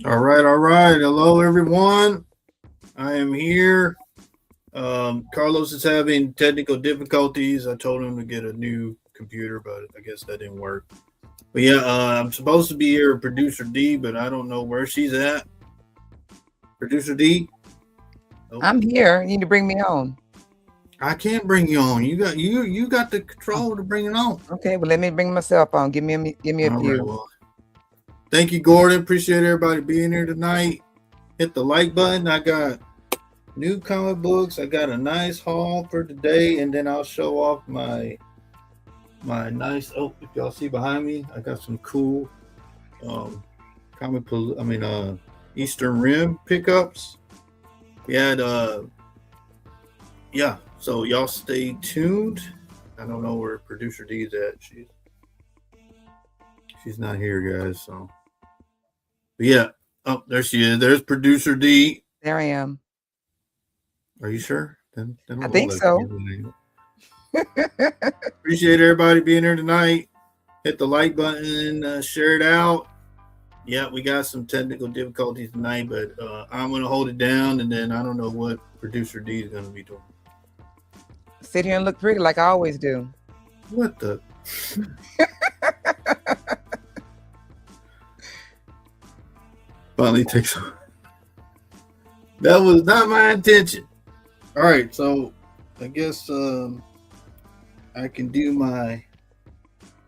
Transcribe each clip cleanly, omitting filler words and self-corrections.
All right, all right. Hello, everyone. I am here. Carlos is having technical difficulties. I told him to get a new computer, but I guess that didn't work. But yeah, I'm supposed to be here, with producer D, but I don't know where she's at. Producer D. Oh, I'm here. You need to bring me on. I can't bring you on. You got the Oh, control to bring it on. okay, well let me bring myself on. Give me a All right. few. Well, thank you, Gordon. Appreciate everybody being here tonight. Hit the like button. I got new comic books. I got a nice haul for today, and then I'll show off my nice. Oh, if y'all see behind me, I got some cool um Eastern Rim pickups. We had yeah. So y'all stay tuned. I don't know where producer D is at. She's not here, guys. So, but yeah. Oh, there she is. There's producer D. There I am. Are you sure? Then I don't look think like so. you. Appreciate everybody being here tonight. Hit the like button, share it out. Yeah, we got some technical difficulties tonight, but I'm going to hold it down, and then I don't know what producer D is going to be doing. Sit here and look pretty like I always do. What the? Finally takes. That was not my intention. All right, so I guess I can do my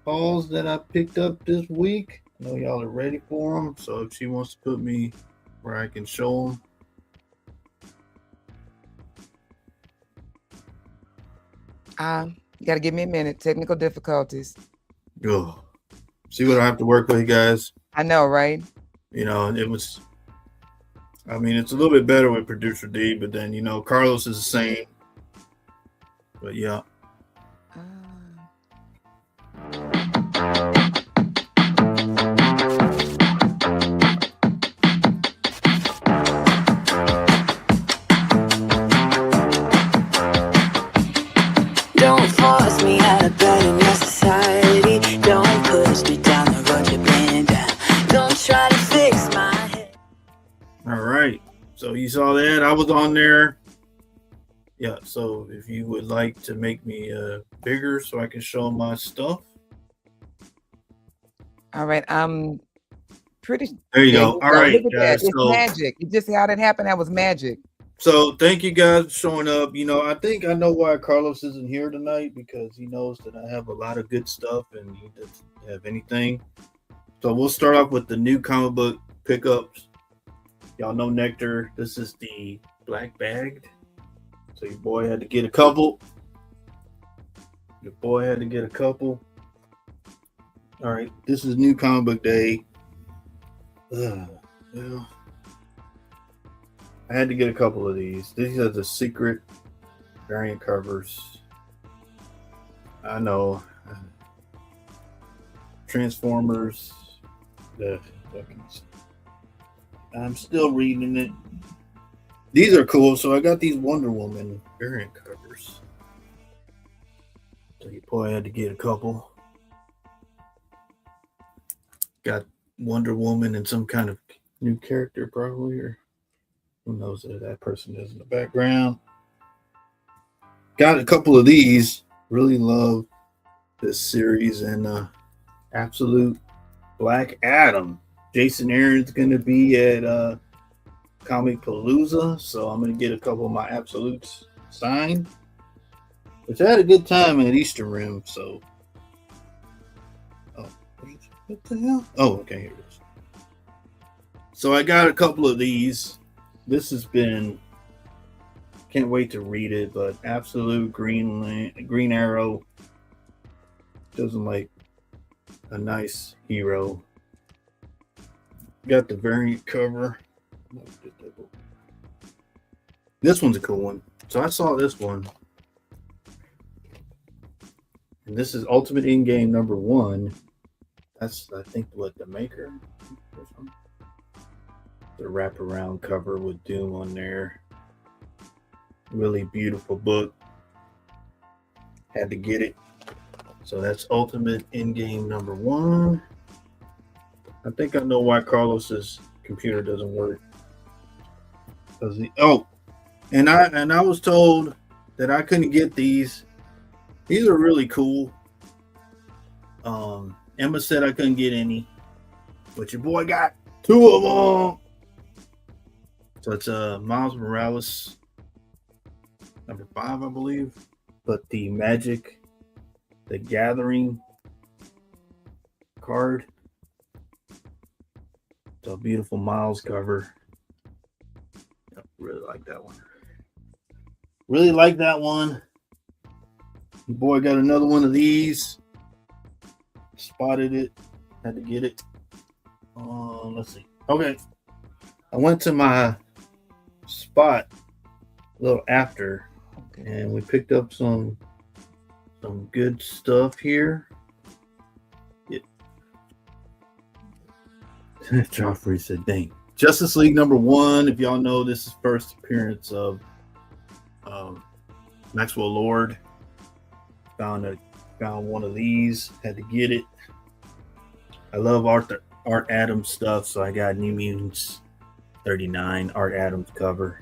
hauls that I picked up this week. I know y'all are ready for them, so if she wants to put me where I can show You got to give me a minute. Technical difficulties. them. Oh, see what I have to work with, guys. I know, right? You know, it was. I mean, it's a little bit better with producer D, but then Carlos is the same. But yeah. Uh, Don't force me out of bed in your society. Don't push me down the road you're playing down. Don't try to fix my head. All right. So you saw that. I was on there. Yeah. So if you would like to make me bigger so I can show my stuff. all right. I'm pretty. There you There go. you All go. right, Look at that. guys. It's So magic. You just see how that happened. That was magic. So thank you guys for showing up. I think I know why Carlos isn't here tonight because he knows that I have a lot of good stuff and he doesn't have anything. So we'll start off with the new comic book pickups. Y'all know Nectar. This is the black bagged. So your boy had to get a couple. All right, this is new comic book day. Well, I had to get a couple of these. These are the secret variant covers. I know. Transformers. I'm still reading it. These are cool. So I got these Wonder Woman variant covers. So your boy had to get a couple. Got Wonder Woman and some kind of new character probably, or who knows who that person is in the background. Got a couple of these. Really love this series and Absolute Black Adam. Jason Aaron's going to be at Comic Palooza, so I'm going to get a couple of my Absolutes signed. Which I had a good time at Eastern Rim, so. Oh, what the hell? Oh, okay, here it is. So I got a couple of these. This has been, can't wait to read it, but Absolute Green Arrow doesn't like a nice hero. Got the variant cover. This one's a cool one. So I saw this one. And this is Ultimate In-Game #1. That's, I think, what the maker or something. The wraparound cover with Doom on there. Really beautiful book. Had to get it. So that's Ultimate In-Game #1. I think I know why Carlos is computer doesn't work. And I was told that I couldn't get these. These are really cool. Emma said I couldn't get any, but your boy got 2 of them. So it's Miles Morales number 5, I believe. But the Magic the Gathering card. It's a beautiful Miles cover. I really like that one. Really like that one. Your boy got another one of these. Spotted it. Had to get it. Let's see. Okay. I went to my spot a little after, and we picked up some good stuff here. Yeah. Joffrey said, dang. Justice League number 1. If y'all know, this is first appearance of Maxwell Lord. Found one of these. Had to get it. I love Art Adams stuff, so I got New Mutants 39 Art Adams cover.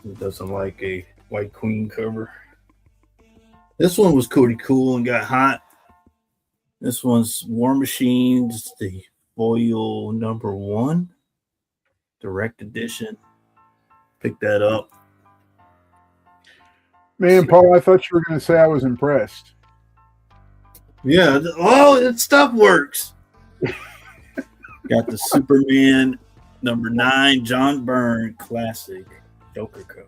Who doesn't like a White Queen cover? This one was pretty cool and got hot. This one's War Machines, the foil number 1, direct edition. Pick that up. Man, Paul, I thought you were going to say I was impressed. Yeah. Oh, that stuff works. Got the Superman number 9 John Byrne classic Joker cover.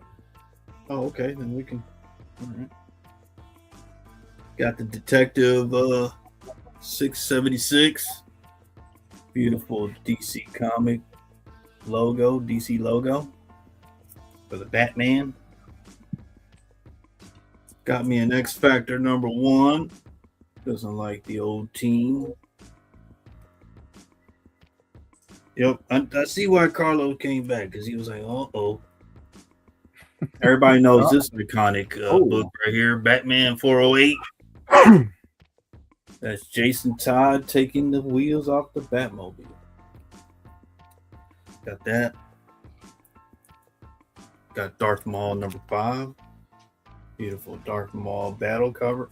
Oh, okay. Then we can. All right. Got the Detective 676. Beautiful DC comic logo, DC logo for the Batman. Got me an X Factor number 1. Doesn't like the old team. Yep, I see why Carlo came back, because he was like, uh-oh. Everybody knows this iconic book right here, Batman 408. That's Jason Todd taking the wheels off the Batmobile. Got that. Got Darth Maul number 5. Beautiful Darth Maul battle cover.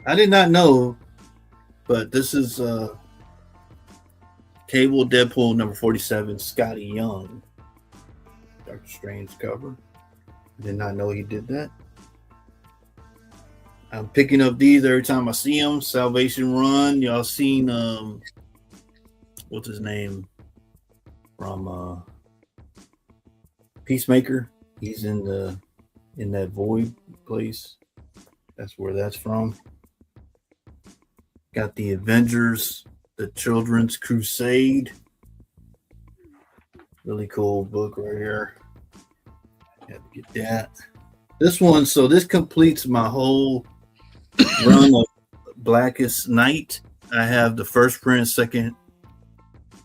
I did not know, but this is Cable Deadpool number 47, Scotty Young. Doctor Strange cover. Did not know he did that. I'm picking up these every time I see them. Salvation Run. Y'all seen what's his name from Peacemaker? He's in that void place. That's where that's from. Got the Avengers, the Children's Crusade. Really cool book right here. Had to get that. This one, so this completes my whole run of Blackest Night. I have the first print, second,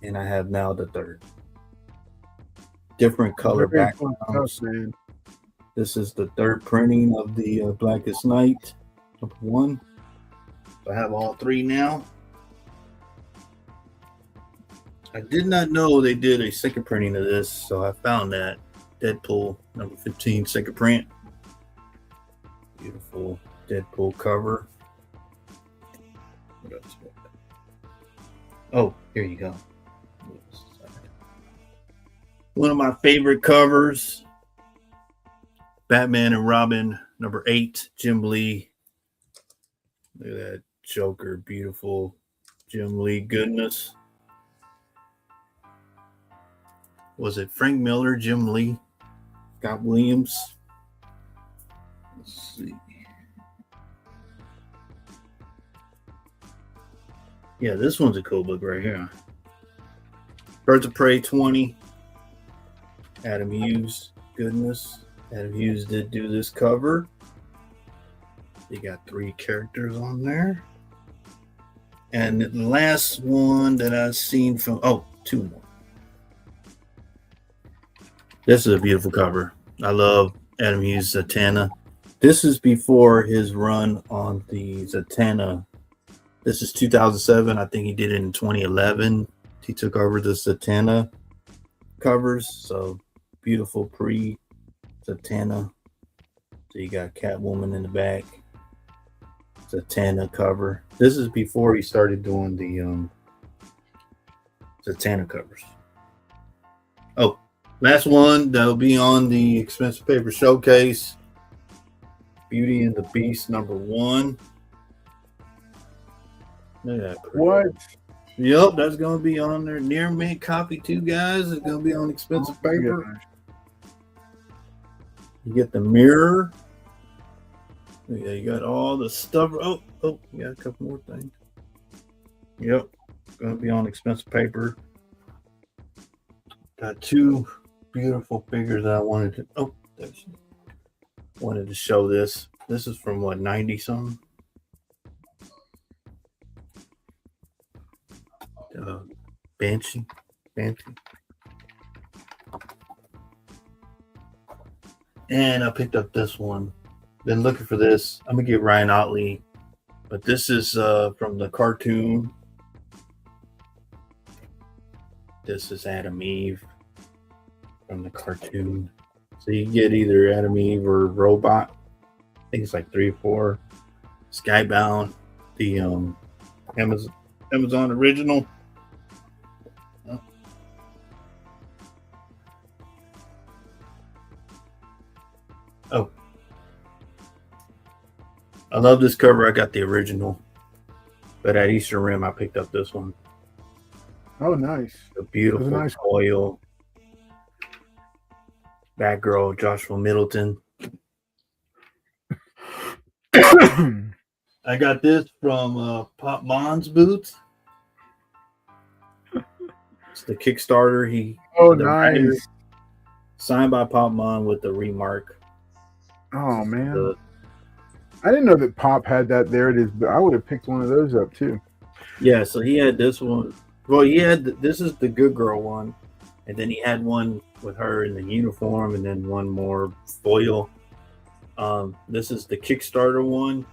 and I have now the third. Different color backgrounds. This is the third printing of the Blackest Night, number 1. So I have all 3 now. I did not know they did a second printing of this, so I found that. Deadpool number 15, second print. Beautiful Deadpool cover. What else? Oh, here you go. One of my favorite covers, Batman and Robin number 8, Jim Lee. Look at that Joker, beautiful Jim Lee goodness. Was it Frank Miller, Jim Lee, Scott Williams? Let's see. Yeah, this one's a cool book right here. Birds of Prey 20. Adam Hughes, goodness. Adam Hughes did do this cover. You got 3 characters on there. And the last one that I've seen from, 2 more. This is a beautiful cover. I love Adam Hughes' Zatanna. This is before his run on the Zatanna. This is 2007. I think he did it in 2011. He took over the Satana covers. So beautiful pre-Satana. So you got Catwoman in the back. Satana cover. This is before he started doing the Satana covers. Oh, last one that'll be on the expensive paper showcase. Beauty and the Beast #1. Look at that. What? Yep, that's gonna be on there. Near mint copy too, guys. It's gonna be on expensive paper. Gosh. You get the mirror. Yeah, you got all the stuff. Oh, you got a couple more things. Yep, gonna be on expensive paper. Got two beautiful figures that I wanted to. Oh, wanted to show this. This is from what, 90 something. Banshee. And I picked up this one. Been looking for this. I'm gonna get Ryan Otley, but this is from the cartoon. This is Adam Eve from the cartoon. So you get either Adam Eve or Robot. I think it's like 3 or 4. Skybound, the Amazon original. Oh, I love this cover. I got the original, but at Eastern Rim, I picked up this one. Oh, nice. A beautiful Nice. foil. Batgirl, Joshua Middleton. I got this from Pop Mon's booth. It's the Kickstarter. Oh, the nice. writer, signed by Pop Mon with the remark. Oh, man. The- I didn't know that Pop had that there. It is, but I would have picked one of those up too. Yeah, so he had this one. Well, he had this is the Good Girl one, and then he had one with her in the uniform, and then one more foil. This is the Kickstarter one,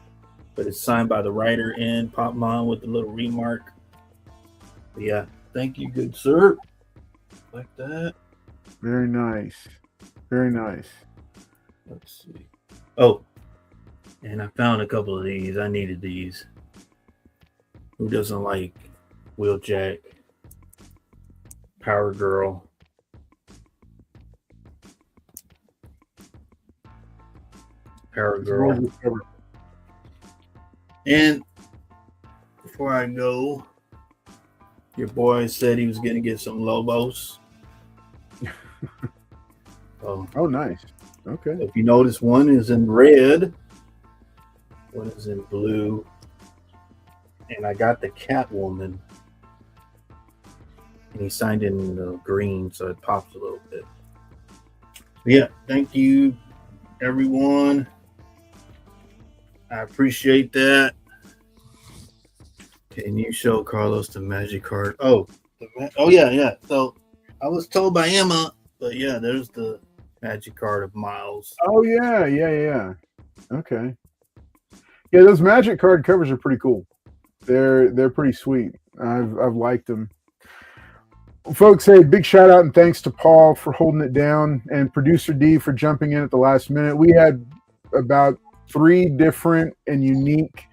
but it's signed by the writer and Pop Mon with the little remark. But yeah, thank you, good sir. Like that. Very nice. Very nice. Let's see. Oh, and I found a couple of these. I needed these. Who doesn't like Wheeljack, Power Girl? Power Girl. And before I go, your boy said he was going to get some Lobos. So, Oh, nice. Okay. if you notice, one is in red, one is in blue, and I got the Catwoman, and he signed in the green, so it pops a little bit. Yeah, thank you, everyone. I appreciate that. Can you show Carlos the magic card? Oh, yeah. So I was told by Emma, but yeah, there's the magic card of Miles. Oh, yeah. Okay. Yeah, those magic card covers are pretty cool. They're pretty sweet. I've liked them. Folks, hey, big shout out and thanks to Paul for holding it down and producer D for jumping in at the last minute. We had about 3 different and unique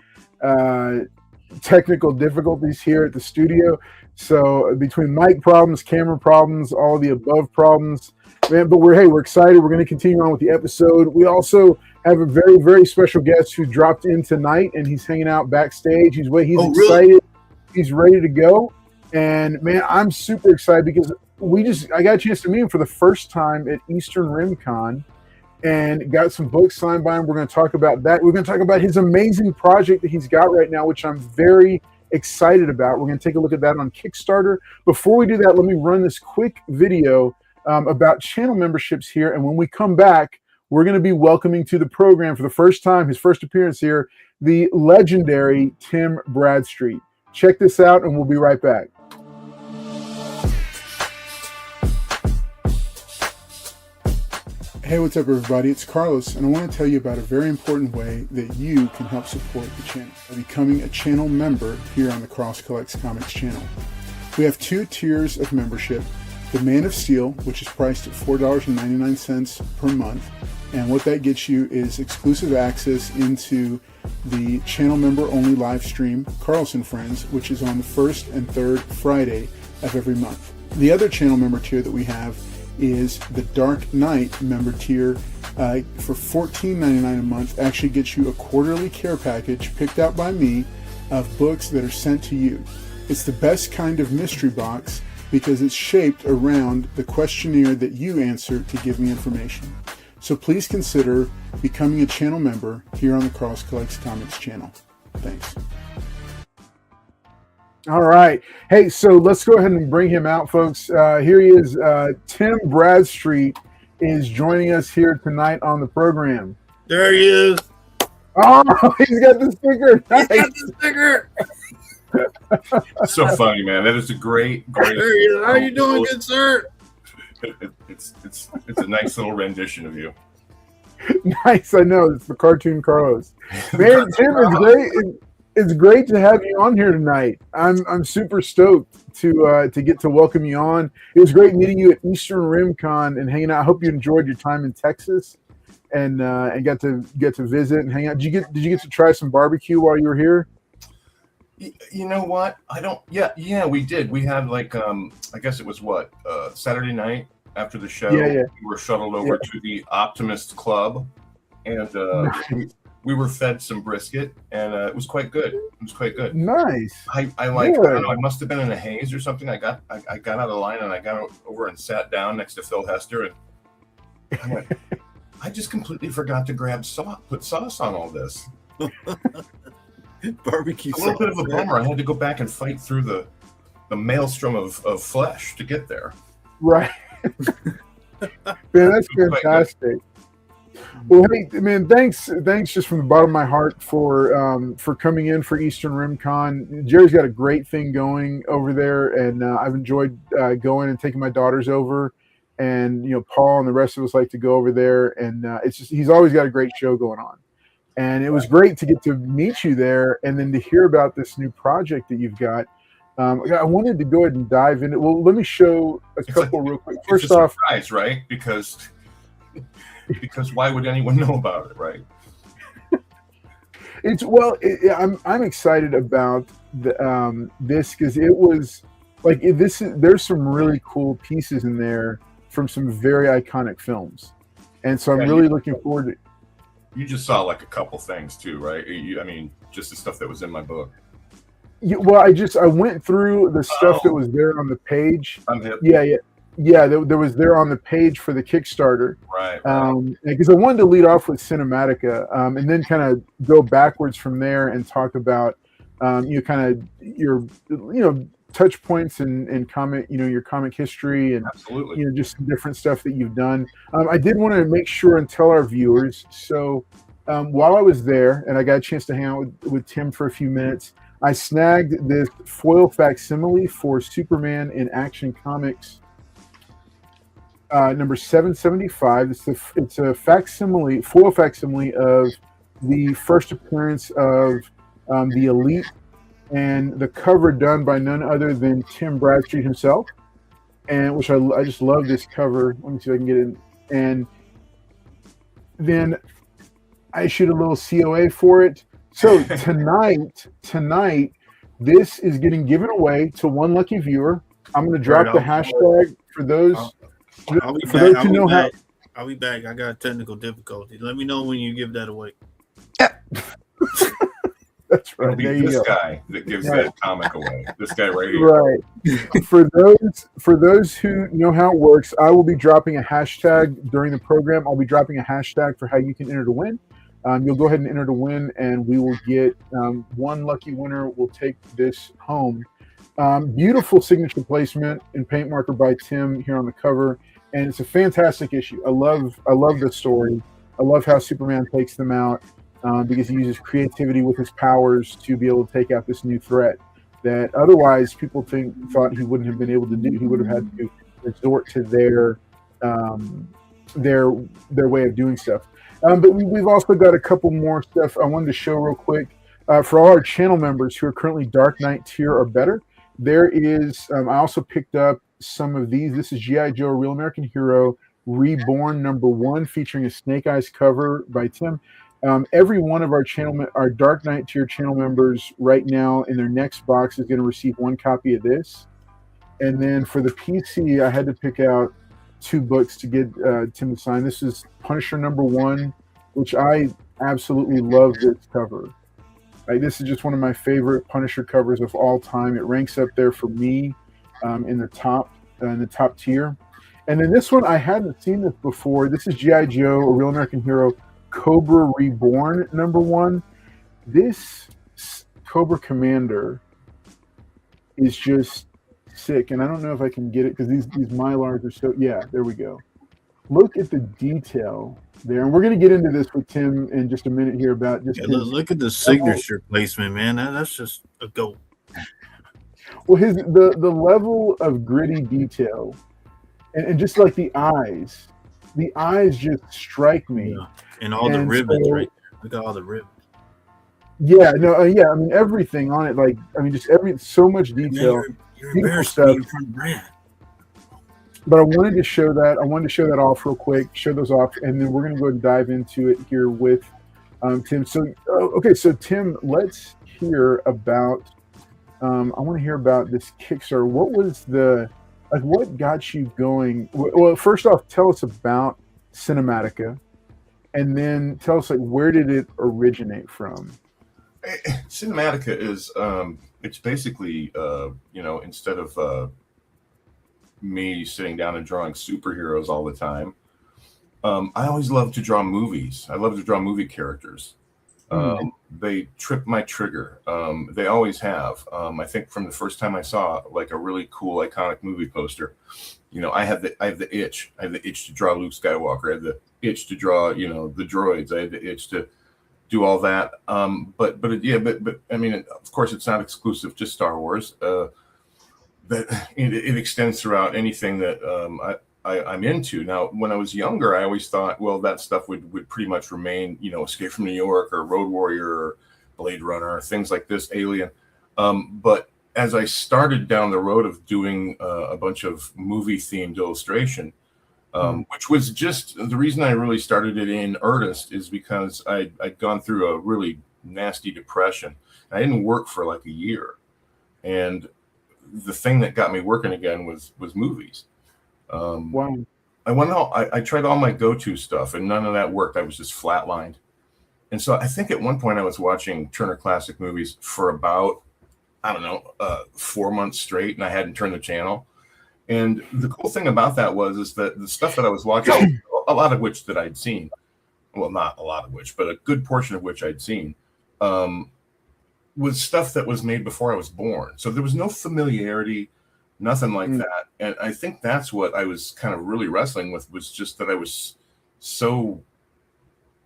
technical difficulties here at the studio. So between mic problems, camera problems, all the above problems, man, but we're excited. We're going to continue on with the episode. We also have a very, very special guest who dropped in tonight, and he's hanging out backstage. He's excited. Really? He's ready to go. And man, I'm super excited because I got a chance to meet him for the first time at Eastern Rim Con and got some books signed by him. We're going to talk about that. We're going to talk about his amazing project that he's got right now, which I'm very excited about. We're going to take a look at that on Kickstarter. Before we do that, let me run this quick video about channel memberships here. And when we come back, we're going to be welcoming to the program for the first time, his first appearance here, the legendary Tim Bradstreet. Check this out, and we'll be right back. Hey, what's up, everybody? It's Carlos, and I want to tell you about a very important way that you can help support the channel by becoming a channel member here on the Cross Collects Comics channel. We have 2 tiers of membership. The Man of Steel, which is priced at $4.99 per month, and what that gets you is exclusive access into the channel member only live stream, Carlos and Friends, which is on the first and third Friday of every month. The other channel member tier that we have is the Dark Knight member tier. For $14.99 a month, actually gets you a quarterly care package picked out by me of books that are sent to you. It's the best kind of mystery box because it's shaped around the questionnaire that you answer to give me information. So please consider becoming a channel member here on the Cross Collects Comics channel. Thanks. All right. Hey, so let's go ahead and bring him out, folks. Here he is. Tim Bradstreet is joining us here tonight on the program. There he is. Oh, he's got the sticker. He's got the sticker. So funny, man. That is a great. There he is. How you doing, good sir? It's a nice little rendition of you. Nice. I know. It's the cartoon Carlos. Man, Tim, it's great. It's great to have you on here tonight. I'm super stoked to get to welcome you on. It was great meeting you at Eastern Rim Con and hanging out. I hope you enjoyed your time in Texas and got to visit and hang out. Did you get to try some barbecue while you were here? You know what? I don't. Yeah, we did. We had like I guess it was Saturday night after the show. Yeah. We were shuttled over to the Optimist Club, and we were fed some brisket, and it was quite good. Nice. I like. Good. I don't know. I must have been in a haze or something. I got out of the line and I got over and sat down next to Phil Hester, and I went. I just completely forgot to put sauce on all this. Barbecue. A little bit of a bummer. I had to go back and fight through the maelstrom of flesh to get there. Right. Man, that's fantastic. Well, hey, man, thanks just from the bottom of my heart for coming in for Eastern Rim Con. Jerry's got a great thing going over there, and I've enjoyed going and taking my daughters over, and Paul and the rest of us like to go over there, and it's just he's always got a great show going on, and it was great to get to meet you there, and then to hear about this new project that you've got. I wanted to go ahead and dive in. Well, let me show a couple real quick. First off, surprise, right? Because why would anyone know about it, right? I'm excited about this because it was like there's some really cool pieces in there from some very iconic films, and so I'm really looking forward to. You just saw like a couple things too, right? I mean, just the stuff that was in my book. Yeah, well, I went through the stuff that was there on the page. I'm hip. Yeah. There was there on the page for the Kickstarter. Right. Because I wanted to lead off with Cinematica, and then kind of go backwards from there and talk about, kind of your, touch points and comment, your comic history and, absolutely, just some different stuff that you've done. I did want to make sure and tell our viewers. So while I was there and I got a chance to hang out with Tim for a few minutes, I snagged this foil facsimile for Superman in Action Comics number 775. It's a foil facsimile of the first appearance of the Elite, and the cover done by none other than Tim Bradstreet himself, and which I just love this cover. Let me see if I can get it. And then I issued a little COA for it. So tonight, this is getting given away to one lucky viewer. I'm going to drop the hashtag for those. I'll be back. I got technical difficulties. Let me know when you give that away. That's right. It'll be this guy that gives that comic away. This guy right here. Right. For those who know how it works, I will be dropping a hashtag during the program. I'll be dropping a hashtag for how you can enter to win. You'll go ahead and enter to win, and we will get one lucky winner. Will take this home. Beautiful signature placement and paint marker by Tim here on the cover, and it's a fantastic issue. I love the story. I love how Superman takes them out because he uses creativity with his powers to be able to take out this new threat that otherwise people thought he wouldn't have been able to do. He would have had to resort to their their way of doing stuff. But we've also got a couple more stuff I wanted to show real quick. For all our channel members who are currently Dark Knight tier or better, there is, I also picked up some of these. This is G.I. Joe, Real American Hero, Reborn #1, featuring a Snake Eyes cover by Tim. Every one of our Dark Knight tier channel members right now in their next box is going to receive one copy of this. And then for the PC, I had to pick out 2 books to get Tim to sign. This is Punisher #1, which I absolutely love this cover. Right, this is just one of my favorite Punisher covers of all time. It ranks up there for me in the top tier. And then this one, I hadn't seen this before. This is G.I. Joe, A Real American Hero, Cobra Reborn #1. This Cobra Commander is just sick, and I don't know if I can get it because these Mylars are so. Yeah, there we go. Look at the detail there, and we're going to get into this with Tim in just a minute here about just look at the signature placement, man. That's just a goal. Well, the level of gritty detail, and just like the eyes just strike me. Yeah. And all the ribbons right there. Look at all the ribbons. Yeah, no, yeah. I mean, everything on it. Like, I mean, just so much detail. You're embarrassed to be in front of Brad. But I wanted to show that. I wanted to show that off real quick. Show those off, and then we're going to go ahead and dive into it here with Tim. So, okay, so Tim, let's hear about. I want to hear about this Kickstarter. What was what got you going? Well, first off, tell us about Cinematica, and then tell us where did it originate from? Cinematica is it's basically instead of me sitting down and drawing superheroes all the time, I always loved to draw movies. I love to draw movie characters. They trip my trigger. They always have. I think from the first time I saw a really cool iconic movie poster, I have the itch. I have the itch to draw Luke Skywalker. I have the itch to draw the droids. I have the itch to do all that. But I mean, of course, it's not exclusive to Star Wars. But it extends throughout anything that I'm into. Now, when I was younger, I always thought, well, that stuff would pretty much remain, Escape from New York or Road Warrior or Blade Runner, things like this, Alien. But as I started down the road of doing a bunch of movie-themed illustration, which was just the reason I really started it in earnest is because I'd gone through a really nasty depression. I didn't work for a year. And the thing that got me working again was movies. Wow. I tried all my go-to stuff and none of that worked. I was just flatlined. And so I think at one point I was watching Turner Classic Movies for about, 4 months straight, and I hadn't turned the channel. And the cool thing about that is that the stuff that I was watching, a lot of which that I'd seen, well, not a lot of which, but a good portion of which I'd seen, was stuff that was made before I was born. So there was no familiarity, nothing like that. And I think that's what I was kind of really wrestling with, was just that I was so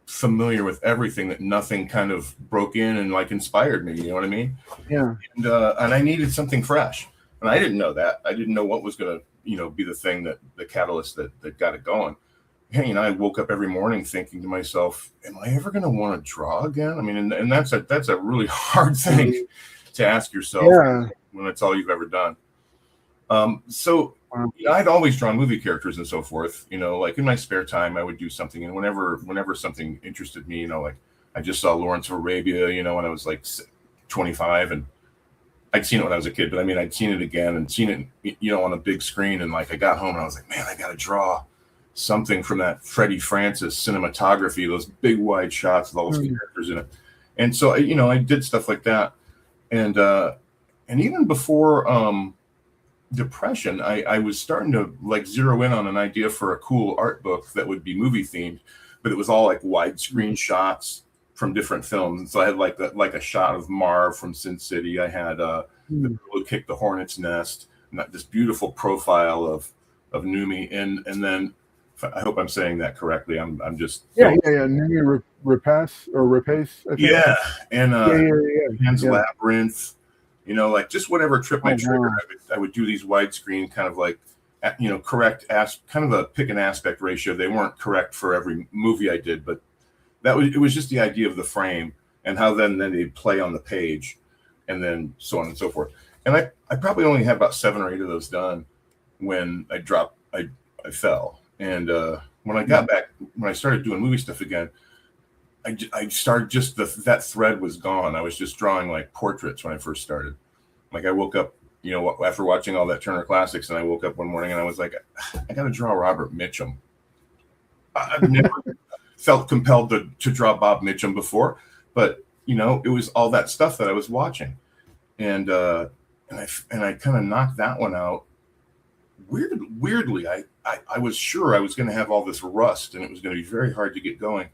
familiar with everything that nothing kind of broke in and inspired me. You know what I mean? Yeah. And I needed something fresh. And I didn't know that. I didn't know what was going to, be the thing the catalyst that got it going. I woke up every morning thinking to myself, am I ever going to want to draw again? I mean, and that's a really hard thing to ask yourself when it's all you've ever done. So I'd always drawn movie characters and so forth, in my spare time, I would do something. And whenever something interested me, I just saw Lawrence of Arabia, when I was 25, and I'd seen it when I was a kid, but I mean, I'd seen it again and seen it, on a big screen. And I got home and I was like, man, I got to draw something from that Freddie Francis cinematography, those big wide shots with all those characters in it. And so, I did stuff like that. And even before depression, I was starting to zero in on an idea for a cool art book that would be movie themed, but it was all widescreen shots from different films. And so I had a shot of Marv from Sin City. I had the girl who kicked the hornet's nest, and this beautiful profile of Numi, and then I hope I'm saying that correctly. I'm just Numi Rapace. Yeah, and Pan's Labyrinth. Just whatever tripped my trigger. I would do these widescreen kind of correct kind of a pick an aspect ratio. They weren't correct for every movie I did, but it was just the idea of the frame and how then they'd play on the page, and then so on and so forth. And I probably only had about 7 or 8 of those done when I fell. And when I got back, when I started doing movie stuff again, I started that thread was gone. I was just drawing like portraits when I first started. Like I woke up, after watching all that Turner Classics, and I woke up one morning and I was like, I got to draw Robert Mitchum. I've never felt compelled to draw Bob Mitchum before, but it was all that stuff that I was watching, and I kind of knocked that one out. Weirdly, I was sure I was going to have all this rust and it was going to be very hard to get going,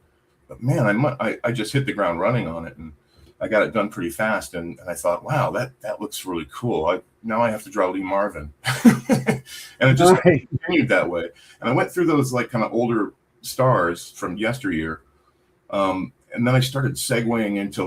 but man, I just hit the ground running on it, and I got it done pretty fast, and I thought, wow, that looks really cool. Now I have to draw Lee Marvin, and it just continued that way. And I went through those like kind of older stars from yesteryear, and then I started segueing into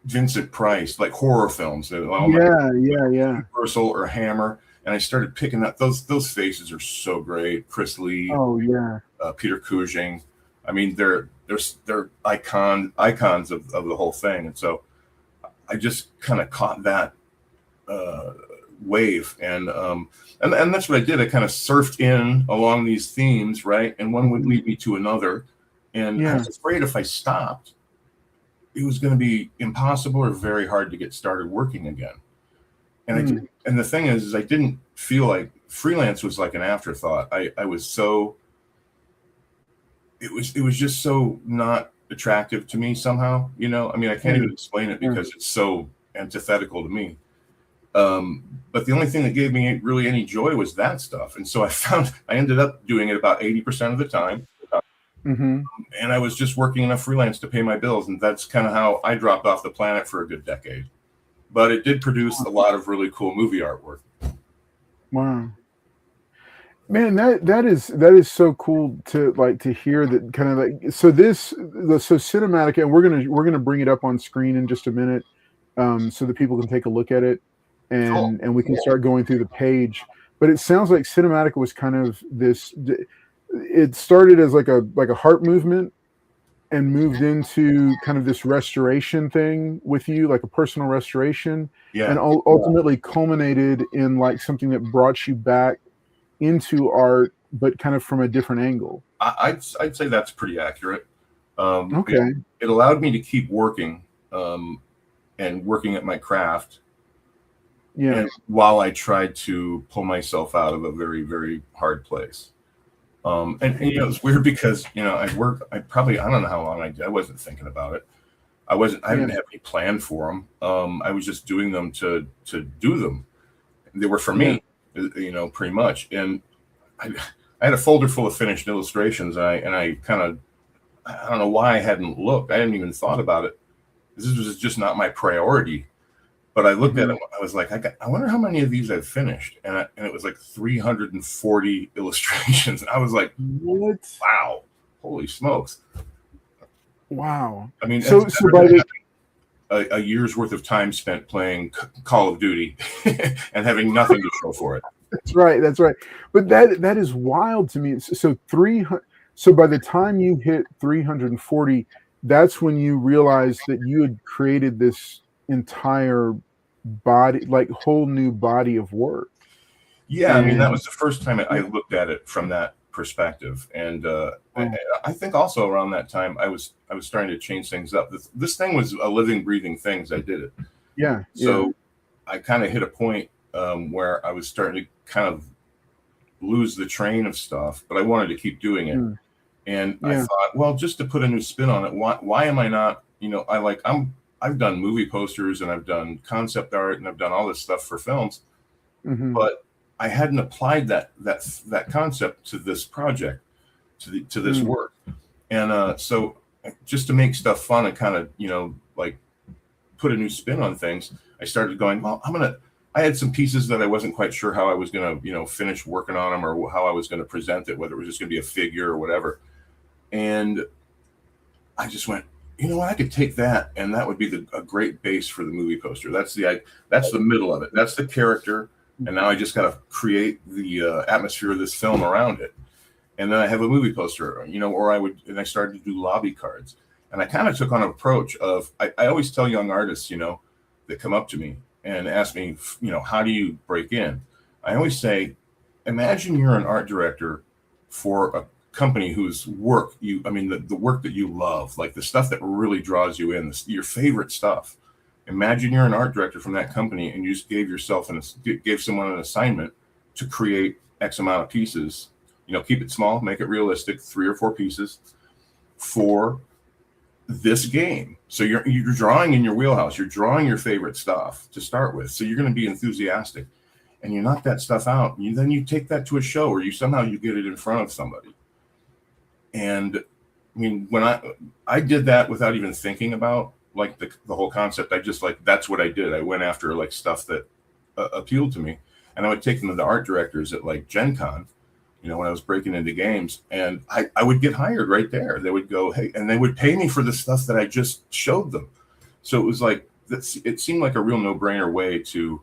Vincent Price, like horror films. Universal or Hammer, and I started picking up those faces are so great. Chris Lee, Peter Cushing. I mean, they're icons of the whole thing, and so I just kind of caught that wave, and that's what I did. I kind of surfed in along these themes, right? And one would lead me to another, and I was afraid if I stopped, it was going to be impossible or very hard to get started working again. And I didn't, and the thing is I didn't feel like freelance was like an afterthought. I was so. It was just so not attractive to me somehow, I mean, I can't even explain it because it's so antithetical to me. But the only thing that gave me really any joy was that stuff. And so I ended up doing it about 80% of the time. And I was just working enough freelance to pay my bills. And that's kind of how I dropped off the planet for a good decade. But it did produce a lot of really cool movie artwork. Wow. Man, that is so cool to hear that kind of like so Cinematica, and we're gonna bring it up on screen in just a minute, so that people can take a look at it, and we can start going through the page. But it sounds like Cinematica was kind of this. It started as like a heart movement, and moved into kind of this restoration thing with you, like a personal restoration, and ultimately culminated in like something that brought you back into art, but kind of from a different angle. I'd say that's pretty accurate. Okay. It allowed me to keep working, and working at my craft. And while I tried to pull myself out of a very, very hard place. And it's weird because, I don't know how long I did. I wasn't thinking about it. I didn't have any plan for them. I was just doing them to do them. They were for me. Pretty much. And I had a folder full of finished illustrations, and I kind of, I don't know why I hadn't looked. I hadn't even thought about it. This was just not my priority. But I looked at it. I was like, I wonder how many of these I've finished. And it was like 340 illustrations. And I was like, what? Wow. Holy smokes. Wow. I mean, so by a year's worth of time spent playing Call of Duty and having nothing to show for it. That's right. But that is wild to me. So by the time you hit 340, that's when you realized that you had created this entire body, like whole new body of work. Yeah, I mean, that was the first time I looked at it from that perspective, and I think also around that time I was starting to change things up. This thing was a living, breathing thing as I did it. So I kind of hit a point where I was starting to kind of lose the train of stuff, but I wanted to keep doing it. And I thought, well, just to put a new spin on it, why am I not? I've done movie posters, and I've done concept art, and I've done all this stuff for films, but I hadn't applied that concept to this project, to this work. And so just to make stuff fun and kind of, put a new spin on things, I started going, well, I had some pieces that I wasn't quite sure how I was going to, finish working on them, or how I was going to present it, whether it was just going to be a figure or whatever. And I just went, you know what, I could take that, and that would be a great base for the movie poster. That's the middle of it. That's the character, and now I just got to create the atmosphere of this film around it. And then I have a movie poster, you know, or I started to do lobby cards. And I kind of took on an approach of, I always tell young artists, you know, that come up to me and ask me, you know, how do you break in? I always say, imagine you're an art director for a company whose work the work that you love, like the stuff that really draws you in, your favorite stuff. Imagine you're an art director from that company, and you just gave someone an assignment to create X amount of pieces. You know, keep it small, make it realistic, 3 or 4 pieces for this game. So you're drawing in your wheelhouse. You're drawing your favorite stuff to start with. So you're going to be enthusiastic, and you knock that stuff out. And then you take that to a show, or you get it in front of somebody. And I mean, when I did that without even thinking about like the whole concept, I just like, that's what I did. I went after like stuff that appealed to me, and I would take them to the art directors at like Gen Con, you know, when I was breaking into games, and I would get hired right there. They would go, hey, and they would pay me for the stuff that I just showed them. So it was like, it seemed like a real no-brainer way to,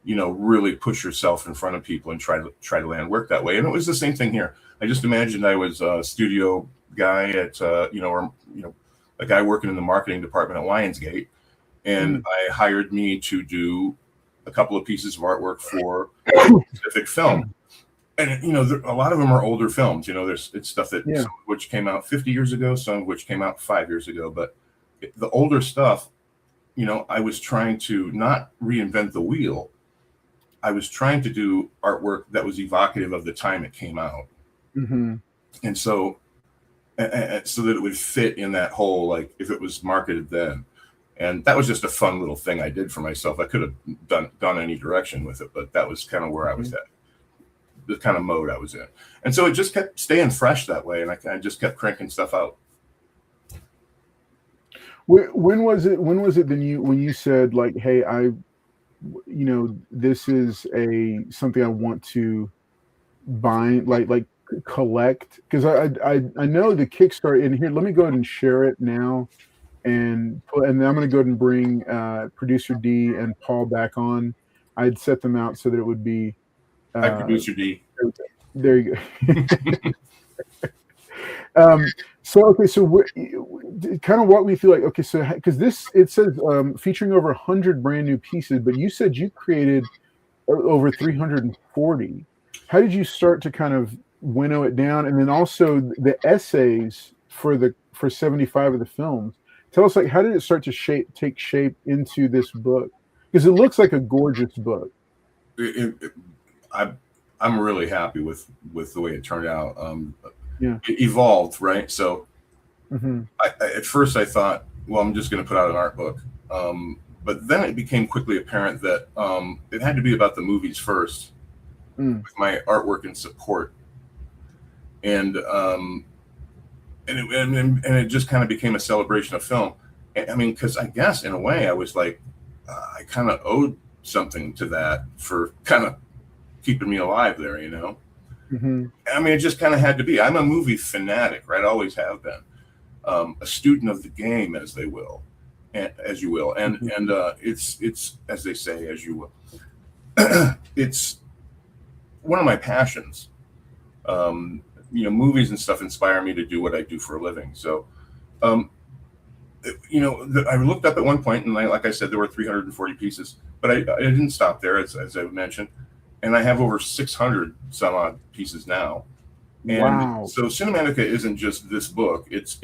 you know, really push yourself in front of people and try to land work that way. And it was the same thing here. I just imagined I was a studio guy at, a guy working in the marketing department at Lionsgate, and I hired me to do a couple of pieces of artwork for a specific film. And, you know, a lot of them are older films. You know, it's stuff that some of which came out 50 years ago, some of which came out 5 years ago. But the older stuff, you know, I was trying to not reinvent the wheel. I was trying to do artwork that was evocative of the time it came out. Mm-hmm. And so that it would fit in that whole, like, if it was marketed then. And that was just a fun little thing I did for myself. I could have gone any direction with it, but that was kind of where I was at, the kind of mode I was in. And so it just kept staying fresh that way, and I just kept cranking stuff out. When was it when you said, like, hey, this is something I want to bind, like collect? Because I know the Kickstarter in here. Let me go ahead and share it now, and I'm going to go ahead and bring producer D and Paul back on. I'd set them out so that it would be Hi, producer D. There you go. So kind of walk me through, like, okay, so because it says featuring over 100 brand new pieces, but you said you created over 340. How did you start to kind of winnow it down? And then also the essays for 75 of the films. Tell us, like, how did it start to take shape into this book? Because it looks like a gorgeous book. I'm really happy with the way it turned out. It evolved, right? So at first I thought, well, I'm just going to put out an art book. But then it became quickly apparent that it had to be about the movies first, with my artwork in support. And it just kind of became a celebration of film. I mean, because I guess in a way I was like, I kind of owed something to that for kind of keeping me alive there, you know. I mean, it just kind of had to be. I'm a movie fanatic, right? I always have been. A student of the game, as you will, and it's as they say, as you will. It's one of my passions. Movies and stuff inspire me to do what I do for a living. So, I looked up at one point, and like I said, there were 340 pieces, but I didn't stop there, as I mentioned. And I have over 600 some odd pieces now. And wow. So Cinematica isn't just this book. It's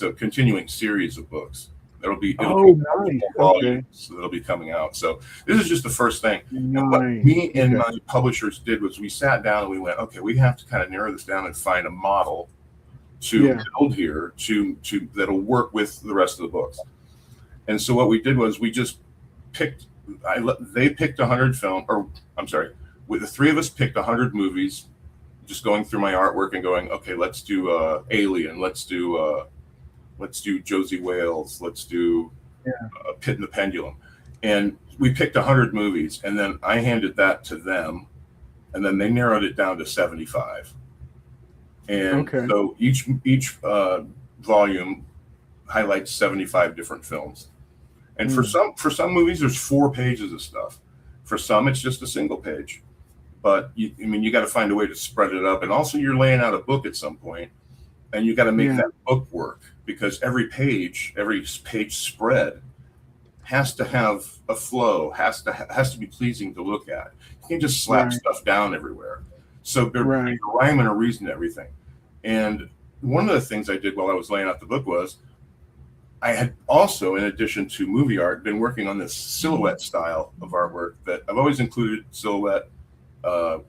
a continuing series of books. It'll be nice. Volumes that'll be coming out. So this is just the first thing. Nice. And what me and my publishers did was we sat down and we went, okay, we have to kind of narrow this down and find a model to build here to that'll work with the rest of the books. And so what we did was we just picked. They picked 100 with the three of us picked 100 movies, just going through my artwork and going, okay, let's do Alien, let's do Josie Wales, let's do Pit and the Pendulum. And we picked 100 movies, and then I handed that to them, and then they narrowed it down to 75. And so each volume highlights 75 different films. And for some movies, there's 4 pages of stuff. For some, it's just a single page. But you got to find a way to spread it up. And also, you're laying out a book at some point, and you got to make that book work, because every page spread has to have a flow, has to be pleasing to look at. You can't just slap stuff down everywhere. So there's a rhyme and a reason to everything. And one of the things I did while I was laying out the book was, I had also, in addition to movie art, been working on this silhouette style of artwork that I've always included silhouette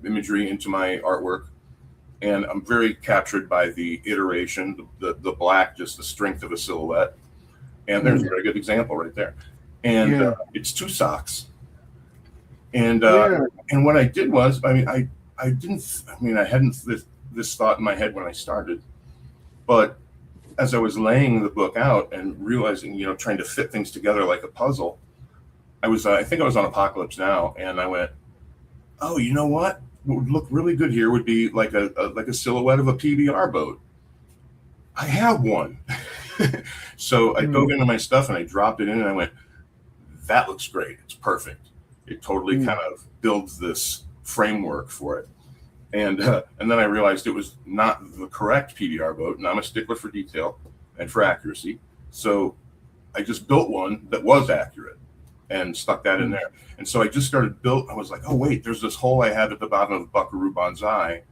imagery into my artwork. And I'm very captured by the iteration, the black, just the strength of a silhouette. And there's a very good example right there. And it's 2 socks. And what I did was, I hadn't this thought in my head when I started, but as I was laying the book out and realizing, trying to fit things together like a puzzle, I think I was on Apocalypse Now, and I went, oh, you know what would look really good here would be like a silhouette of a PBR boat. I have one. So I dove into my stuff and I dropped it in, and I went, that looks great. It's perfect. It totally kind of builds this framework for it. And then I realized it was not the correct PBR boat, and I'm a stickler for detail and for accuracy. So I just built one that was accurate and stuck that in there. And so I just started I was like, oh, wait, there's this hole I had at the bottom of the Buckaroo Banzai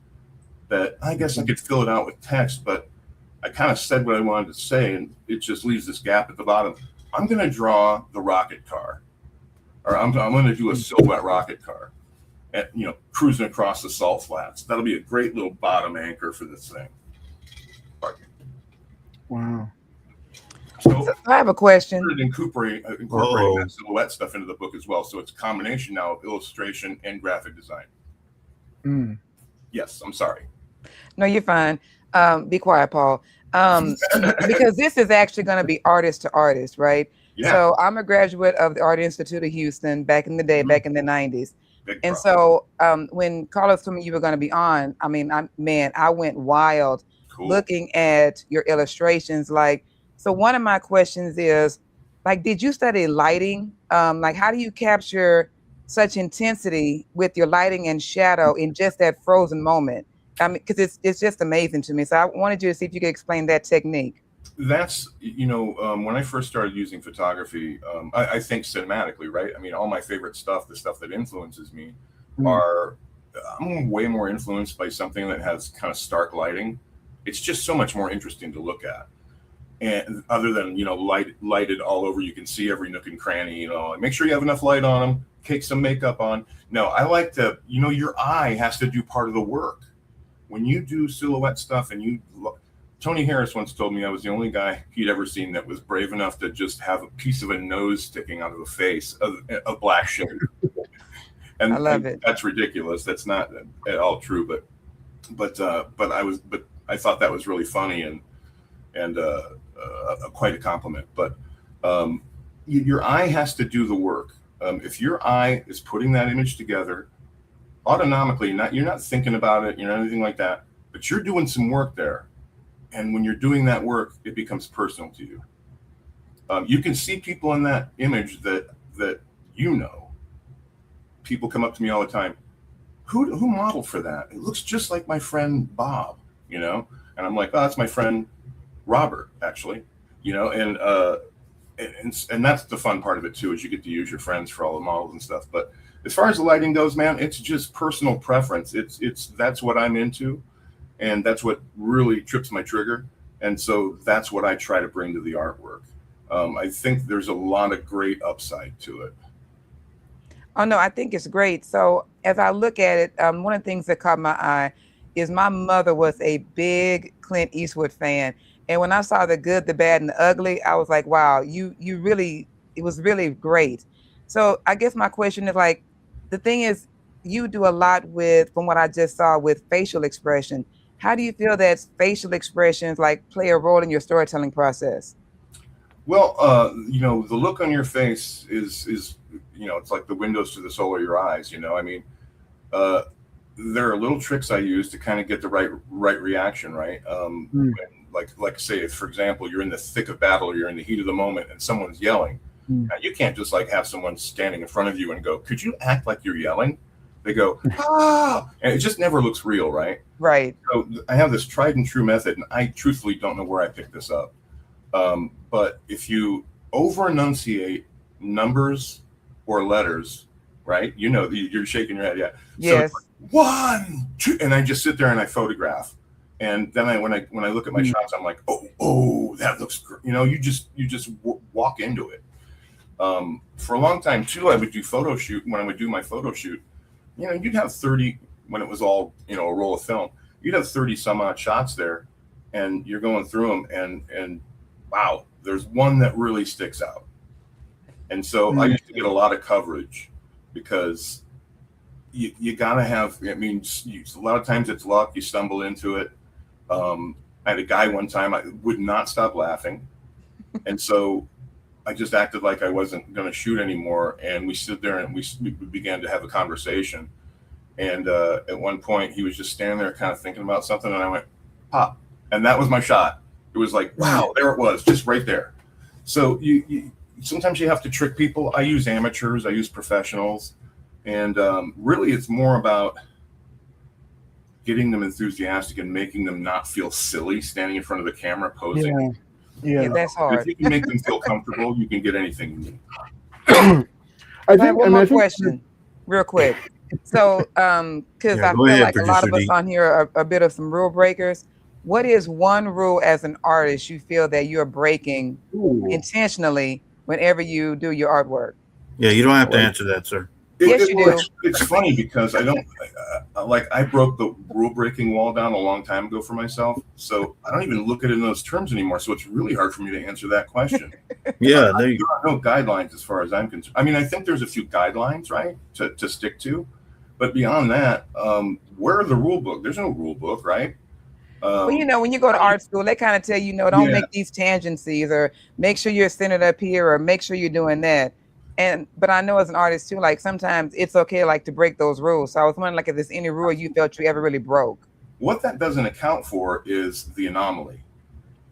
that I guess I could fill it out with text, but I kind of said what I wanted to say, and it just leaves this gap at the bottom. I'm going to draw the rocket car, or I'm going to do a silhouette rocket car. At, cruising across the salt flats. That'll be a great little bottom anchor for this thing. Wow. So I have a question. Incorporating that silhouette stuff into the book as well. So it's a combination now of illustration and graphic design. Yes, I'm sorry. No, you're fine. Be quiet, Paul. Because this is actually going to be artist to artist, right? Yeah. So I'm a graduate of the Art Institute of Houston back in the day, back in the 90s. And so when Carlos told me you were going to be on, I went wild looking at your illustrations. So one of my questions is, did you study lighting? How do you capture such intensity with your lighting and shadow in just that frozen moment? Because it's just amazing to me. So I wanted you to see if you could explain that technique. That's, when I first started using photography, I think cinematically, right? All my favorite stuff, the stuff that influences me I'm way more influenced by something that has kind of stark lighting. It's just so much more interesting to look at. And other than, lighted all over, you can see every nook and cranny, make sure you have enough light on them, kick some makeup on. No, I like to, your eye has to do part of the work. When you do silhouette stuff and Tony Harris once told me I was the only guy he'd ever seen that was brave enough to just have a piece of a nose sticking out of a face, a black shade. And I love it. That's ridiculous. That's not at all true. But I thought that was really funny and quite a compliment. But your eye has to do the work. If your eye is putting that image together, autonomically, you're not thinking about it, anything like that, but you're doing some work there. And when you're doing that work, it becomes personal to you. You can see people in that image that people come up to me all the time. Who modeled for that? It looks just like my friend Bob, And I'm like, oh, that's my friend Robert, actually, And that's the fun part of it too, is you get to use your friends for all the models and stuff. But as far as the lighting goes, man, it's just personal preference. That's what I'm into. And that's what really trips my trigger. And so that's what I try to bring to the artwork. I think there's a lot of great upside to it. Oh, no, I think it's great. So as I look at it, one of the things that caught my eye is my mother was a big Clint Eastwood fan. And when I saw The Good, the Bad, and the Ugly, I was like, wow, it was really great. So I guess my question is the thing is, you do a lot from what I just saw, with facial expression. How do you feel that facial expressions play a role in your storytelling process? Well, the look on your face is it's like the windows to the soul of your eyes. There are little tricks I use to kind of get the right reaction, right? like say, if, for example, you're in the thick of battle, you're in the heat of the moment, and someone's yelling. Now, you can't just like have someone standing in front of you and go, "Could you act like you're yelling?" They go, "Ah," and it just never looks real, right? Right. So I have this tried and true method, and I truthfully don't know where I picked this up. But if you over enunciate numbers or letters, right? You know, you're shaking your head, yeah. Yes. So it's like, 1, 2, and I just sit there and I photograph. And then when I look at my shots, I'm like, oh, that looks great. You know, you just walk into it. For a long time too, I would do photo shoot. When I would do my photo shoot, you know, you'd have 30 when it was all, you know, a roll of film. You'd have 30 some odd shots there, and you're going through them, and wow, there's one that really sticks out. And so I used to get a lot of coverage because you gotta have. I mean, a lot of times it's luck. You stumble into it. I had a guy one time, I would not stop laughing, and so I just acted like I wasn't going to shoot anymore, and we stood there and we began to have a conversation. And at one point, he was just standing there, kind of thinking about something, and I went, "Pop," and that was my shot. It was like, wow, there it was, just right there. So you sometimes you have to trick people. I use amateurs, I use professionals, and really, it's more about getting them enthusiastic and making them not feel silly standing in front of the camera posing. Yeah, that's hard. If you can make them feel comfortable, you can get anything you need. I think one more question, real quick. So, because I feel like a lot of us on here are a bit of some rule breakers. What is one rule as an artist you feel that you're breaking intentionally whenever you do your artwork? Yeah, you don't have to answer that, sir. Yes, you do. It's funny because I don't I broke the rule breaking wall down a long time ago for myself, so I don't even look at it in those terms anymore. So it's really hard for me to answer that question. Yeah, there are no guidelines as far as I'm concerned. I mean, I think there's a few guidelines, right, to stick to, but beyond that, where are the rule book? There's no rule book, right? Well, you know, when you go to art school, they kind of tell you, don't make these tangencies, or make sure you're centered up here, or make sure you're doing that. But I know as an artist too, like sometimes it's okay, like to break those rules. So I was wondering, like, if there's any rule you felt you ever really broke. What that doesn't account for is the anomaly.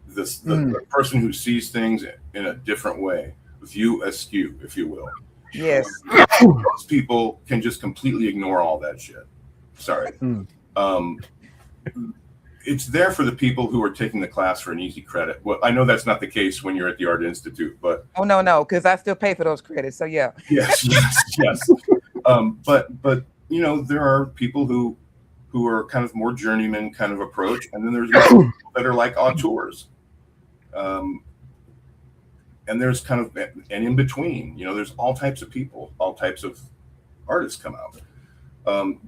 The person who sees things in a different way, view askew, if you will. Yes. Most people can just completely ignore all that shit. Sorry. It's there for the people who are taking the class for an easy credit. Well, I know that's not the case when you're at the Art Institute, but no, because I still pay for those credits. So yeah. Yes. But you know, there are people who are kind of more journeyman kind of approach, and then there's people that are like auteurs. And there's kind of and in between, you know, there's all types of people, all types of artists come out.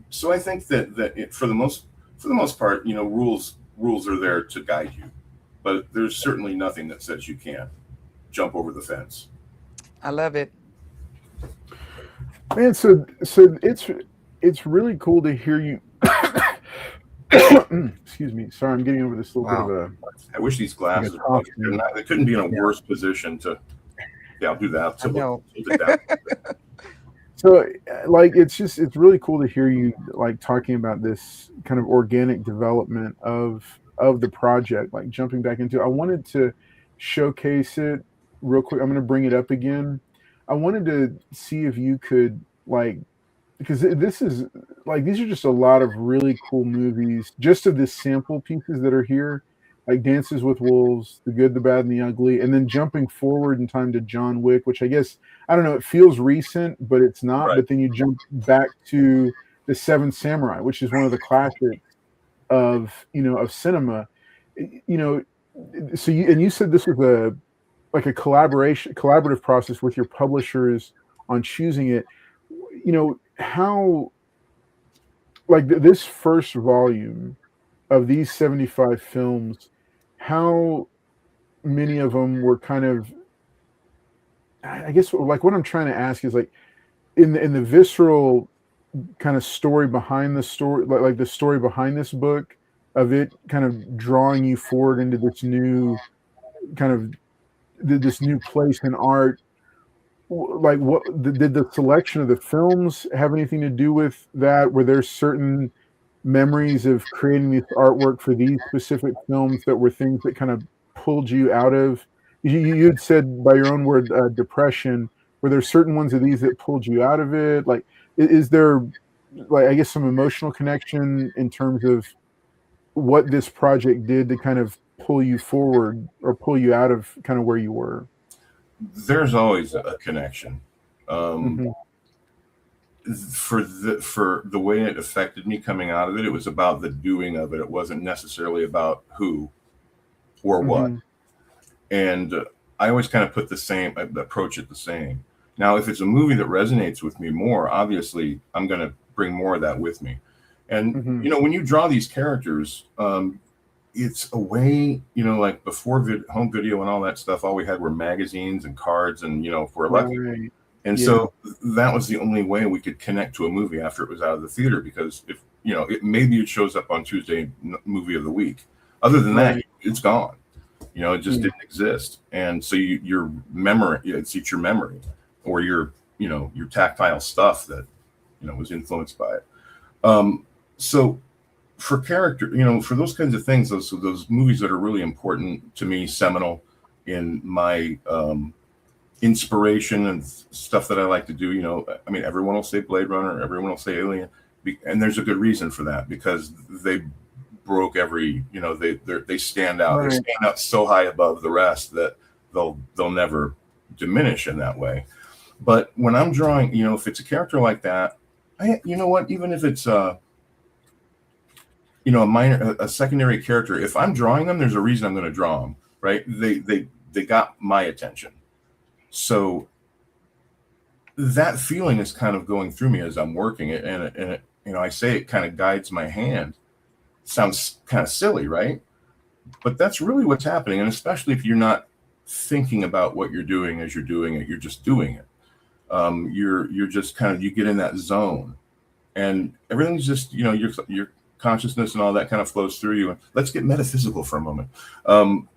So I think that for the most part, you know, rules are there to guide you, but there's certainly nothing that says you can't jump over the fence. I love it, man. So it's really cool to hear you. Excuse me. Sorry, I'm getting over this little bit of a. I wish these glasses. They couldn't be in a worse position to. Yeah, I'll do that. So we'll hold it down. So, like, it's really cool to hear you like talking about this kind of organic development of the project, like jumping back into it. I wanted to showcase it real quick. I'm going to bring it up again. I wanted to see if you could, like, because this is like, these are just a lot of really cool movies, just of the sample pieces that are here, like Dances with Wolves, The Good, the Bad, and the Ugly, and then jumping forward in time to John Wick, which I guess, I don't know, it feels recent, but it's not. Right. But then you jump back to The Seven Samurai, which is one of the classics of cinema. You know, so you said this was a collaborative process with your publishers on choosing it. You know, how, like, this first volume of these 75 films, how many of them were kind of, I guess, like, what I'm trying to ask is, like, in the visceral kind of story behind the story, like the story behind this book, of it kind of drawing you forward into this new kind of this new place in art. Like, what did the selection of the films have anything to do with that? Were there certain memories of creating this artwork for these specific films that were things that kind of pulled you out of? You had said by your own word, depression. Were there certain ones of these that pulled you out of it? Like, is there, like, I guess, some emotional connection in terms of what this project did to kind of pull you forward or pull you out of kind of where you were? There's always a connection. For the way it affected me coming out of it, it was about the doing of it. It wasn't necessarily about who or what. And I always kind of put approach it the same. Now, if it's a movie that resonates with me more, obviously I'm going to bring more of that with me. And, you know, when you draw these characters, it's a way, you know, like before home video and all that stuff, all we had were magazines and cards and, you know, if we're lucky. Right. And so that was the only way we could connect to a movie after it was out of the theater, because if, you know, maybe it shows up on Tuesday movie of the week. Other than that, it's gone. You know, it just didn't exist. And so your memory, it's your memory or your, you know, your tactile stuff that, you know, was influenced by it. So for character, you know, for those kinds of things, those movies that are really important to me, seminal in my inspiration and stuff that I like to do, you know, I mean, everyone will say Blade Runner, everyone will say Alien, and there's a good reason for that, because they broke every, you know, they stand out. They stand out so high above the rest that they'll never diminish in that way. But when I'm drawing, you know, if it's a character like that, you know what, even if it's you know, a secondary character, if I'm drawing them, there's a reason I'm going to draw them, right? They got my attention. So that feeling is kind of going through me as I'm working it, and it, you know, I say it kind of guides my hand. Sounds kind of silly, right? But that's really what's happening, and especially if you're not thinking about what you're doing as you're doing it, you're just doing it. You're just kind of, you get in that zone, and everything's just, you know, your consciousness and all that kind of flows through you. And let's get metaphysical for a moment.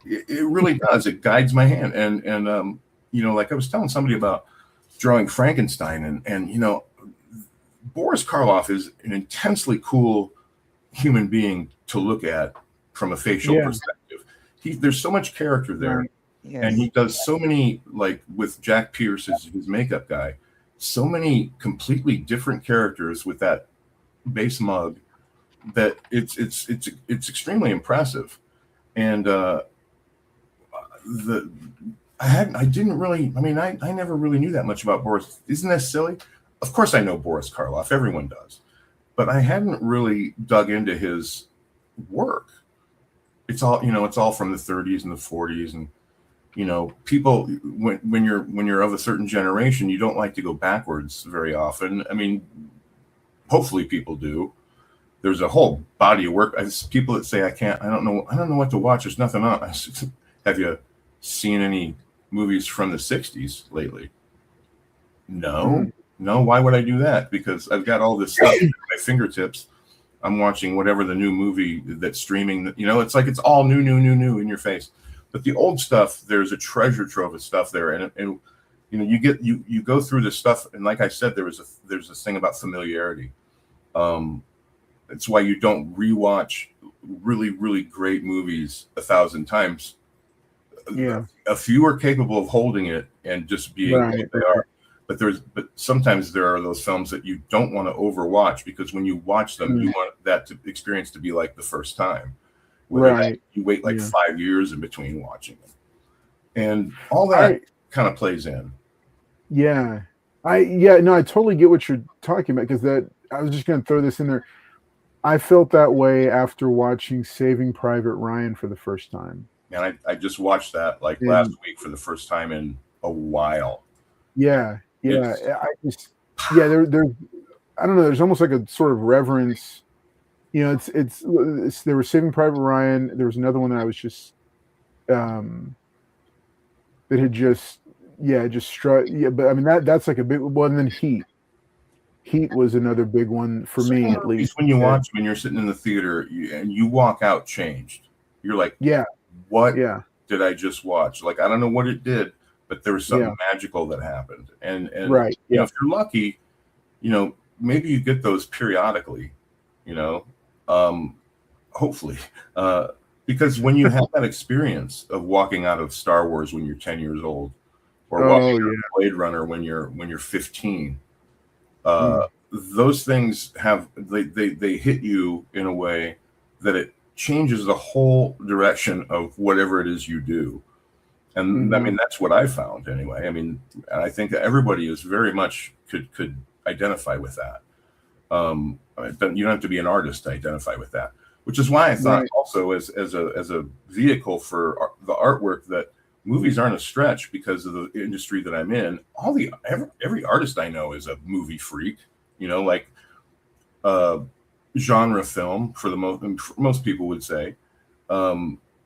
It really does. It guides my hand, and you know, like I was telling somebody about drawing Frankenstein, and you know, Boris Karloff is an intensely cool human being to look at from a facial perspective. There's so much character there. Yes. And he does so many, like with Jack Pierce, his makeup guy, so many completely different characters with that base mug that it's extremely impressive. And I didn't really, I mean, I never really knew that much about Boris. Isn't that silly? Of course I know Boris Karloff. Everyone does. But I hadn't really dug into his work. It's all, you know, it's all from the 30s and the 40s. And, you know, people, when you're of a certain generation, you don't like to go backwards very often. I mean, hopefully people do. There's a whole body of work. People that say, I don't know what to watch. There's nothing on. Have you seen any movies from the 60s lately? No. Why would I do that? Because I've got all this stuff at my fingertips. I'm watching whatever the new movie that's streaming. You know, it's like it's all new in your face. But the old stuff, there's a treasure trove of stuff there, and you know, you go through this stuff, and like I said, there's this thing about familiarity. It's why you don't rewatch really great movies 1,000 times. Yeah, a few are capable of holding it and just being what they are. But sometimes there are those films that you don't want to overwatch, because when you watch them, you want that experience to be like the first time. You wait like 5 years in between watching them, and all that kind of plays in. I totally get what you're talking about, because I was just going to throw this in there. I felt that way after watching Saving Private Ryan for the first time. And I just watched that last week for the first time in a while. There's I don't know, there's almost like a sort of reverence. You know, it's there was Saving Private Ryan. There was another one that I was just that had just struck. Yeah, but I mean that's like a big one. And then Heat was another big one for me, at least. When you watch, when you're sitting in the theater and you walk out changed, you're like, what did I just watch? Like, I don't know what it did, but there was something magical that happened. And you know, if you're lucky, you know, maybe you get those periodically, you know, hopefully, because when you have that experience of walking out of Star Wars when you're 10 years old, or walking out of Blade Runner when you're 15, those things they hit you in a way that it changes the whole direction of whatever it is you do. And I mean, that's what I found anyway. I mean, and I think that everybody is very much could identify with that. You don't have to be an artist to identify with that, which is why I thought also as a vehicle for the artwork that movies aren't a stretch because of the industry that I'm in. Every artist I know is a movie freak, like genre film for most people would say.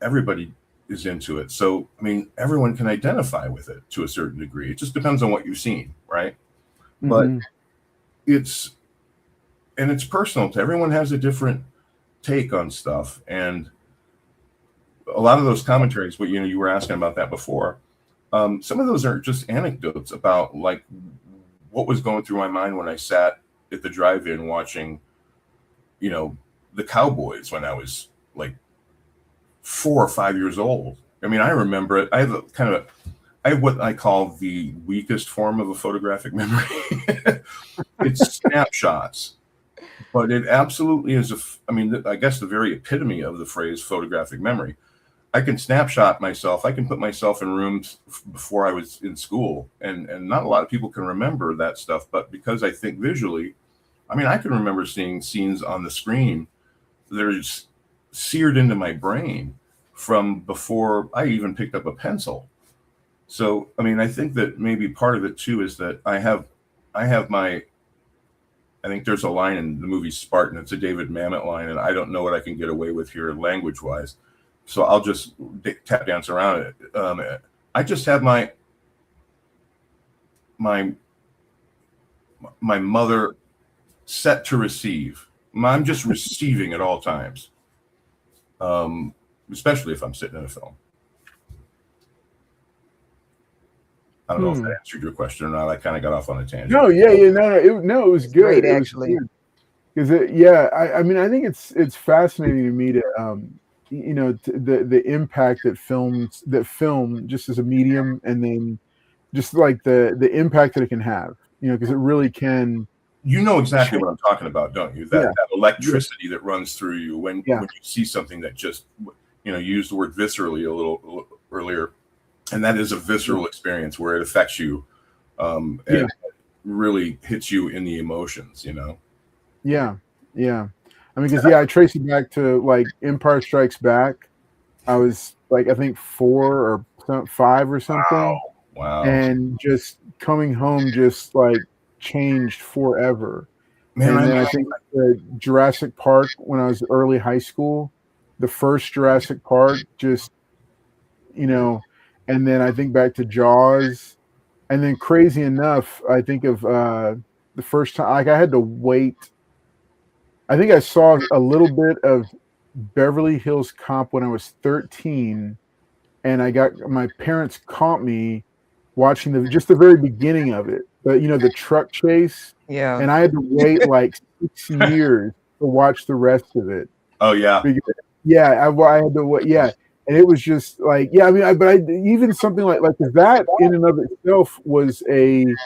Everybody is into it. So, I mean, everyone can identify with it to a certain degree. It just depends on what you've seen, right? But it's personal to everyone. Has a different take on stuff, and a lot of those commentaries, what you were asking about that before, some of those are just anecdotes about like what was going through my mind when I sat at the drive-in watching the Cowboys when I was like 4 or 5 years old. I mean, I remember it. I have what I call the weakest form of a photographic memory. It's snapshots, but it absolutely is I guess the very epitome of the phrase photographic memory. I can snapshot myself. I can put myself in rooms before I was in school, and not a lot of people can remember that stuff. But because I think visually, I mean, I can remember seeing scenes on the screen that are just seared into my brain from before I even picked up a pencil. So, I mean, I think that maybe part of it too is that I think there's a line in the movie Spartan. It's a David Mamet line, and I don't know what I can get away with here language-wise. So I'll just tap dance around it. I just have my mother set to receive. I'm just receiving at all times, especially if I'm sitting in a film. I don't know if that answered your question or not. I kind of got off on a tangent. No, it was good. Great, actually. Because I mean, I think it's fascinating to me to the impact that film just as a medium, and then just like the impact that it can have, because it really can. You know exactly what I'm talking about, don't you? That electricity that runs through you when you see something that just, you used the word viscerally a little earlier, and that is a visceral experience where it affects you, and it really hits you in the emotions, Yeah. I mean, because I trace it back to like Empire Strikes Back. I was like, I think 4 or 5 or something. Wow. And just coming home, just like changed forever. Man, and then I think Jurassic Park when I was early high school, the first Jurassic Park, just and then I think back to Jaws, and then crazy enough, I think of the first time, like I had to wait. I think I saw a little bit of Beverly Hills Cop when I was 13, and my parents caught me watching the very beginning of it. But the truck chase, and I had to wait like 6 years to watch the rest of it. Oh yeah, because, I had to wait. Yeah, and it was just like even something like that in and of itself was even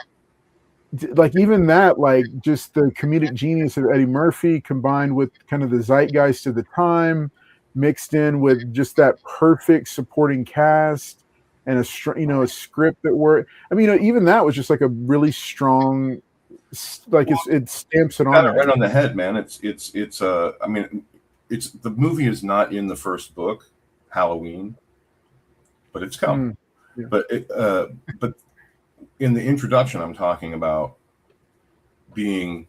that just the comedic genius of Eddie Murphy combined with kind of the zeitgeist of the time, mixed in with just that perfect supporting cast. And a script that worked. I mean, even that was just like a really strong, like it stamps it on. Got it right on the head, man. It's I mean, the movie is not in the first book, Halloween, but it's come. But but in the introduction, I'm talking about being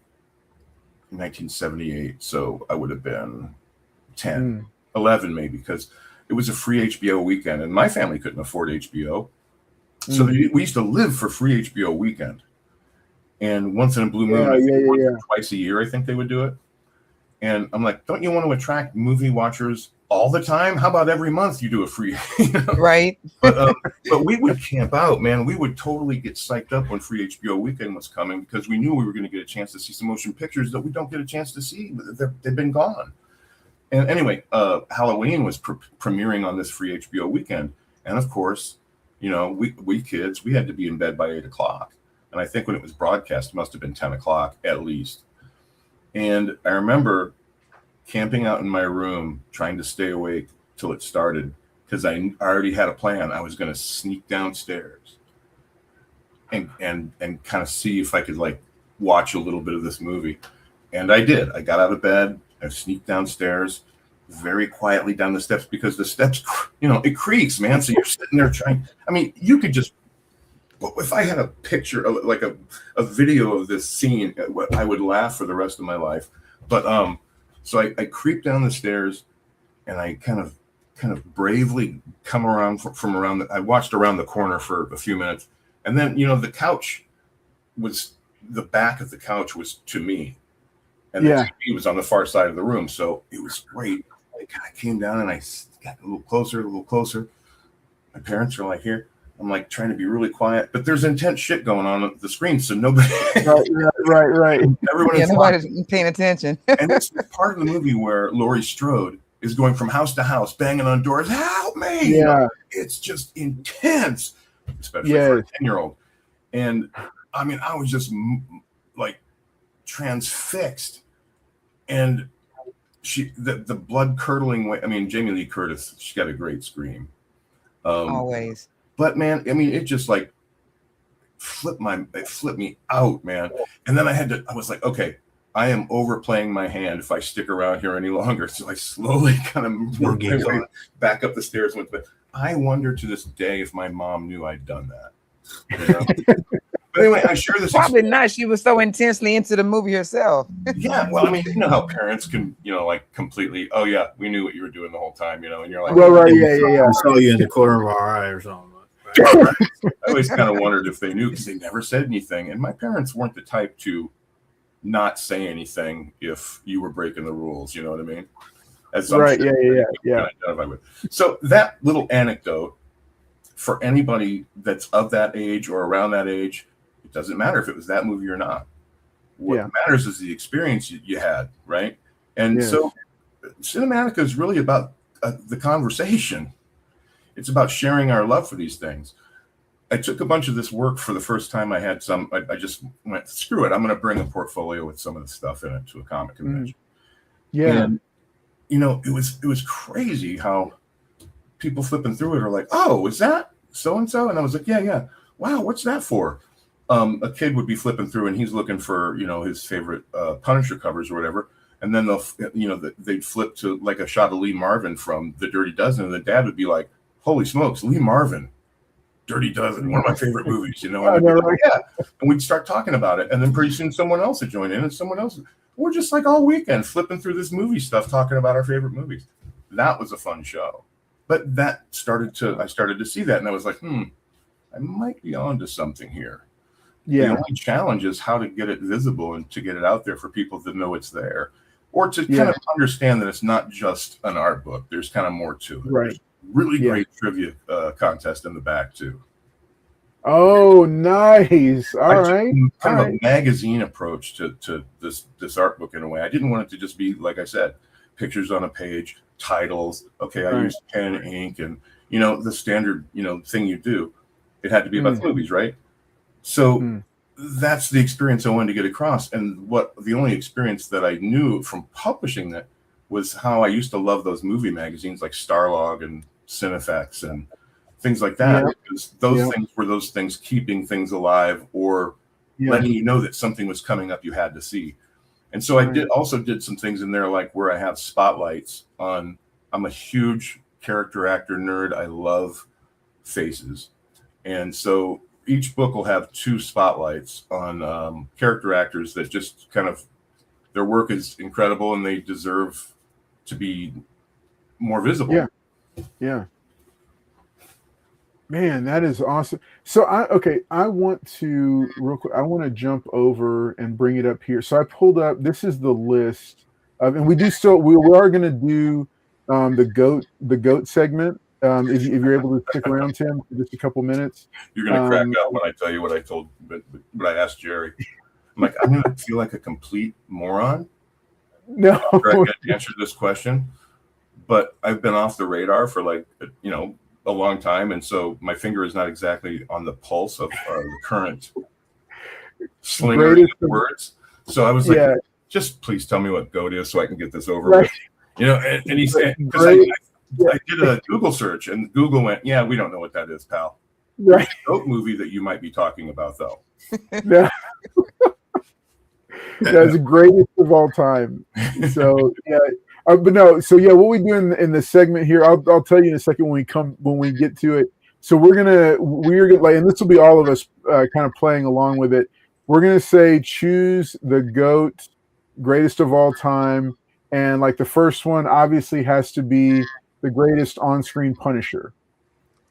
1978, so I would have been 10, 11 maybe, because it was a free HBO weekend, and my family couldn't afford HBO. So we used to live for free HBO weekend. And once in a blue moon, I think twice a year, I think they would do it. And I'm like, don't you want to attract movie watchers all the time? How about every month you do a free? Right. But we would camp out, man. We would totally get psyched up when free HBO weekend was coming because we knew we were going to get a chance to see some motion pictures that we don't get a chance to see. They've been gone. And anyway, Halloween was premiering on this free HBO weekend. And of course, you know, we kids, we had to be in bed by 8 o'clock. And I think when it was broadcast, it must have been 10 o'clock at least. And I remember camping out in my room, trying to stay awake till it started, because I already had a plan. I was going to sneak downstairs and kind of see if I could like watch a little bit of this movie. And I did. I got out of bed. I sneaked downstairs very quietly down the steps, because the steps, you know, it creaks, man. So you're sitting there trying. I mean, you could just, if I had a picture of like a video of this scene, I would laugh for the rest of my life. But so I creep down the stairs, and I kind of bravely come around from around. I watched around the corner for a few minutes, and then, you know, the back of the couch was to me, and the TV was on the far side of the room, so it was great. I kind of came down and I got a little closer. My parents are like here. I'm like trying to be really quiet, but there's intense shit going on the screen, so nobody. Right. Nobody's paying attention. And it's part of the movie where Laurie Strode is going from house to house, banging on doors. Help me! Yeah, you know, it's just intense, especially for a 10-year-old. And I mean, I was just like transfixed, and the blood curdling way. I mean, Jamie Lee Curtis, she got a great scream. Always. But man, I mean, it just like flipped me out, man. And then I was like, okay, I am overplaying my hand if I stick around here any longer. So I slowly kind of worked my way back up the stairs. I wonder to this day if my mom knew I'd done that. You know? But anyway, I share this. Probably not. She was so intensely into the movie herself. Yeah, well, I mean, you know how parents can, you know, like completely, oh yeah, we knew what you were doing the whole time, you know, and you're like, right, yeah. I saw you in the corner of our eye or something. I always kind of wondered if they knew, because they never said anything. And my parents weren't the type to not say anything if you were breaking the rules. You know what I mean? As right. Yeah. Identify with. So that little anecdote, for anybody that's of that age or around that age, it doesn't matter if it was that movie or not. What matters is the experience you had, right? And so Cinematica is really about the conversation. It's about sharing our love for these things. I took a bunch of this work for the first time. I just went, screw it. I'm going to bring a portfolio with some of the stuff in it to a comic convention. Yeah. And, you know, it was crazy how people flipping through it are like, oh, is that so-and-so? And I was like, yeah. Wow, what's that for? A kid would be flipping through and he's looking for, you know, his favorite Punisher covers or whatever. And then they'd flip to like a shot of Lee Marvin from The Dirty Dozen. And the dad would be like, holy smokes, Lee Marvin, Dirty Dozen, one of my favorite movies, you know? And like, yeah. And we'd start talking about it. And then pretty soon someone else would join in and someone else. We're just like all weekend flipping through this movie stuff, talking about our favorite movies. That was a fun show. But I started to see that. And I was like, I might be onto something here. Yeah. The only challenge is how to get it visible and to get it out there for people to know it's there, or to kind of understand that it's not just an art book. There's kind of more to it. Right. There's really great trivia contest in the back too. Oh, nice! All right. Kind of a magazine approach to this art book in a way. I didn't want it to just be, like I said, pictures on a page, titles. Okay, I used pen, ink, and you know the standard thing you do. It had to be about the movies, right? So that's the experience I wanted to get across. And the only experience that I knew from publishing that was how I used to love those movie magazines like Starlog and Cinefex and things like that. Because those things were those things keeping things alive or letting you know that something was coming up you had to see. And so I did some things in there, like where I have spotlights on. I'm a huge character actor nerd. I love faces. And so each book will have 2 spotlights on character actors that just kind of, their work is incredible and they deserve to be more visible. Yeah. Man, that is awesome. So I want to real quick. I want to jump over and bring it up here. So I pulled up. This is the list of, and we are going to do the goat segment. If you're able to stick around, Tim, for just a couple minutes. You're going to crack up when I tell you what I told, but I asked Jerry. I'm like, I'm going to feel like a complete moron No. I get to answer this question, but I've been off the radar for like, a long time. And so my finger is not exactly on the pulse of the current slingering of words. So I was like, just please tell me what GOAT is so I can get this over with. And he said, because I did a Google search and Google went, yeah, we don't know what that is, pal. Right. GOAT movie that you might be talking about, though. Yeah. That's the greatest of all time. So yeah, but no. So yeah, what we do in the segment here, I'll tell you in a second when we get to it. So we're gonna like, and this will be all of us kind of playing along with it. We're gonna say choose the GOAT, greatest of all time, and like the first one obviously has to be the greatest on-screen Punisher.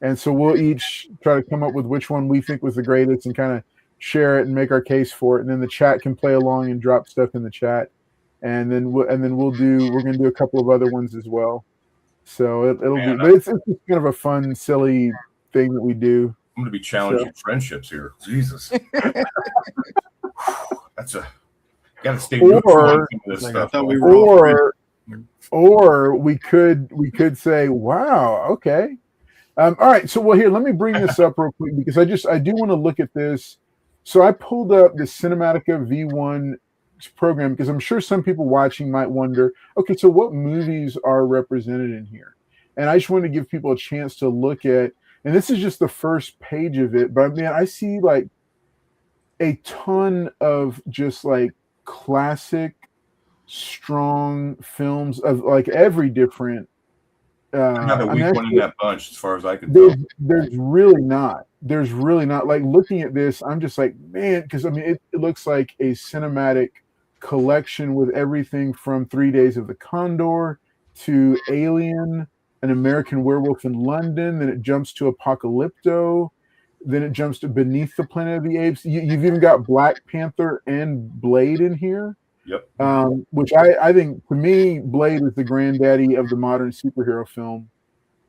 And so we'll each try to come up with which one we think was the greatest and kind of share it and make our case for it. And then the chat can play along and drop stuff in the chat. And then we're going to do a couple of other ones as well. So it's just kind of a fun, silly thing that we do. I'm going to be challenging friendships here. Jesus. That's got to stay neutral on some of this stuff. Or we could say, wow, okay. All right. So, well, here, let me bring this up real quick because I do want to look at this. So I pulled up the Cinematica V1 program because I'm sure some people watching might wonder, okay, so what movies are represented in here? And I just wanted to give people a chance to look at, and this is just the first page of it, but man, I see like a ton of just like classic, strong films of like every different. I have a weak one in that bunch, as far as I can tell. There's really not. Like looking at this, I'm just like, man, because I mean, it looks like a cinematic collection with everything from 3 Days of the Condor to Alien, An American Werewolf in London. Then it jumps to Apocalypto. Then it jumps to Beneath the Planet of the Apes. You've even got Black Panther and Blade in here. Yep. Which I think, to me, Blade is the granddaddy of the modern superhero film.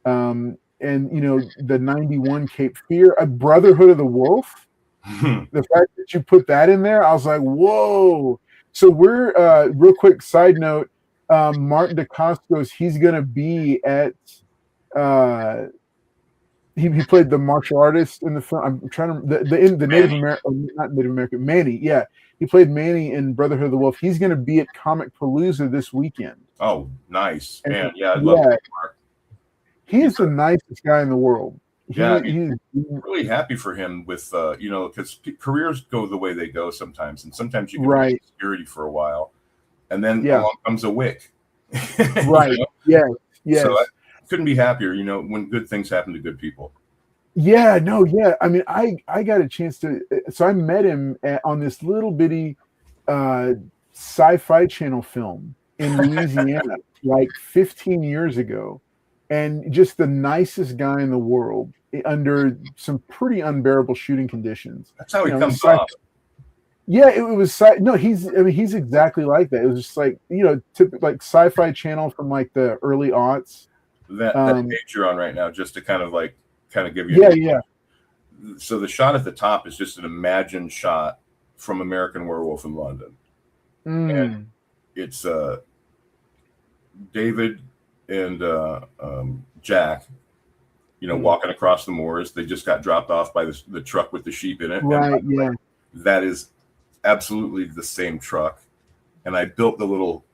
And the 91 Cape Fear, a Brotherhood of the Wolf. The fact that you put that in there, I was like, whoa. So we're real quick side note. Martin DeCostos, he's gonna be at he played the martial artist in the film. I'm trying to the Native American, not Native American, Manny. Yeah, he played Manny in Brotherhood of the Wolf. He's going to be at Comic Palooza this weekend. Oh, nice, man! Yeah, I'd love to. Mark. He is the nicest guy in the world. I'm really happy for him with because careers go the way they go sometimes, and sometimes you can be security for a while, and then along comes a wick. Right. Yes. So I couldn't be happier. When good things happen to good people. Yeah. No. Yeah. I mean, I got a chance to. So I met him on this little bitty Sci-Fi Channel film in Louisiana, like 15 years ago, and just the nicest guy in the world under some pretty unbearable shooting conditions. That's how he comes off. Yeah, it was no. He's exactly like that. It was just like typical like Sci-Fi Channel from like the early aughts. That page you're on right now, just to kind of give you. Yeah. So the shot at the top is just an imagined shot from American Werewolf in London, and it's David and Jack, walking across the moors. They just got dropped off by the truck with the sheep in it. Right. And that is absolutely the same truck, and I built the little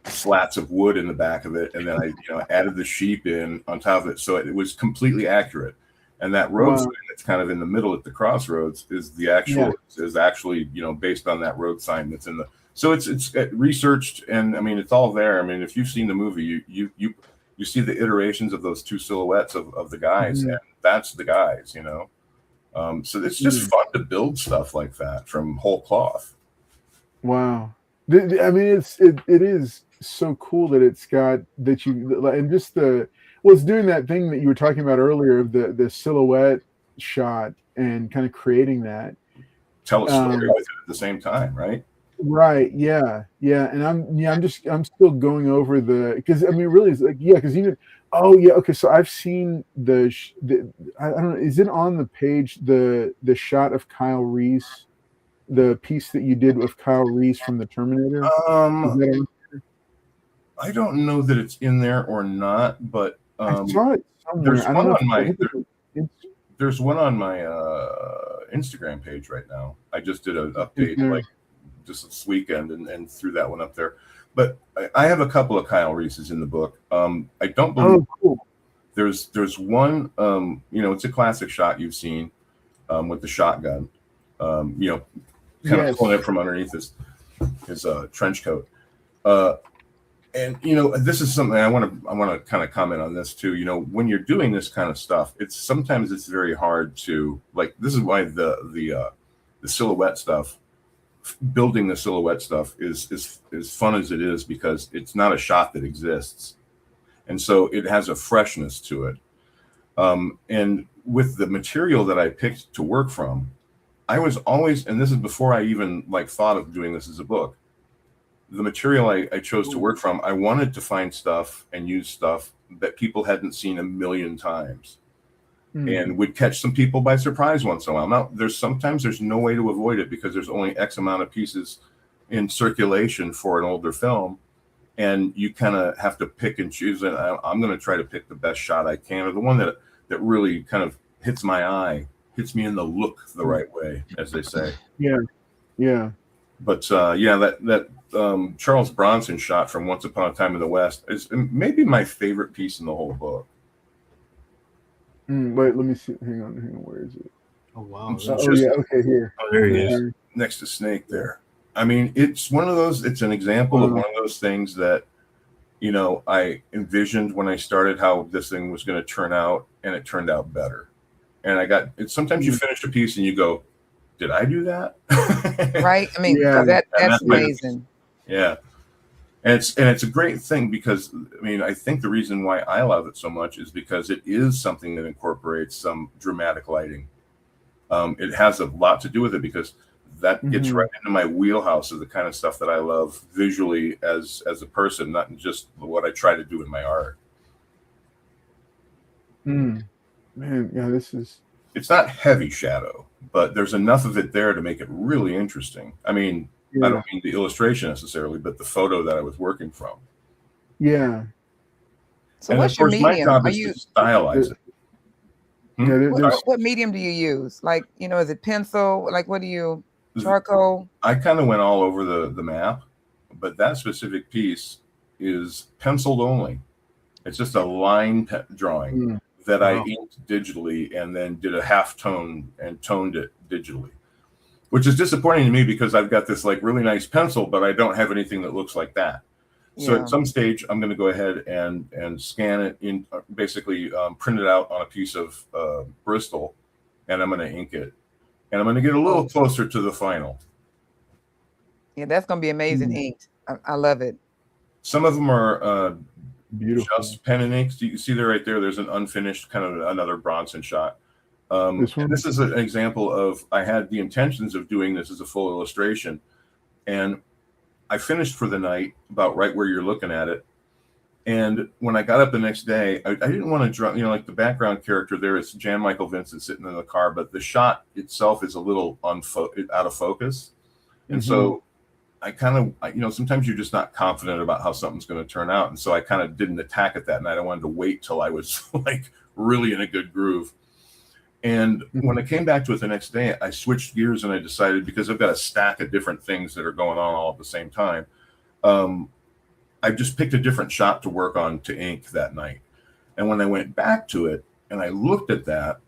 slats of wood in the back of it, and then I added the sheep in on top of it, so it was completely accurate. And that road sign that's kind of in the middle at the crossroads is the actual is actually based on that road sign that's in the. So it's researched, and I mean it's all there. I mean, if you've seen the movie, you see the iterations of those two silhouettes of the guys, and that's the guys. So it's just fun to build stuff like that from whole cloth. Wow. I mean, it is so cool that it's got that and just it's doing that thing that you were talking about earlier of the silhouette shot and kind of creating that. Tell a story with it at the same time, right? Right. Yeah. And I'm still going over because I mean, really, it's like, because even, okay. So I've seen I don't know, is it on the page, the shot of Kyle Reese the piece that you did with Kyle Reese from the Terminator? Is that I don't know that it's in there or not, but I saw it somewhere. there's I one don't know on my if it's there's one on my Instagram page right now. I just did an update like just this weekend and threw that one up there. But I have a couple of Kyle Reese's in the book. I don't believe cool. there's one. It's a classic shot you've seen with the shotgun. Kind of pulling it from underneath his trench coat. And this is something I want to kind of comment on this too. When you're doing this kind of stuff, sometimes it's very hard to like. This is why the silhouette stuff, building the silhouette stuff is fun as it is, because it's not a shot that exists, and so it has a freshness to it. And with the material that I picked to work from, I was always, and this is before I even like thought of doing this as a book. The material I chose to work from, I wanted to find stuff and use stuff that people hadn't seen a million times, and would catch some people by surprise once in a while. Now, there's no way to avoid it, because there's only X amount of pieces in circulation for an older film, and you kind of have to pick and choose. And I'm going to try to pick the best shot I can, or the one that really kind of hits my eye, hits me in the look the right way, as they say. Yeah. But that Charles Bronson shot from Once Upon a Time in the West is maybe my favorite piece in the whole book. Wait, let me see. Hang on. Where is it? Oh wow! Okay, here. Oh, there he is. Next to Snake there. I mean, it's one of those. It's an example of one of those things that I envisioned when I started how this thing was going to turn out, and it turned out better. And sometimes you finish a piece and you go, did I do that? Right. I mean, that's amazing. Yeah. And it's a great thing, because I think the reason why I love it so much is because it is something that incorporates some dramatic lighting. It has a lot to do with it, because that gets right into my wheelhouse of the kind of stuff that I love visually as a person, not just what I try to do in my art. Man, yeah, it's not heavy shadow, but there's enough of it there to make it really interesting. I don't mean the illustration necessarily, but the photo that I was working from. Yeah. So what's your medium? My job is to stylize it. What medium do you use? Like, is it pencil? Like, what do you, charcoal? I kind of went all over the map, but that specific piece is penciled only. It's just a line drawing that I inked digitally, and then did a half tone and toned it digitally, which is disappointing to me, because I've got this like really nice pencil, but I don't have anything that looks like that. So at some stage, I'm going to go ahead and scan it in, basically print it out on a piece of Bristol, and I'm going to ink it, and I'm going to get a little closer to the final. Yeah, that's going to be amazing inked. I love it. Some of them are beautiful, just pen and inks. You see there right there. There's an unfinished kind of another Bronson shot. This is an example of, I had the intentions of doing this as a full illustration, and I finished for the night about right where you're looking at it. And when I got up the next day, I didn't want to draw, like the background character there is Jan Michael Vincent sitting in the car, but the shot itself is a little out of focus. And so I kind of, sometimes you're just not confident about how something's going to turn out. And so I kind of didn't attack it that night. I wanted to wait till I was like really in a good groove. And when I came back to it the next day, I switched gears, and I decided, because I've got a stack of different things that are going on all at the same time, I just picked a different shot to work on to ink that night. And when I went back to it and I looked at that,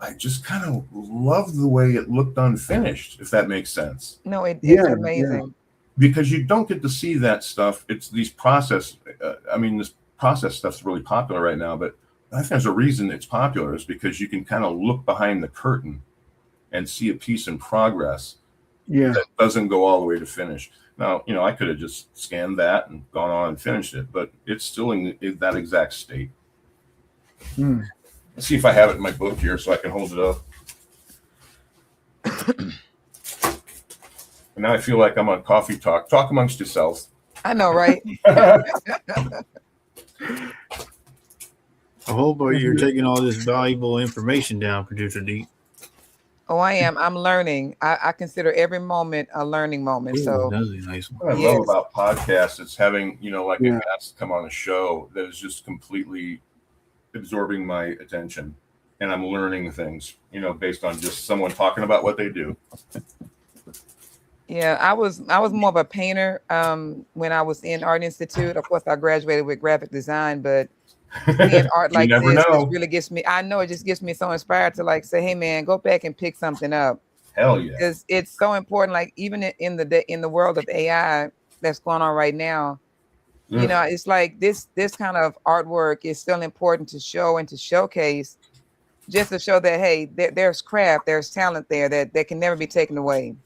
I just kind of loved the way it looked unfinished, if that makes sense. No, it's amazing. Yeah. Because you don't get to see that stuff. It's these process. This process stuff's really popular right now, but I think there's a reason it's popular, is because you can kind of look behind the curtain and see a piece in progress that doesn't go all the way to finish. Now, I could have just scanned that and gone on and finished it, but it's still in that exact state. Let's see if I have it in my book here so I can hold it up. And now I feel like I'm on Coffee Talk. Talk amongst yourselves. I know, right? I hope you're taking all this valuable information down, Producer D. Oh, I am. I'm learning. I consider every moment a learning moment. Ooh, So that was a nice What one. I love yes. about podcasts is having, like Yeah. a guest come on a show that is just completely absorbing my attention, and I'm learning things, based on just someone talking about what they do. Yeah, I was more of a painter when I was in Art Institute. Of course, I graduated with graphic design, but seeing art You like never this just know. really gets me. I know it just gets me so inspired to like say, hey man, go back and pick something up Hell yeah. because it's so important. Like even in the world of AI that's going on right now, Ugh. it's like this kind of artwork is still important to show and to showcase, just to show that hey, there's craft, there's talent there that can never be taken away.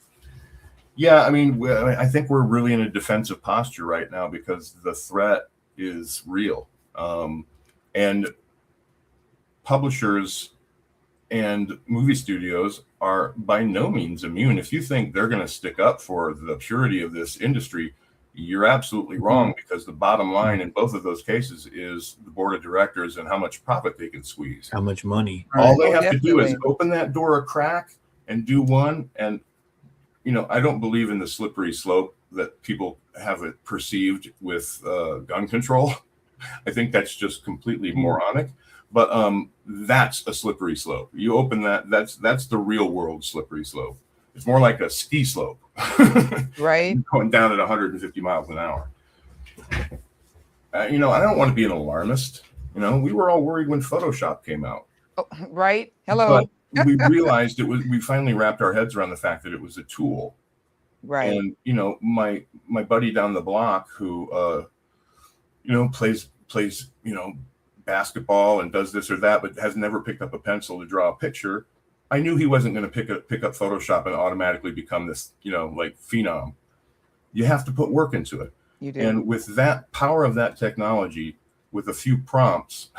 Yeah, I mean, I think we're really in a defensive posture right now because the threat is real. And publishers and movie studios are by no means immune. If you think they're going to stick up for the purity of this industry, you're absolutely wrong, because the bottom line in both of those cases is the board of directors and how much profit they can squeeze. How much money? All they Oh, have to do is definitely. open that door a crack and do one. And, I don't believe in the slippery slope that people have it perceived with gun control. I think that's just completely moronic. But that's a slippery slope. You open that's the real world slippery slope. It's more like a ski slope, Right. going down at 150 miles an hour. I don't want to be an alarmist. We were all worried when Photoshop came out. Oh, right. Hello. But we realized we finally wrapped our heads around the fact that it was a tool. Right. And my buddy down the block who plays basketball and does this or that, but has never picked up a pencil to draw a picture. I knew he wasn't going to pick up Photoshop and automatically become this, like phenom. You have to put work into it. You do. And with that power of that technology, with a few prompts,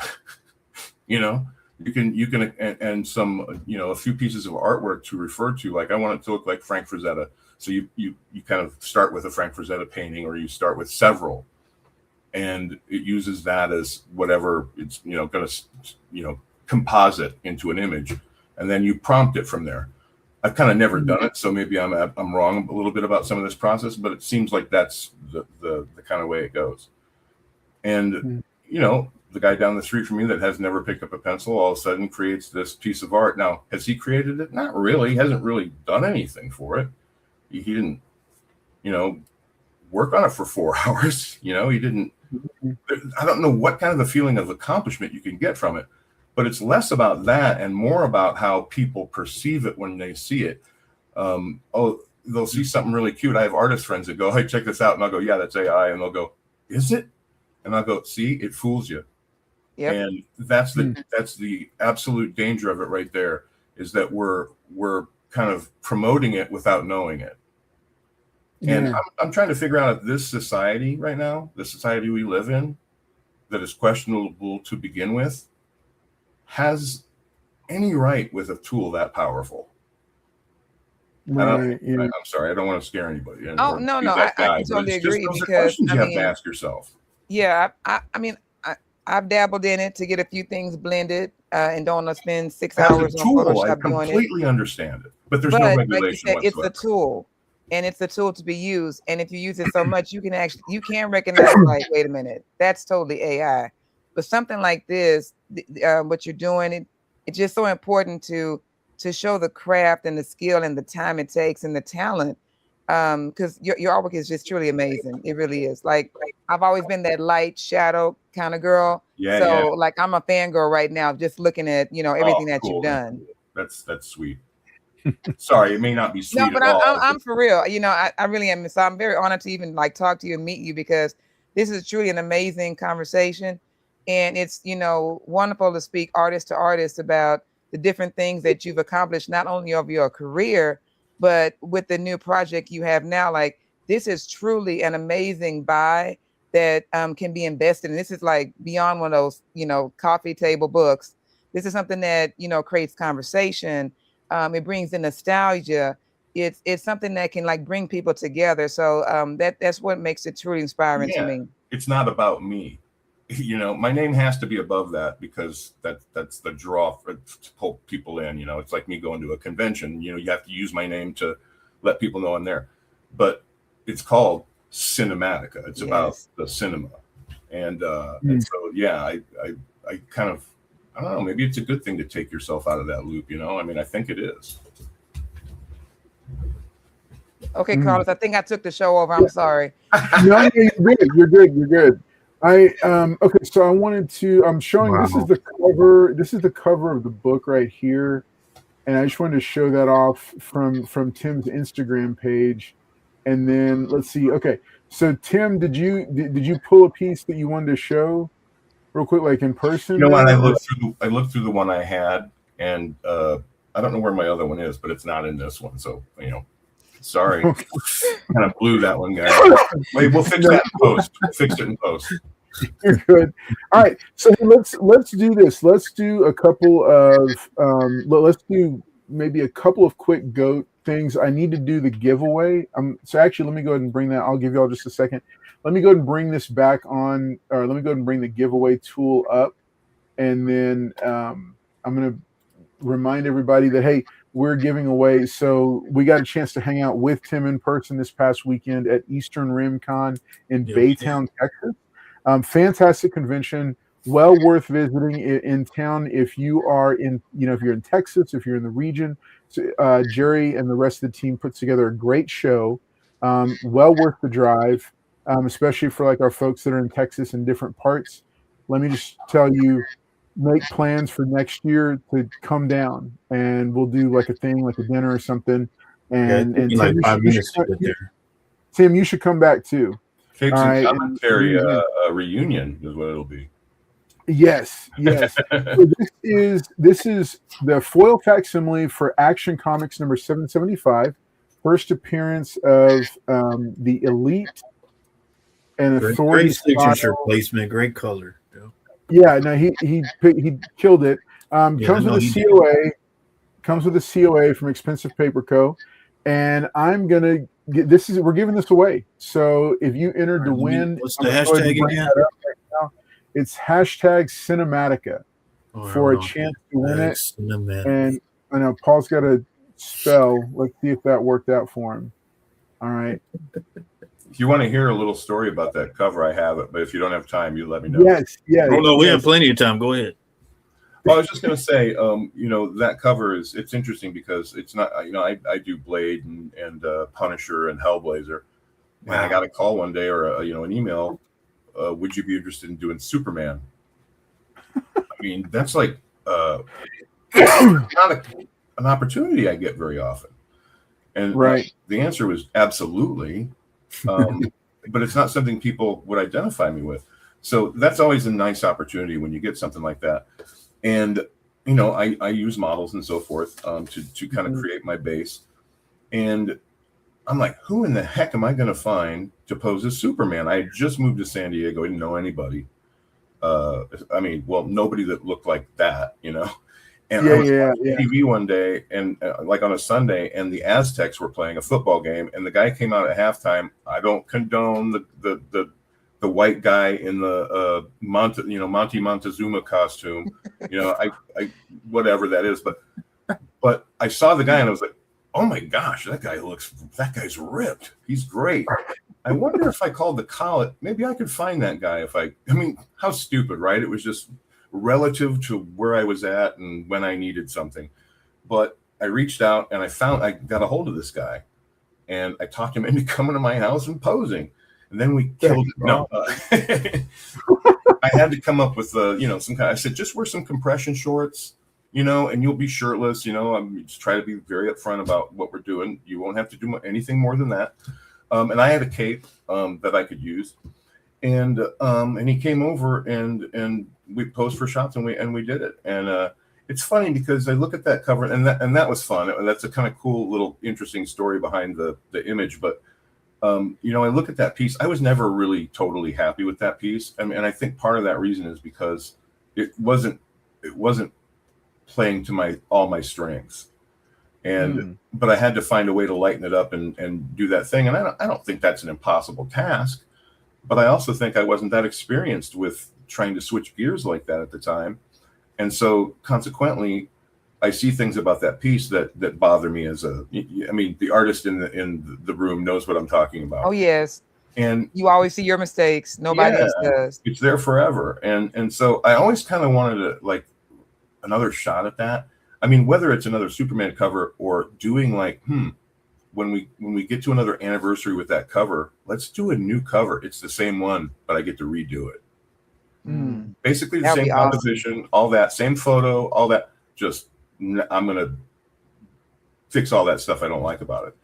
you can and some a few pieces of artwork to refer to. Like I want it to look like Frank Frazetta. So you kind of start with a Frank Frazetta painting, or you start with several, and it uses that as whatever it's going to composite into an image, and then you prompt it from there. I've kind of never done it, so maybe I'm wrong a little bit about some of this process, but it seems like that's the kind of way it goes. And the guy down the street from me that has never picked up a pencil all of a sudden creates this piece of art. Now, has he created it? Not really. He hasn't really done anything for it. He didn't, work on it for 4 hours. He didn't. I don't know what kind of a feeling of accomplishment you can get from it, but it's less about that and more about how people perceive it when they see it. They'll see something really cute. I have artist friends that go, "Hey, check this out," and I'll go, "Yeah, that's AI," and they'll go, "Is it?" And I'll go, "See, it fools you." Yep. And that's the absolute danger of it right there, is that we're kind of promoting it without knowing it. And I'm trying to figure out if this society right now, the society we live in, that is questionable to begin with, has any right with a tool that powerful. Right. Yeah. I'm sorry, I don't want to scare anybody. Oh, no, I can totally agree, those are because questions you have to ask yourself. yeah, I mean, I've dabbled in it to get a few things blended, and don't want to spend 6 As a hours on tool, I Photoshop doing it. completely understand it, but there's no But like you regulation said, it's whatsoever. a tool, and it's a tool to be used. And if you use it so much, you can recognize, like, wait a minute, that's totally AI. But something like this, what you're doing, it's just so important to show the craft and the skill and the time it takes and the talent. Because your artwork is just truly amazing. It really is. Like I've always been that light shadow kind of girl. Yeah, So yeah. like I'm a fangirl right now, just looking at everything that Cool. you've done. That's sweet. Sorry, it may not be sweet No, but at all. I'm for real. I really am. So I'm very honored to even like talk to you and meet you, because this is truly an amazing conversation. And it's, wonderful to speak artist to artist about the different things that you've accomplished, not only of your career, but with the new project you have now. Like this is truly an amazing buy that can be invested in. This is like beyond one of those, coffee table books. This is something that, creates conversation. It brings in nostalgia. It's something that can like bring people together. So that's what makes it truly inspiring to me. It's not about me. you know, my name has to be above that because that's the draw to pull people in. You know, it's like me going to a convention. You know, you have to use my name to let people know I'm there. But it's called Cinematica. It's about the cinema, and so yeah, I kind of, I don't know. Maybe it's a good thing to take yourself out of that loop. You know, I mean, I think it is. Okay, Carlos, I think I took the show over. I'm sorry. No, you're good. You're good. You're good. Okay, so I wanted to. I'm showing. This is the cover. This is the cover of the book right here, and I just wanted to show that off from Tim's Instagram page, and then let's see. Okay, so Tim, did you pull a piece that you wanted to show, real quick, like in person? You know what? I looked through the one I had, and I don't know where my other one is, but it's not in this one. So you know. Sorry, kind of blew that one, guys. Wait, we'll fix that in post. We'll fix it in post. You're good. All right, so let's do this. Let's do a couple of let's do maybe a couple of quick goat things. I need to do the giveaway. So actually, let me go ahead and bring that. I'll give you all just a second. Let me go ahead and bring this back on, or let me go ahead and bring the giveaway tool up, and then I'm going to remind everybody that hey. We're giving away. So we got a chance to hang out with Tim in person this past weekend at Eastern Rim Con in Baytown, Texas. Fantastic convention, well worth visiting in town if you are in, if you're in Texas, if you're in the region. So, Jerry and the rest of the team put together a great show. Well worth the drive, especially for like our folks that are in Texas in different parts. Let me just tell you, make plans for next year to come down and we'll do like a thing, like a dinner or something. And like 5 minutes to get there. Tim, you should come back too. Capes and Commentary reunion is what it'll be. Yes. So this is the foil facsimile for Action Comics number 775. First appearance of the Elite and Authority. Great signature placement, great color. Yeah, no, he killed it. Comes with a COA. Comes with a COA from Expensive Paper Co. And I'm gonna get this. We're giving this away. So if you entered to win, what's the hashtag again? Right, it's hashtag Cinematica for a chance to win it. And I know Paul's got a spell. Let's see if that worked out for him. All right. If you want to hear a little story about that cover, I have it. But if you don't have time, you let me know. Yes. Oh no, we have plenty of time. Go ahead. Well, I was just going to say, that cover it's interesting because it's not, I do Blade and Punisher and Hellblazer. And I got a call one day or an email. Would you be interested in doing Superman? I mean, that's like not an opportunity I get very often. And the answer was absolutely. But it's not something people would identify me with. So that's always a nice opportunity when you get something like that. And, I use models and so forth to kind of create my base. And I'm like, who in the heck am I going to find to pose as Superman? I had just moved to San Diego. I didn't know anybody. Nobody that looked like that, And I was watching TV one day, and like on a Sunday, and the Aztecs were playing a football game, and the guy came out at halftime. I don't condone the white guy in the Monty Montezuma costume, I whatever that is, but I saw the guy and I was like, oh my gosh, that guy's ripped. He's great. I wonder if I called the college, maybe I could find that guy how stupid, right? It was just relative to where I was at and when I needed something. But I reached out and I got a hold of this guy and I talked him into coming to my house and posing. And then we killed it. No, I had to come up with some kind. I said, just wear some compression shorts, and you'll be shirtless. I'm just try to be very upfront about what we're doing. You won't have to do anything more than that. And I had a cape that I could use, and he came over and we posed for shots and we did it. And it's funny because I look at that cover and that was fun. That's a kind of cool little interesting story behind the image, but. I look at that piece. I was never really totally happy with that piece. And I think part of that reason is because it wasn't playing to all my strengths. And but I had to find a way to lighten it up and do that thing. And I don't think that's an impossible task. But I also think I wasn't that experienced with trying to switch gears like that at the time. And so consequently, I see things about that piece that bother me as the artist in the room knows what I'm talking about. Oh, yes. And you always see your mistakes. Nobody else does. It's there forever. And so I always kind of wanted to like another shot at that. I mean, whether it's another Superman cover or doing like, when we get to another anniversary with that cover, let's do a new cover. It's the same one, but I get to redo it. Basically the same composition, all that, same photo, all that. Just I'm gonna fix all that stuff I don't like about it.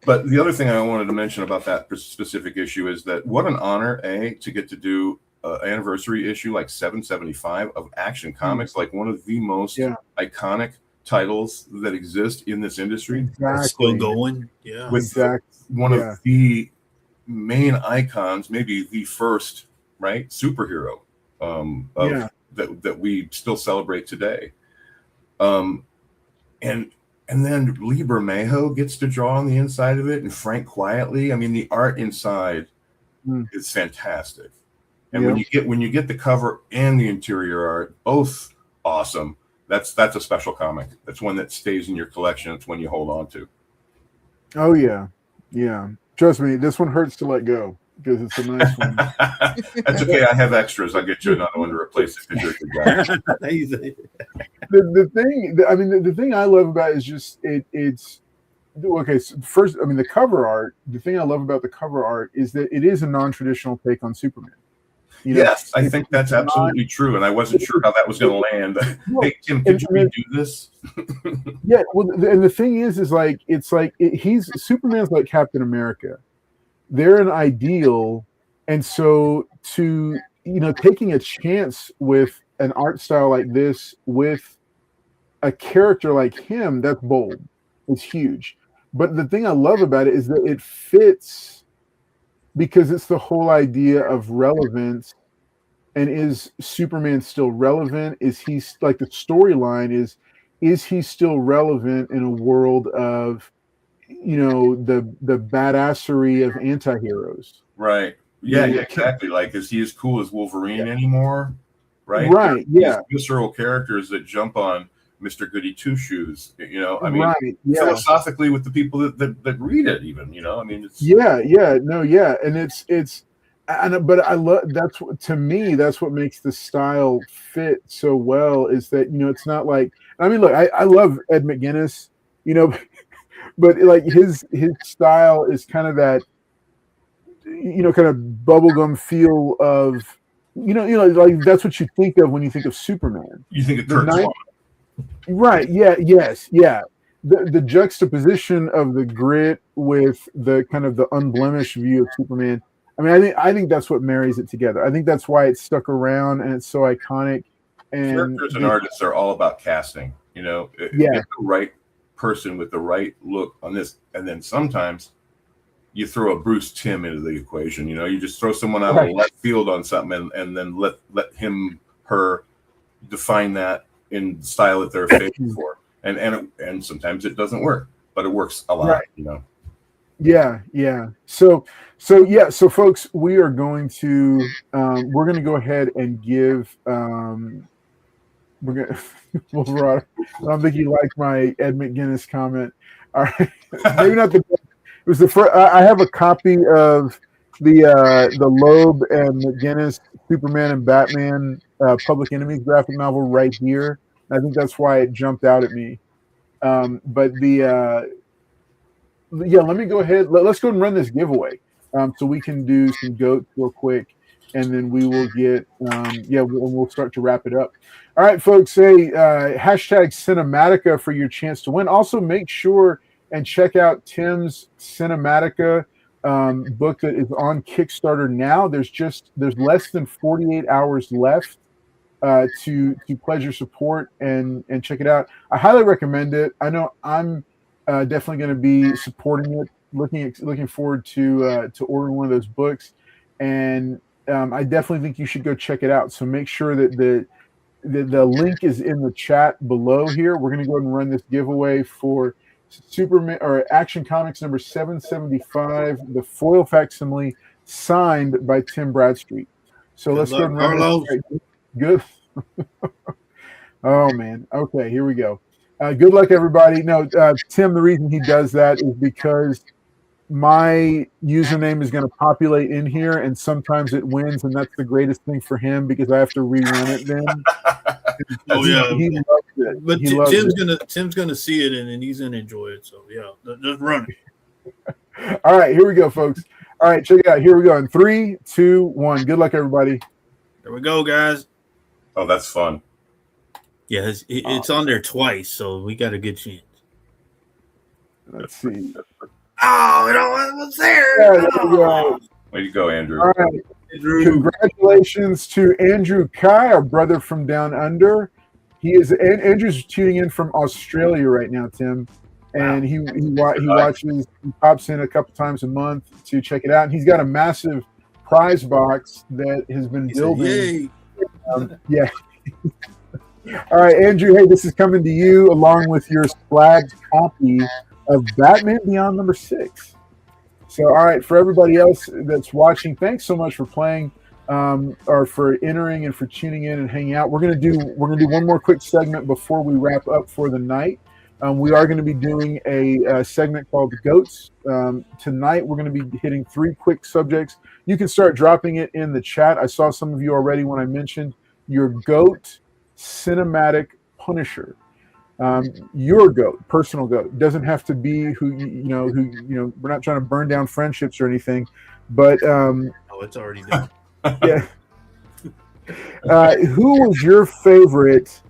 But the other thing I wanted to mention about that specific issue is that what an honor, to get to do an anniversary issue like 775 of Action Comics, like one of the most iconic titles that exist in this industry. Exactly. Still going. Yeah. With one of the main icons, maybe the first, right, superhero that we still celebrate today. And then Lee Bermejo gets to draw on the inside of it, and Frank Quietly. I mean, the art inside is fantastic. And when you get the cover and the interior art, both awesome, that's a special comic. That's one that stays in your collection. It's one you hold on to. Oh yeah. Trust me, this one hurts to let go because it's a nice one. That's okay. I have extras. I'll get you another one to replace it because you're a good guy. The thing I love about it is just it's okay. So first, I mean, the cover art. The thing I love about the cover art is that it is a non-traditional take on Superman. Yes, I think that's absolutely true, and I wasn't sure how that was going to land. Hey, Tim, could you redo this? Yeah, well, and the thing is like he's Superman's like Captain America. They're an ideal, and so to taking a chance with an art style like this with a character like him, that's bold. It's huge. But the thing I love about it is that it fits because it's the whole idea of relevance. And is Superman still relevant? Is he like the storyline is he still relevant in a world of the badassery of anti-heroes? Right. Yeah, exactly. Like, is he as cool as Wolverine anymore? Right. Right. Yeah. These visceral characters that jump on Mr. Goody Two Shoes, I mean, right, philosophically with the people that read it, even, I mean, it's and but I love to me that's what makes the style fit so well is that it's not like, I mean, look, I love Ed McGuinness, but like his style is kind of that kind of bubblegum feel of like that's what you think of when you think of Superman. You think of Kurt Swan. Right. Yeah. Yes. Yeah. The juxtaposition of the grit with the kind of the unblemished view of Superman. I mean, I think that's what marries it together. I think that's why it's stuck around and it's so iconic. And characters and artists are all about casting. Get the right person with the right look on this, and then sometimes you throw a Bruce Timm into the equation. You just throw someone out of left field on something, and then let him, her define that in the style that they're famous for. And sometimes it doesn't work, but it works a lot. Right. Yeah. So folks, we are going to we're going to go ahead and give we're going to I don't think you liked my Ed McGuinness comment. All right. Maybe not it was the first. I have a copy of the Loeb and McGuinness Superman and Batman Public Enemies graphic novel right here. I think that's why it jumped out at me. But let me go ahead. Let's go and run this giveaway so we can do some goats real quick, and then we will get we'll start to wrap it up. All right, folks, hashtag Cinematica for your chance to win. Also, make sure and check out Tim's Cinematica book that is on Kickstarter now. There's less than 48 hours left to pledge your support and check it out. I highly recommend it. I know I'm definitely going to be supporting it. Looking forward to ordering one of those books, and I definitely think you should go check it out. So make sure that the link is in the chat below here. We're going to go ahead and run this giveaway for Superman or Action Comics number 775, the foil facsimile signed by Tim Bradstreet. So let's go luck, and run Carlos. this. Good. Oh man. Okay, here we go. Good luck, everybody. No, Tim. The reason he does that is because my username is going to populate in here, and sometimes it wins, and that's the greatest thing for him because I have to rerun it then. Oh yeah, he loves it. but He loves Tim's gonna see it and he's gonna enjoy it. So yeah, just run it. All right, here we go, folks. All right, check it out. Here we go. In 3, 2, 1. Good luck, everybody. There we go, guys. Oh, that's fun. Yeah, it's on there twice, so we got a good chance. Let's see. Oh, it was there. Yeah, there we go. Way to go, Andrew. All right. Congratulations to Andrew Kai, our brother from down under. Andrew's tuning in from Australia right now, Tim, and he watches. He pops in a couple times a month to check it out, and he's got a massive prize box that has been building. Yeah. All right, Andrew. Hey, this is coming to you along with your flagged copy of Batman Beyond #6. So, all right, for everybody else that's watching, thanks so much for playing, or for entering and for tuning in and hanging out. We're gonna do one more quick segment before we wrap up for the night. We are going to be doing a segment called Goats. Tonight, we're going to be hitting 3 quick subjects. You can start dropping it in the chat. I saw some of you already when I mentioned your GOAT cinematic Punisher. Your GOAT, personal GOAT. Doesn't have to be who we're not trying to burn down friendships or anything, but oh, it's already done. Yeah. Who was your favorite?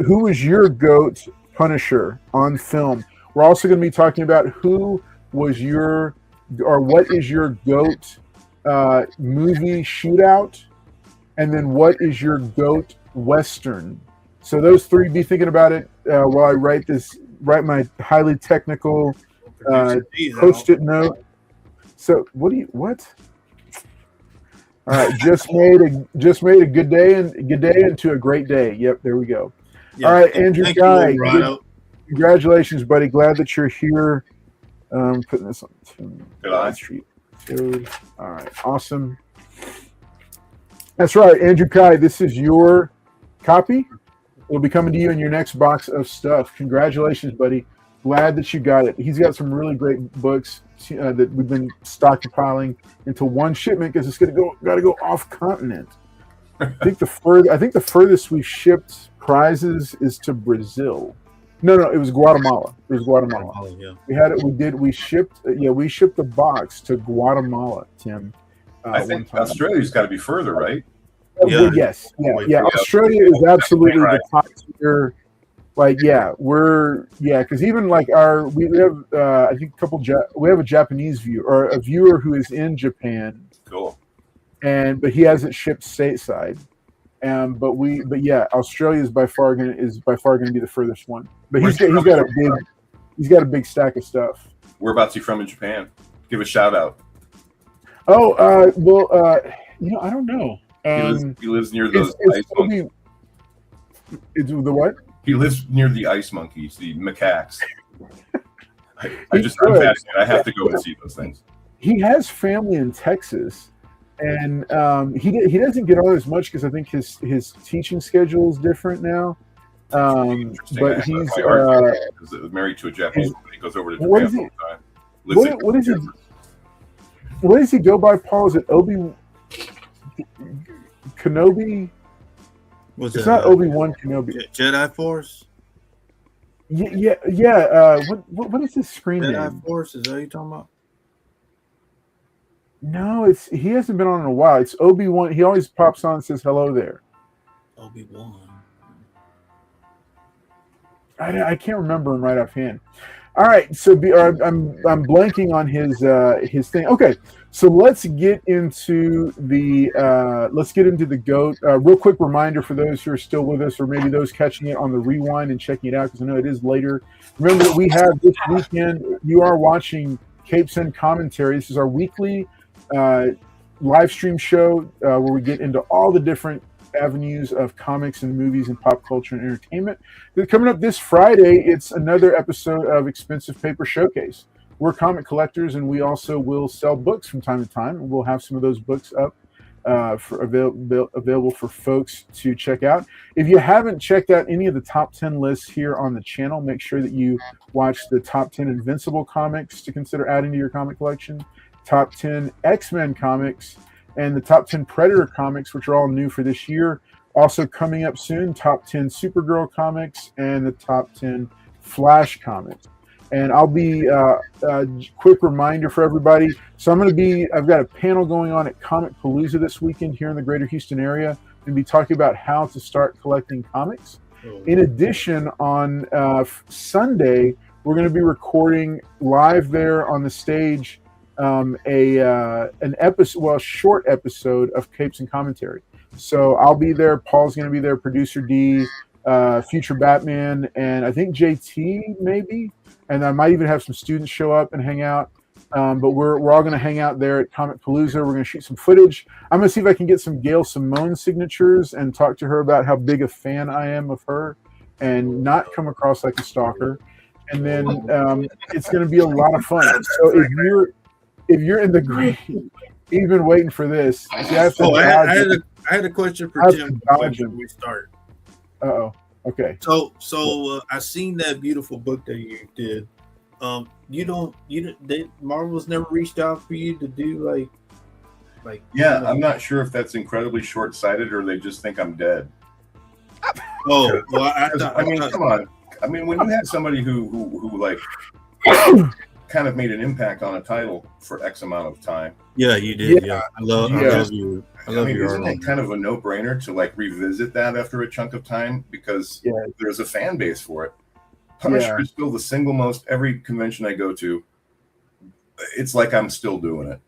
Who was your GOAT Punisher on film? We're also going to be talking about who was your, or what is your GOAT movie shootout, and then what is your GOAT Western. So those 3, be thinking about it while I write my highly technical post-it note. So what? All right, just made a good day into a great day. Yep, there we go. Yeah, all right, Andrew Guy, congratulations, buddy. Glad that you're here. Putting this on TIM BRADSTREET. All right, awesome. That's right, Andrew Kai. This is your copy. It'll be coming to you in your next box of stuff. Congratulations, buddy. Glad that you got it. He's got some really great books that we've been stockpiling into one shipment because it's got to go off continent. I think the furthest we've shipped prizes is to Brazil. No, it was Guatemala. Yeah. We shipped the box to Guatemala, Tim. I think Australia's got to be further, right? Yeah. Yes. Yeah. Australia is absolutely the top tier. Because even like we have I think we have a Japanese viewer or a viewer who is in Japan. Cool. But he hasn't shipped stateside. Australia is by far going to be the furthest one. But he's got a big stack of stuff. Whereabouts are you from in Japan? Give a shout out. Oh, I don't know. He lives near the ice monkeys. It's the what? He lives near the ice monkeys, the macaques. I'm fascinated. I have to go and see those things. He has family in Texas, and he doesn't get on as much because I think his teaching schedule is different now. But he's married to a Japanese woman. He goes over to Japan all the time. What does he go by, Paul? Is it Obi Kenobi? It's not Obi-Wan Kenobi. Jedi Force? Yeah. What is his screen name? Jedi Force, is that what you're talking about? No, he hasn't been on in a while. It's Obi-Wan. He always pops on and says hello there. Obi-Wan. I can't remember him right offhand. All right, so I'm blanking on his thing. Okay, so let's get into the GOAT. Real quick reminder for those who are still with us, or maybe those catching it on the rewind and checking it out, because I know it is later. Remember that we have this weekend. You are watching Capes and Commentary. This is our weekly live stream show where we get into all the different avenues of comics and movies and pop culture and entertainment. Then coming up this Friday, it's another episode of Expensive Paper Showcase. we're comic collectors, and we also will sell books from time to time. We'll have some of those books up for available for folks to check out. If you haven't checked out any of the top 10 lists here on the channel, make sure that you watch the top 10 Invincible comics to consider adding to your comic collection, top 10 X-Men comics, and the top 10 Predator comics, which are all new for this year. Also coming up soon, top 10 Supergirl comics and the top 10 Flash comics. And I'll be quick reminder for everybody. So I've got a panel going on at Comic Palooza this weekend here in the greater Houston area, and be talking about how to start collecting comics. In addition, on Sunday, we're going to be recording live there on the stage a short episode of Capes and Commentary. So I'll be there. Paul's going to be there. Producer D, Future Batman, and I think JT maybe. And I might even have some students show up and hang out. But we're all going to hang out there at Comic Palooza. We're going to shoot some footage. I'm going to see if I can get some Gail Simone signatures and talk to her about how big a fan I am of her and not come across like a stalker. And then it's going to be a lot of fun. So if you're in the green, you've been waiting for this. I had a question for Tim before we start. Okay. So I seen that beautiful book that you did. Marvel's never reached out for you to do like. Yeah, I'm not sure if that's incredibly short-sighted or they just think I'm dead. Oh, well, come on. I mean, when you have somebody who like kind of made an impact on a title for X amount of time. Yeah, you did. Yeah, I love you. Isn't it kind of a no-brainer to like revisit that after a chunk of time because there's a fan base for it? Punisher is still the single most. Every convention I go to, it's like I'm still doing it.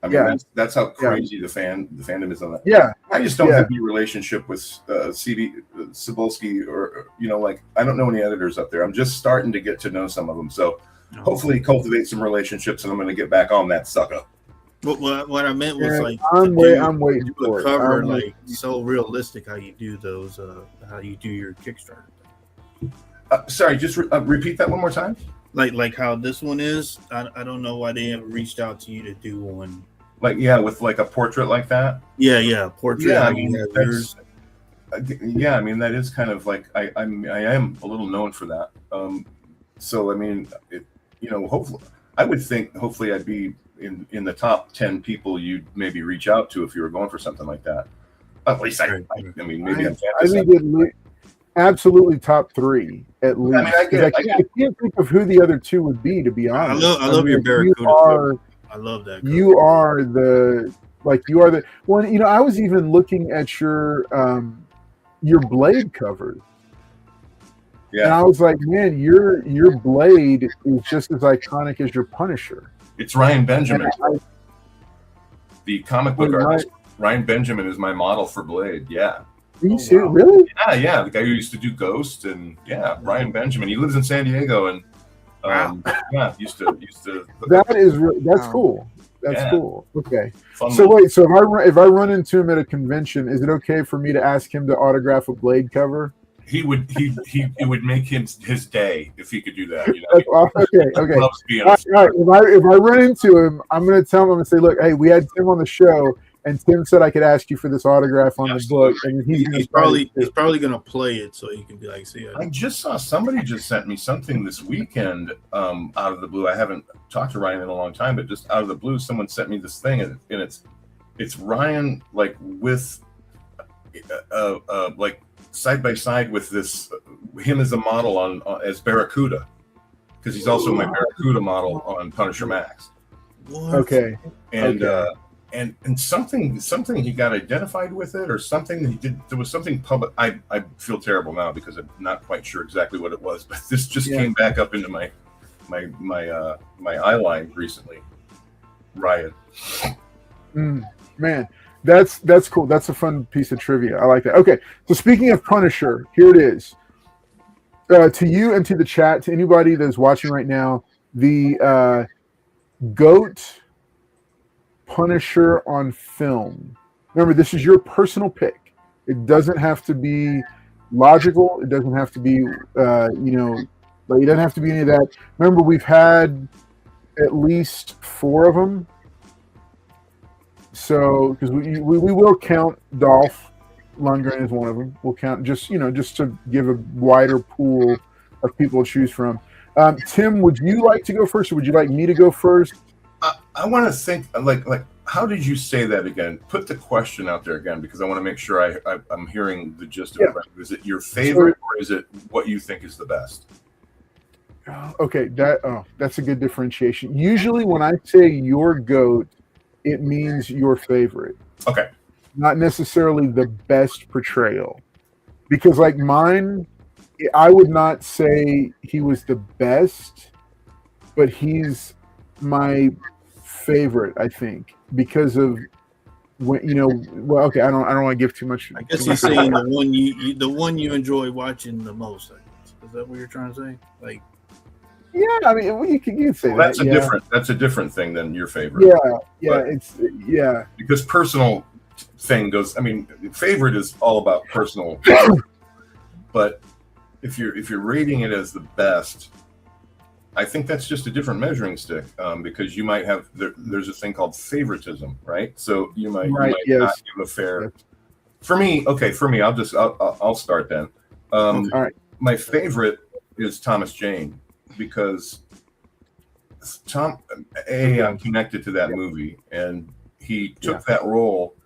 I mean, that's how crazy the fandom is on that. Yeah, I just don't have any relationship with Cebulski or like I don't know any editors up there. I'm just starting to get to know some of them. So hopefully cultivate some relationships, and I'm going to get back on that sucker. What I meant was like I'm waiting for cover like so realistic how you do those how you do your Kickstarter. Sorry, just repeat that one more time. Like how this one is. I don't know why they haven't reached out to you to do one. Like with like a portrait like that. Yeah, portrait. Yeah, I mean that is kind of like I am a little known for that. So I mean, hopefully I'd be in the top 10 people you'd maybe reach out to if you were going for something like that. At least I mean, maybe I'm think absolutely top 3 at least. I can't think of who the other 2 would be, to be honest. I love your Barracuda. I love that. You are the one. I was even looking at your Blade covers. Yeah. And I was like, man, your Blade is just as iconic as your Punisher. It's Ryan Benjamin. The comic book artist. Ryan Benjamin is my model for Blade. Yeah. Really? Yeah. The guy who used to do Ghost and Ryan Benjamin. He lives in San Diego and used to. That's cool. That's cool. Okay. So if I run into him at a convention, is it okay for me to ask him to autograph a Blade cover? It would make him his day if he could do that. Okay. All right. If I run into him, I'm going to tell him. I'm going to say, look, hey, we had Tim on the show, and Tim said I could ask you for this autograph on the book, and he's probably going to play it so he can be like, see. I just saw somebody just sent me something this weekend out of the blue. I haven't talked to Ryan in a long time, but just out of the blue, someone sent me this thing, and it's Ryan like with like side by side with this him as a model on as Barracuda, because he's also my Barracuda model on Punisher Max. What? Okay. And something he got identified with it or something he did. There was something public. I feel terrible now because I'm not quite sure exactly what it was, but this just came back up into my eye line recently. Riot. Man, that's cool. That's a fun piece of trivia. I like that. Okay, so speaking of Punisher, here it is. To you and to the chat, to anybody that's watching right now, the GOAT Punisher on film. Remember, this is your personal pick. It doesn't have to be logical. It doesn't have to be, it doesn't have to be any of that. Remember, we've had at least 4 of them. So, because we will count Dolph Lundgren as one of them. We'll count just to give a wider pool of people to choose from. Tim, would you like to go first, or would you like me to go first? I want to think like how did you say that again? Put the question out there again, because I want to make sure I'm hearing the gist of it right. Is it your favorite, or is it what you think is the best? Okay, that's a good differentiation. Usually when I say your GOAT, it means your favorite. Okay. Not necessarily the best portrayal. Because like mine, I would not say he was the best, but he's my favorite, I think, because of when well, okay, I don't want to give too much. I guess he's saying the one you enjoy watching the most. I guess. Is that what you're trying to say? Like, yeah, I mean, you can say that. That's a different thing than your favorite. Yeah, because personal thing goes. I mean, favorite is all about personal, but if you're rating it as the best, I think that's just a different measuring stick, because you might have there's a thing called favoritism, right? So you might not give a fair. Yes. For me, I'll start then. All right. My favorite is Thomas Jane, because I'm connected to that movie, and he took that role.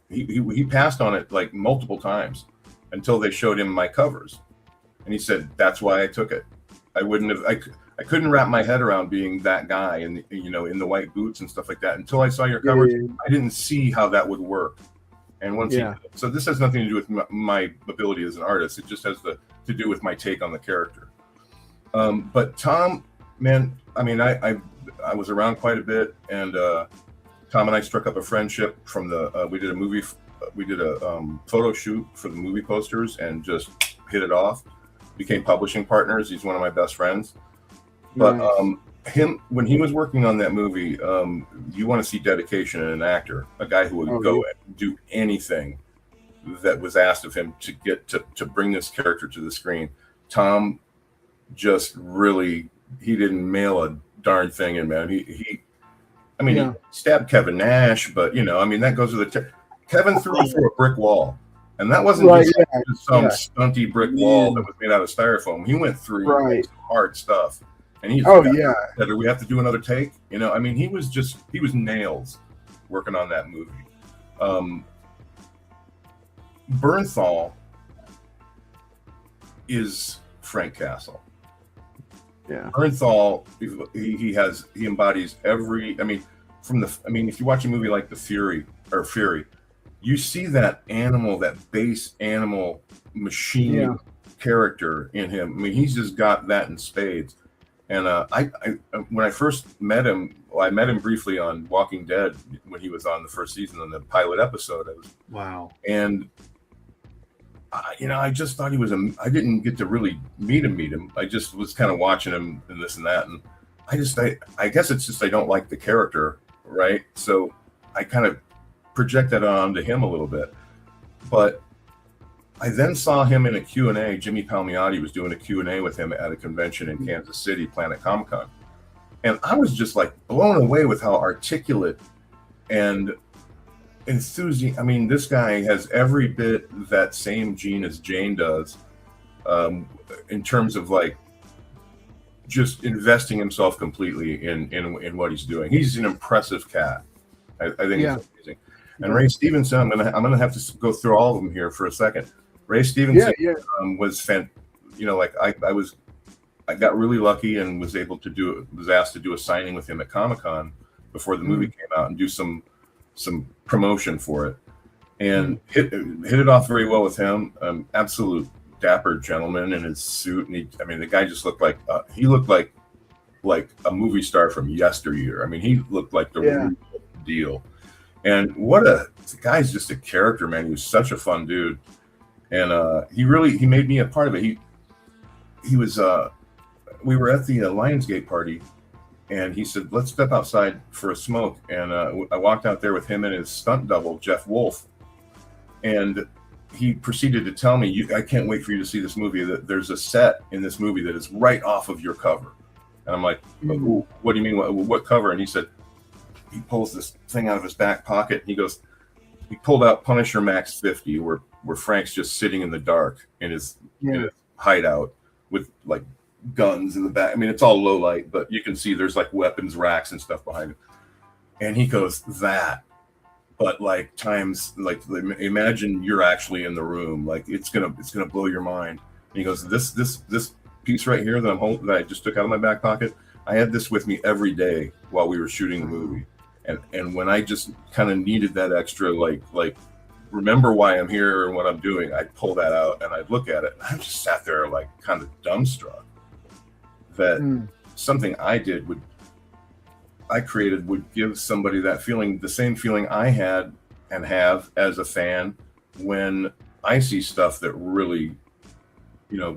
He passed on it like multiple times until they showed him my covers, and he said that's why I took it. I wouldn't have. I couldn't wrap my head around being that guy in in the white boots and stuff like that until I saw your covers. I didn't see how that would work. And once so this has nothing to do with my ability as an artist. It just has to do with my take on the character. But Tom, man, I mean, I was around quite a bit, and Tom and I struck up a friendship from we did a photo shoot for the movie posters and just hit it off. Became publishing partners. He's one of my best friends. But when he was working on that movie, you want to see dedication in an actor, a guy who would go and do anything that was asked of him to get to bring this character to the screen. Tom just really, he didn't mail a darn thing in, man. He stabbed Kevin Nash, but that goes with Kevin threw him through a brick wall. And that wasn't just some stunty brick wall that was made out of styrofoam. He went through some hard stuff. And he said, do we have to do another take? He was nails working on that movie. Bernthal is Frank Castle. Yeah. Bernthal, he embodies every, if you watch a movie like Fury, you see that animal, that base animal machine character in him. I mean, he's just got that in spades. And when I first met him, I met him briefly on Walking Dead when he was on the first season on the pilot episode. Wow. And I just thought he was I didn't get to really meet him. I just was kind of watching him and this and that, and I guess it's just I don't like the character, right? So I kind of project that onto him a little bit. But I then saw him in a Q&A. Jimmy Palmiotti was doing a Q&A with him at a convention in Kansas City, Planet Comic-Con. And I was just like blown away with how articulate and enthusiastic. I mean, this guy has every bit that same gene as Jane does, in terms of like just investing himself completely in what he's doing. He's an impressive cat. I think he's amazing. And Ray Stevenson, I'm gonna have to go through all of them here for a second. Ray Stevenson was I got really lucky and was asked to do a signing with him at Comic-Con before the movie came out and do some promotion for it, and hit it off very well with him. Absolute dapper gentleman in his suit, and the guy just looked like a movie star from yesteryear. I mean, he looked like the real deal. And the guy's just a character, man. He was such a fun dude. And he made me a part of it. He was we were at the Lionsgate party, and he said, let's step outside for a smoke. And I walked out there with him and his stunt double, Jeff Wolf. And he proceeded to tell me, I can't wait for you to see this movie. There's a set in this movie that is right off of your cover. And I'm like, what do you mean? What cover? And he said, he pulls this thing out of his back pocket. He goes, he pulled out Punisher Max 50, where Frank's just sitting in the dark in his hideout with like guns in the back. I mean, it's all low light, but you can see there's like weapons racks and stuff behind him. And he goes, that, but like times, like imagine you're actually in the room. Like it's gonna blow your mind. And he goes, this piece right here that I'm holding, that I just took out of my back pocket, I had this with me every day while we were shooting the movie. And when I just kind of needed that extra, like remember why I'm here and what I'm doing, I'd pull that out and I'd look at it. And I just sat there like kind of dumbstruck that something I created would give somebody that feeling, the same feeling I had and have as a fan when I see stuff that really,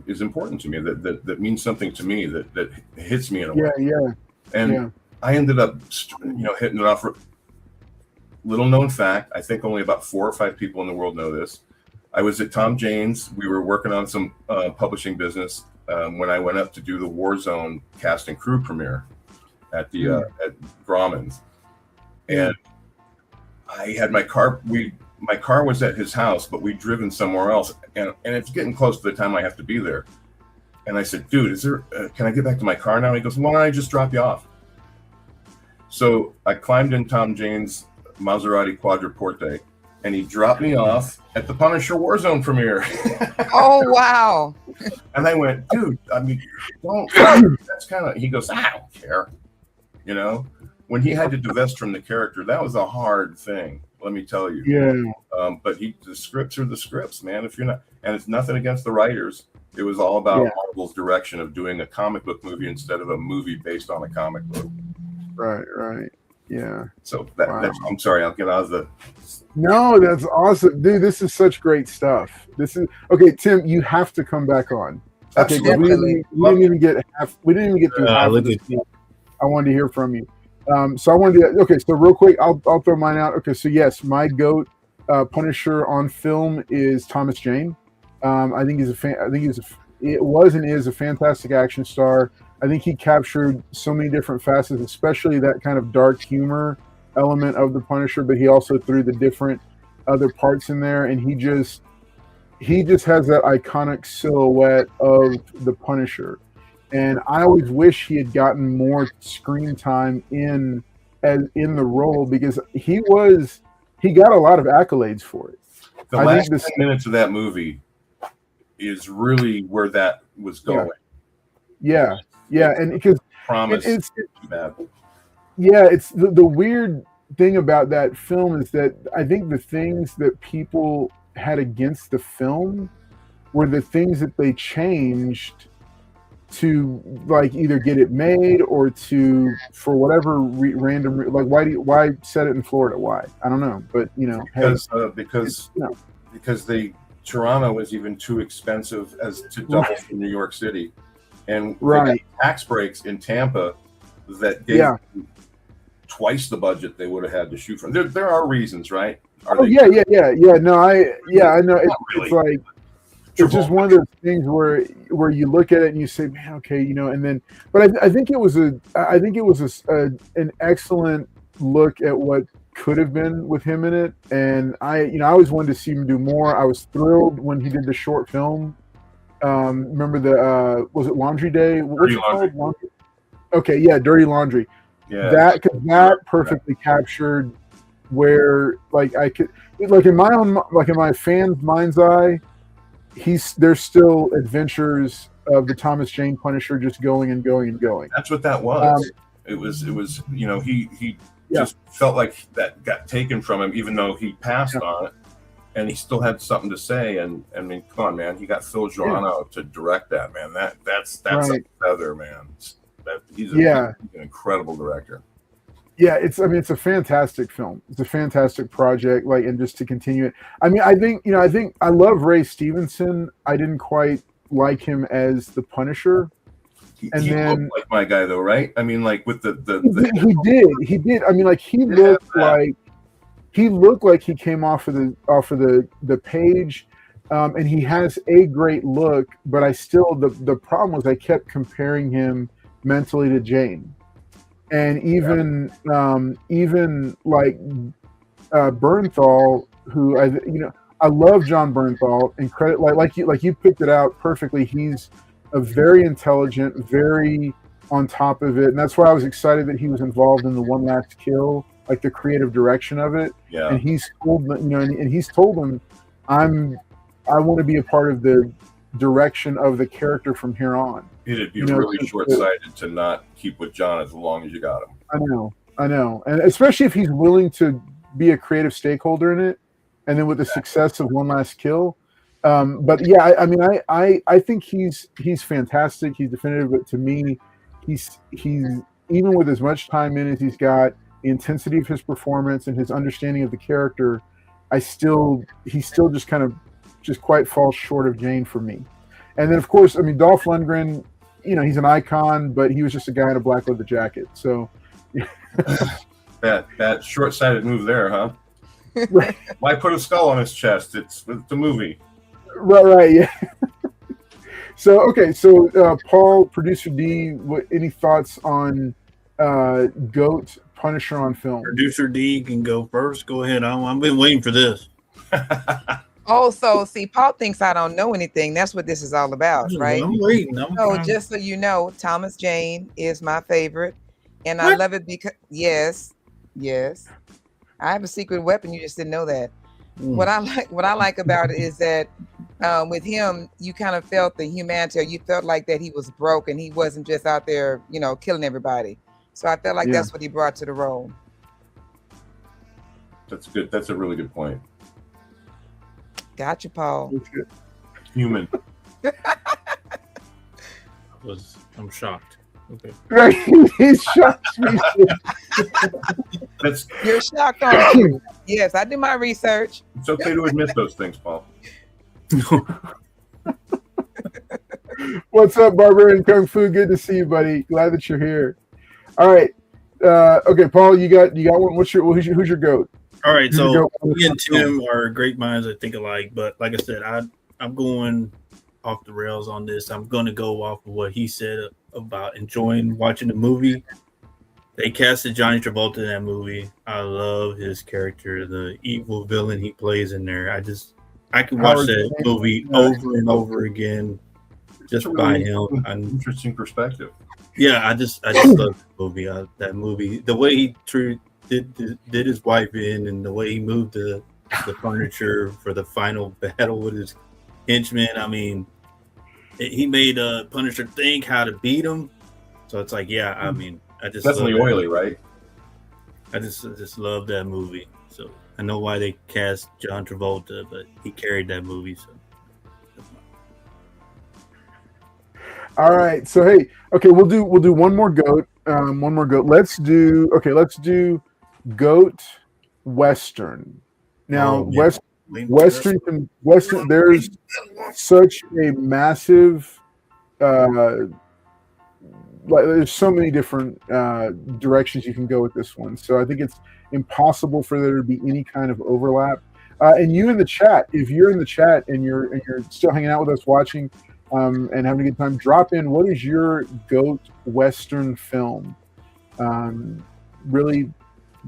is important to me, that means something to me, that hits me in a way. And I ended up, hitting it off. Little known fact, I think only about 4 or 5 people in the world know this. I was at Tom Jane's. We were working on some publishing business when I went up to do the Warzone cast and crew premiere at the at Grauman's, and I had my car. My car was at his house, but we'd driven somewhere else, and it's getting close to the time I have to be there. And I said, "Dude, is there? Can I get back to my car now?" And he goes, "Why don't I just drop you off?" So I climbed in Tom Jane's Maserati Quadriporte, and he dropped me off at the Punisher Warzone premiere. Oh, wow. And I went, dude, I mean, that's kind of, he goes, I don't care. When he had to divest from the character, that was a hard thing, let me tell you. Yeah. But the scripts are the scripts, man. If you're not, and it's nothing against the writers. It was all about Marvel's direction of doing a comic book movie instead of a movie based on a comic book. Right. Yeah. So that's, I'm sorry, I'll get out of the. No, that's awesome, dude. This is such great stuff. This is okay, Tim. You have to come back on. Okay, we didn't even get through half of this. I wanted to hear from you. So I wanted to. Okay, so real quick, I'll throw mine out. Okay, so yes, my GOAT Punisher on film is Thomas Jane. I think it was and is a fantastic action star. I think he captured so many different facets, especially that kind of dark humor element of the Punisher, but he also threw the different other parts in there, and he just has that iconic silhouette of the Punisher. And I always wish he had gotten more screen time in the role, because he got a lot of accolades for it. The last 10 minutes of that movie is really where that was going. Yeah, and because it's too bad. Yeah, it's the weird thing about that film is that I think the things that people had against the film were the things that they changed to like either get it made or to for whatever random like why set it in Florida? Why? I don't know, but because Toronto was even too expensive as to double from New York City, and they got tax breaks in Tampa that gave twice the budget they would have had to shoot from. There are reasons, right? I know. It's like it's just one of those things where you look at it and you say, man, okay, and then, but I think it was an excellent look at what could have been with him in it, and I always wanted to see him do more. I was thrilled when he did the short film. Remember was it Laundry Day? What's it called? Okay, yeah, Dirty Laundry. Yeah, that perfectly captured where I could in my fan's mind's eye, there's still adventures of the Thomas Jane Punisher just going and going and going. That's what that was. It was he just felt like that got taken from him, even though he passed on it, and he still had something to say. And I mean, come on, man, he got Phil Giordano to direct that, man. That's a feather, man. He's an incredible director. Yeah, it's a fantastic film. It's a fantastic project. And just to continue it. I mean, I think I love Ray Stevenson. I didn't quite like him as the Punisher. He looked like my guy though, right? I mean, like with the he did. I mean, like he looked like he came off of the page. And he has a great look, but I still the problem was I kept comparing him mentally to Jane, and even like Bernthal, who I love John Bernthal, and credit like you picked it out perfectly. He's a very intelligent, very on top of it, and that's why I was excited that he was involved in the One Last Kill, like the creative direction of it. Yeah. And he's told and he's told him, I want to be a part of the direction of the character from here on. It'd be really short-sighted to not keep with John as long as you got him. I know, and especially if he's willing to be a creative stakeholder in it, and then with the success of One Last Kill. But yeah, I think he's fantastic. He's definitive, but to me, he's even with as much time in as he's got, the intensity of his performance and his understanding of the character, he still just kind of quite falls short of Jane for me. And then of course, Dolph Lundgren, he's an icon, but he was just a guy in a black leather jacket. So that short-sighted move there, huh? Right. Why put a skull on his chest? It's the movie. Right, yeah. So Paul, producer D, any thoughts on GOAT Punisher on film? Producer D can go first. Go ahead. I've been waiting for this. Also, see, Paul thinks I don't know anything. That's what this is all about, right? I'm waiting. Just so you know, Thomas Jane is my favorite, and I love it because yes, I have a secret weapon. You just didn't know that. What I like about it is that with him, you kind of felt the humanity. Or you felt like that he was broke and he wasn't just out there, killing everybody. So I felt like that's what he brought to the role. That's good. That's a really good point. Gotcha, Paul. Human. I'm shocked. Okay. Right, he shocks me. You're shocked on you. Yes, I do my research. It's okay to admit those things, Paul. What's up, Barbarian Kung Fu? Good to see you, buddy. Glad that you're here. All right. Okay, Paul, you got one. Who's your GOAT? All right, so me and Tim are great minds that think alike, but like I said, I'm going off the rails on this. I'm going to go off of what he said about enjoying watching the movie. They casted Johnny Travolta in that movie. I love his character, the evil villain he plays in there. I can watch that movie over and over again just by him. Interesting perspective. Yeah, I just love the movie. That movie, the way he did his wife in, and the way he moved the furniture for the final battle with his henchmen. He made Punisher think how to beat him. So it's like, I just definitely oily, right? I just love that movie. So I know why they cast John Travolta, but he carried that movie. So. All right. So we'll do one more GOAT. Let's do GOAT Western. Now, Western. There's such a massive, there's so many different directions you can go with this one. So I think it's impossible for there to be any kind of overlap. And you in the chat, if you're in the chat and you're still hanging out with us watching and having a good time, drop in. What is your GOAT Western film? Really,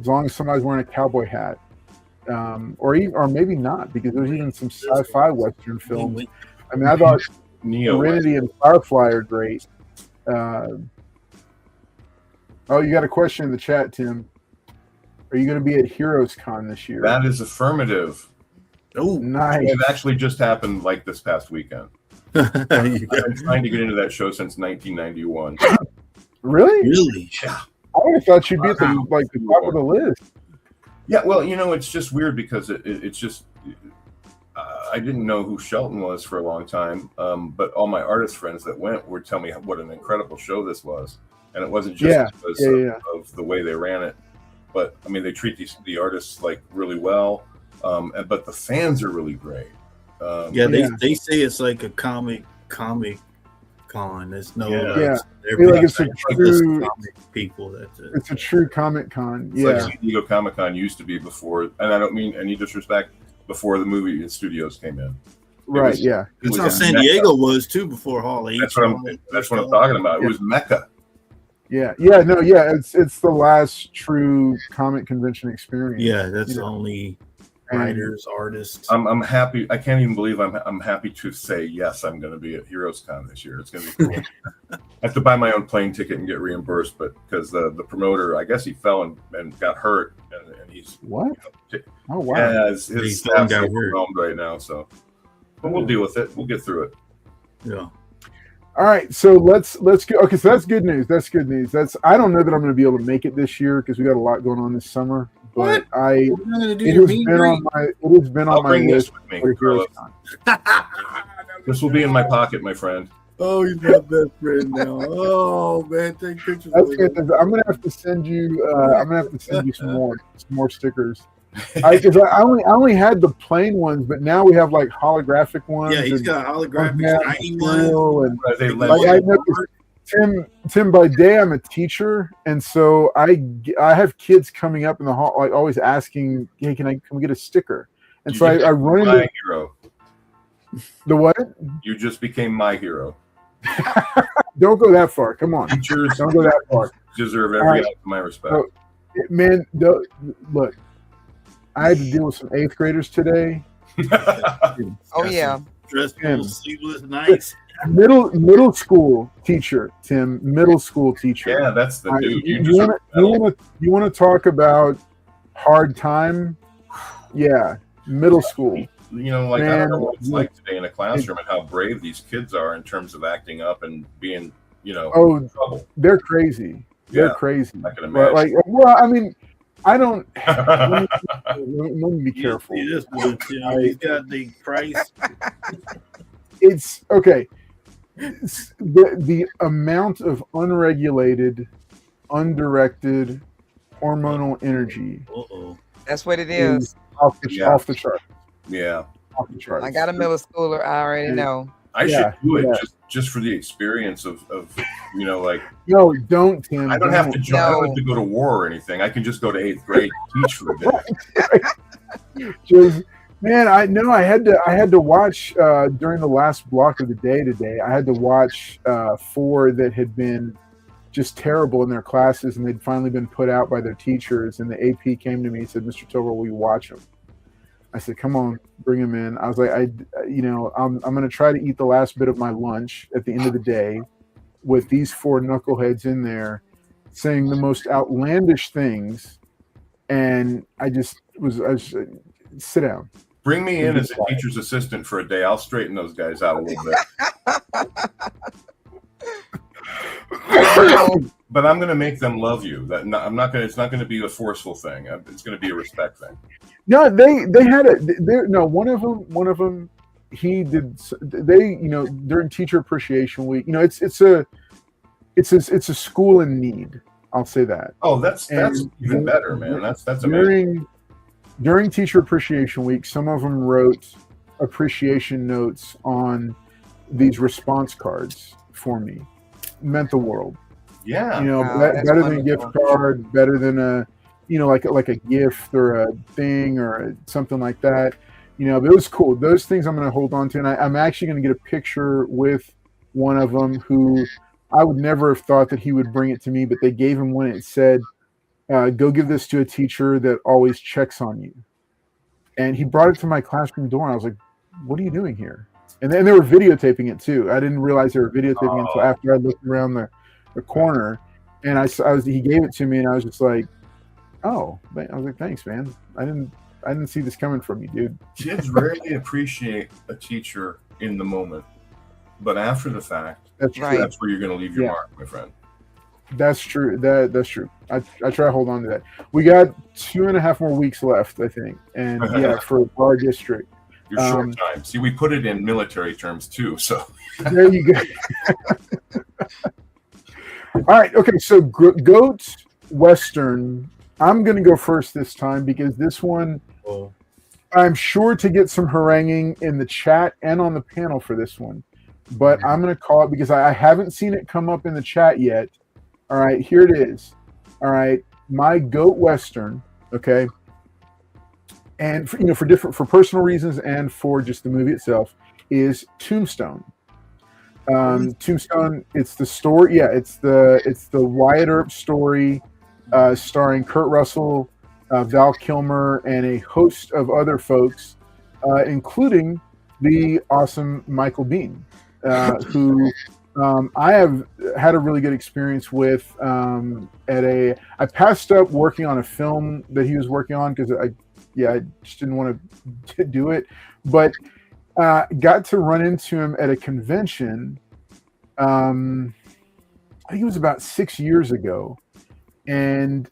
as long as somebody's wearing a cowboy hat, or maybe not, because there's even some sci-fi Western films. I thought Serenity and Firefly are great. You got a question in the chat, Tim. Are you going to be at Heroes Con this year? That is affirmative. Oh, nice. It actually just happened like this past weekend. I've been trying to get into that show since 1991. Really? Yeah. I would have thought you'd be at the top of the list. Yeah, well, it's just weird because it's just I didn't know who Shelton was for a long time, but all my artist friends that went would tell me what an incredible show this was, and it wasn't just because of the way they ran it, but they treat the artists really well, but the fans are really great. They say it's like a comic con. There's no it's a true comic people. That's it. It's a true comic con. It's like San Diego Comic Con used to be before, and I don't mean any disrespect, before the movie studios came in. That's how San Diego was too before Hall H. That's what I'm talking about. It was Mecca. Yeah. It's the last true comic convention experience. Yeah, that's You the know, only and- writers, artists. I'm happy. I can't even believe I'm happy to say yes. I'm going to be at Heroes Con this year. It's going to be cool. I have to buy my own plane ticket and get reimbursed, but because the promoter, I guess he fell and got hurt, and he's What? You Oh wow. yeah, He his fell and staff's got hurt. overwhelmed right now. So, but we'll deal with it. We'll get through it. Yeah. All right, so let's go. Okay, so that's good news. That's good news. I don't know that I'm going to be able to make it this year because we got a lot going on this summer. But We're not gonna do it your has meet been and on my it has been I'll on my bring list this with me. for Heroes Carlos. Con. This will be in my pocket, my friend. Oh, he's my best friend now. Oh man, take pictures. That's of good. him. I'm gonna have to send you. I'm gonna have to send you some more stickers. Because I only had the plain ones, but now we have like holographic ones. Yeah, he's and got holographic yeah, shiny one. material and They Like, let I you- noticed Tim, by day I'm a teacher, and so I have kids coming up in the hall, like always asking, "Hey, can we get a sticker?" And you so I became run my into hero. the what? You just became my hero. Don't go that far. Come on, Teachers don't go that far, deserve All every right. ounce of my respect. So, man. Look, I had to deal with some 8th graders today. Oh yeah. Dressed Tim. full, sleeveless, nice. Middle school teacher, Tim. Middle school teacher. Yeah, that's the dude. You You deserve a medal. want to talk about hard time? Yeah, middle school. You know, like I Man, don't know what it's yeah. like today in a classroom and how brave these kids are in terms of acting up and being, Oh, in trouble. they're crazy. They're Yeah, crazy. I can But, imagine. well, I mean, I don't. Let me be careful. You just he's got the price. It's okay. The amount of unregulated, undirected hormonal energy Uh-oh. That's what it is. is off the Yeah. chart. Yeah, Off the charts. I got a middle schooler. I already know. I Yeah, should do it yeah. just for the experience of like No, don't, Tim. I don't have to join. I don't No. have to go to war or anything. I can just go to 8th grade and teach for a day. Just, man, I had to watch during the last block of the day today. I had to watch 4 that had been just terrible in their classes, and they'd finally been put out by their teachers. And the AP came to me and said, "Mr. Tober, will you watch them?" I said, "Come on, bring them in." I was like, I'm going to try to eat the last bit of my lunch at the end of the day with these 4 knuckleheads in there saying the most outlandish things. And I just sit down. Bring me in as a teacher's assistant for a day. I'll straighten those guys out a little bit. But I'm going to make them love you. I'm not going. It's not going to be a forceful thing. It's going to be a respect thing. No, they had it. No, one of them. He did. They during Teacher Appreciation Week. It's a school in need. I'll say that. Oh, that's And even better, man. That's amazing. During Teacher Appreciation Week, some of them wrote appreciation notes on these response cards for me. Meant the world. Yeah. Wow, that's Better than a gift wonderful. card, better than a like a gift or a thing or something like that. But it was cool. Those things I'm going to hold on to, and I'm actually going to get a picture with one of them who I would never have thought that he would bring it to me, but they gave him one. It said, "Go give this to a teacher that always checks on you." And he brought it to my classroom door, and I was like, "What are you doing here?" And then they were videotaping it too. I didn't realize they were videotaping it until after I looked around the corner, and he gave it to me, and I was just like, "Oh," I was like, "Thanks, man. I didn't see this coming from you, dude." Kids rarely appreciate a teacher in the moment, but after the fact, That's Right. that's where you're going to leave your Yeah. mark, my friend. That's true. That's true. I try to hold on to that. We got 2.5 more weeks left, I think, and yeah, for our district. Your short time. See, we put it in military terms too. So There you go. All right. Okay. So Goat Western. I'm going to go first this time because this one, Oh, I'm sure to get some haranguing in the chat and on the panel for this one. But I'm going to call it because I haven't seen it come up in the chat yet. All right. Here it is. All right. My Goat Western. Okay. And for personal reasons and for just the movie itself is Tombstone. Tombstone. It's the story. Yeah, it's the Wyatt Earp story, starring Kurt Russell, Val Kilmer, and a host of other folks, including the awesome Michael Biehn, who I have had a really good experience with. I passed up working on a film that he was working on because I just didn't want to do it, but got to run into him at a convention. I think it was about 6 years ago, and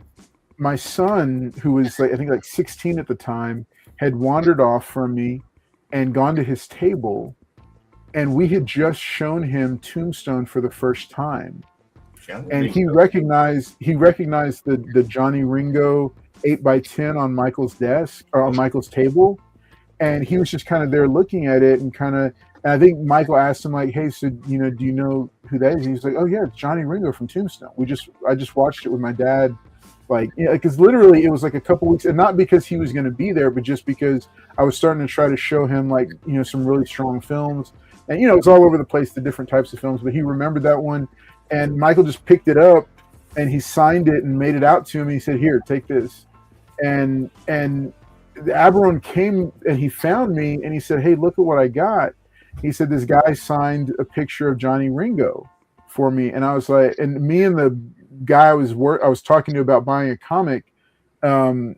my son, who was I think 16 at the time, had wandered off from me and gone to his table, and we had just shown him Tombstone for the first time, and he recognized the Johnny Ringo 8x10 on Michael's desk or on Michael's table, and he was just kind of there looking at it, and I think Michael asked him hey, so do you know who that is? And he's like, oh yeah, it's Johnny Ringo from Tombstone. I just watched it with my dad, because literally it was a couple weeks, and not because he was going to be there, but just because I was starting to try to show him some really strong films, and it's all over the place, the different types of films, but he remembered that one, and Michael just picked it up and he signed it and made it out to him. And he said, here, take this. And Aberon came and he found me and he said, hey, look at what I got. He said, this guy signed a picture of Johnny Ringo for me. And I was like, and me and the guy I was talking to about buying a comic, both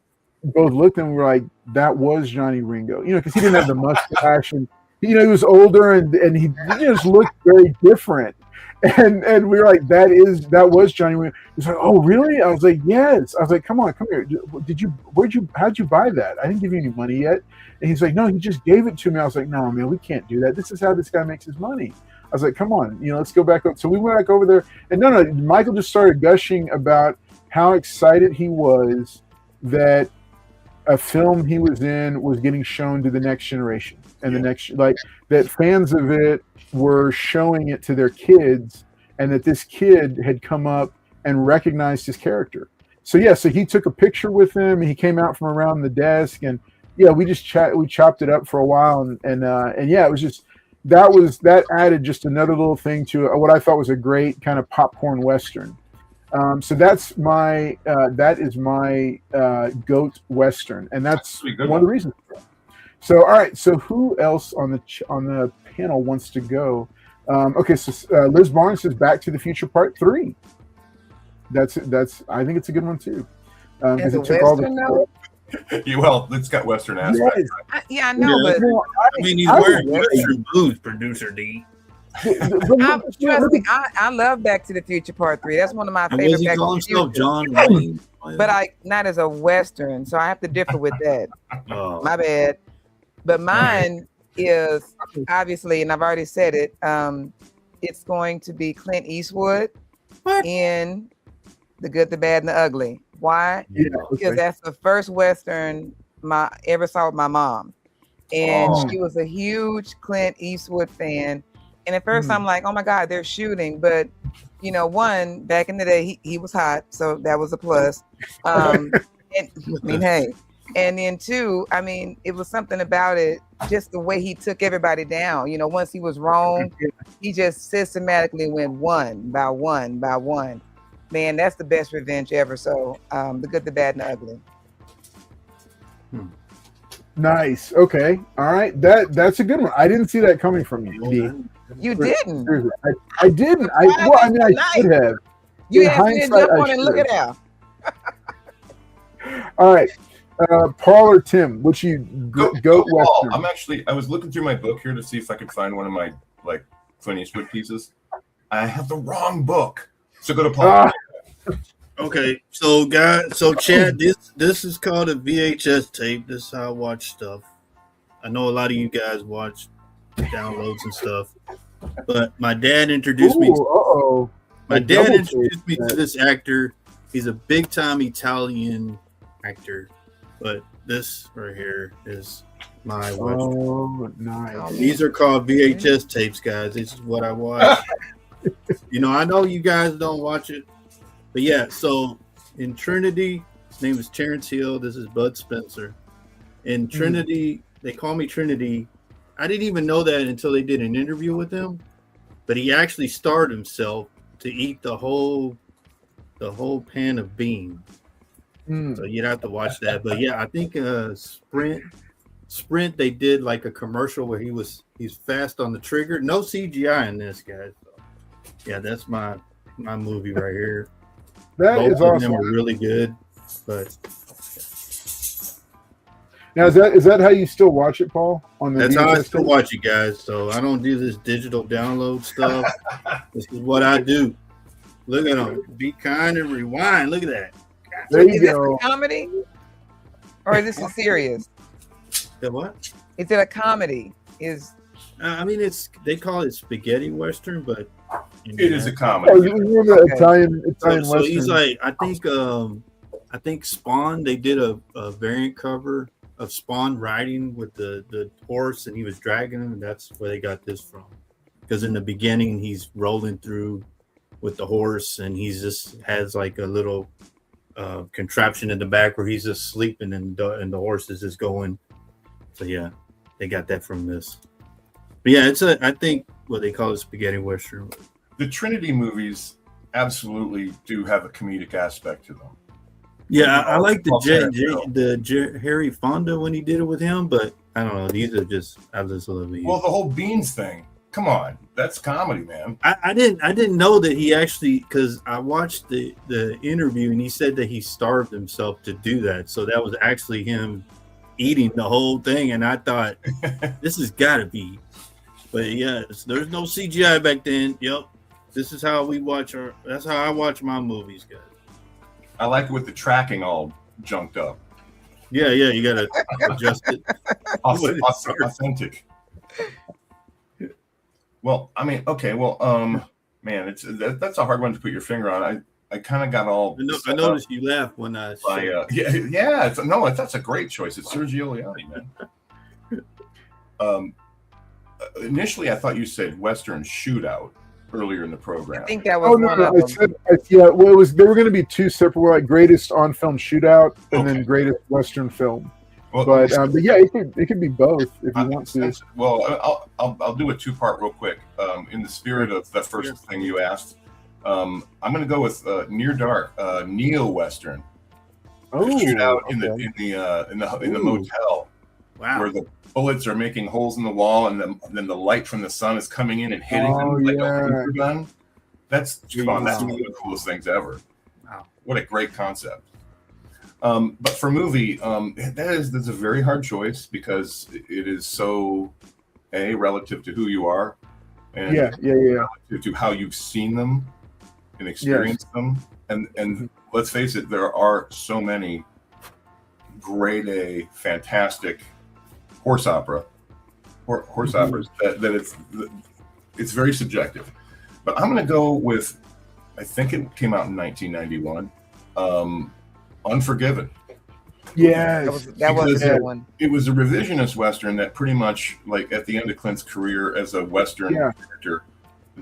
looked and were like, that was Johnny Ringo, because he didn't have the mustache, and he was older, and he just looked very different. And we were like, that was Johnny Ringo. He's like, oh really? I was like, yes. I was like, come on, come here. How'd you buy that? I didn't give you any money yet. And he's like, no, he just gave it to me. I was like, no, man, we can't do that. This is how this guy makes his money. I was like, come on, let's go back up. So we went back over there, and no, Michael just started gushing about how excited he was that a film he was in was getting shown to the next generation, and the next, that fans of it were showing it to their kids, and that this kid had come up and recognized his character. So he took a picture with him, and he came out from around the desk, and we just chopped it up for a while, and it was just, that added just another little thing to what I thought was a great kind of popcorn Western. So that is my GOAT Western, and that's one of the reasons. So all right, so who else on the panel wants to go? Okay, so Liz Barnes says Back to the Future Part 3. That's I think it's a good one too. As a Western note? It's got Western aspects. Yes. I know, but he's wearing Western boots, producer D. Trust me, I love Back to the Future Part 3. That's one of my favorite. He call himself John Wayne, but not as a Western, so I have to differ with that. Oh. My bad. But mine is obviously, and I've already said it. It's going to be Clint Eastwood in The Good, the Bad, and the Ugly. Why? Because that's the first Western I ever saw with my mom, and she was a huge Clint Eastwood fan. And at first I'm like, oh my God, they're shooting. But, one, back in the day, he was hot. So that was a plus. Hey. And then two, it was something about it, just the way he took everybody down. Once he was wrong, he just systematically went one by one by one. Man, that's the best revenge ever. So The Good, the Bad, and the Ugly. Nice. Okay. All right. That's a good one. I didn't see that coming from you, D. You didn't. I didn't. I should have. You have to jump on and look it out. All right. Paul or Tim, which you go Western? I was looking through my book here to see if I could find one of my Clint Eastwood pieces. I have the wrong book. So go to Paul. Okay, so Chad, this is called a VHS tape. This is how I watch stuff. I know a lot of you guys watch downloads and stuff, but my dad introduced me. My dad introduced me to this actor. He's a big time Italian actor, but this right here is my Western. Oh, nice. These are called VHS tapes, guys. This is what I watch. I know you guys don't watch it. But yeah, so in Trinity, his name is Terrence Hill. This is Bud Spencer. In Trinity, they call me Trinity. I didn't even know that until they did an interview with him. but he actually starved himself to eat the whole pan of beans. So you'd have to watch that. But yeah, I think Sprint they did like a commercial where he's fast on the trigger. No CGI in this, guys. So, yeah, that's my movie right here. That Both is of awesome. them are really good. But now is that how you still watch it, Paul? On the that's how I VHS still tape? watch it, guys. So I don't do this digital download stuff. This is what I do. Look at them. Be kind and rewind. Look at that. There you Is this go. a comedy? Or is this a serious? The what? Is it a comedy? I mean, they call it spaghetti western, but It is a Oh, comedy. you remember the Okay. Italian so Western? he's like, I think Spawn. They did a variant cover of Spawn riding with the horse, and he was dragging him, and that's where they got this from. Because in the beginning, he's rolling through with the horse, and he's just has like a little contraption in the back where he's just sleeping, and the horse is just going. So yeah, they got that from this. But yeah, I think what they call it spaghetti western. The Trinity movies absolutely do have a comedic aspect to them. Yeah, I like Well, the Harry Fonda when he did it with him, but I don't know. These are just I just love these. Well, the whole beans thing. Come on, that's comedy, man. I didn't know that he actually, because I watched the interview and he said that he starved himself to do that. So that was actually him eating the whole thing, and I thought this has got to be. But yeah, there's no CGI back then. Yep, this is how we watch that's how I watch my movies, guys. I like it with the tracking all junked up. Yeah, you gotta adjust it. Authentic. Well, I mean, okay, well, man, that's a hard one to put your finger on. I kind of got all. I noticed you laughed when I said. That's a great choice. It's Sergio Leone, man. Initially, I thought you said Western Shootout earlier in the program. I think that was Oh no, one no! of I them. said, yeah. Well, it was. They were going to be two separate, like greatest on-film shootout and then greatest Western film. Well, But yeah, it could be both if you want to. Well, I'll do a two-part real quick. In the spirit of the first thing you asked, I'm going to go with Near Dark, neo-Western. Oh, Shootout in okay. the motel. Wow. Where the bullets are making holes in the wall, and then the light from the sun is coming in and hitting them like a laser gun. That's one of the coolest things ever. Wow. What a great concept. But for movie, that's a very hard choice because it is so relative to who you are, and relative to how you've seen them and experienced them. And let's face it, there are so many grade A, fantastic horse operas that it's very subjective. But I'm going to go with, I think it came out in 1991, Unforgiven. Yes, That was a good one. It was a revisionist Western that pretty much, like at the end of Clint's career as a Western character,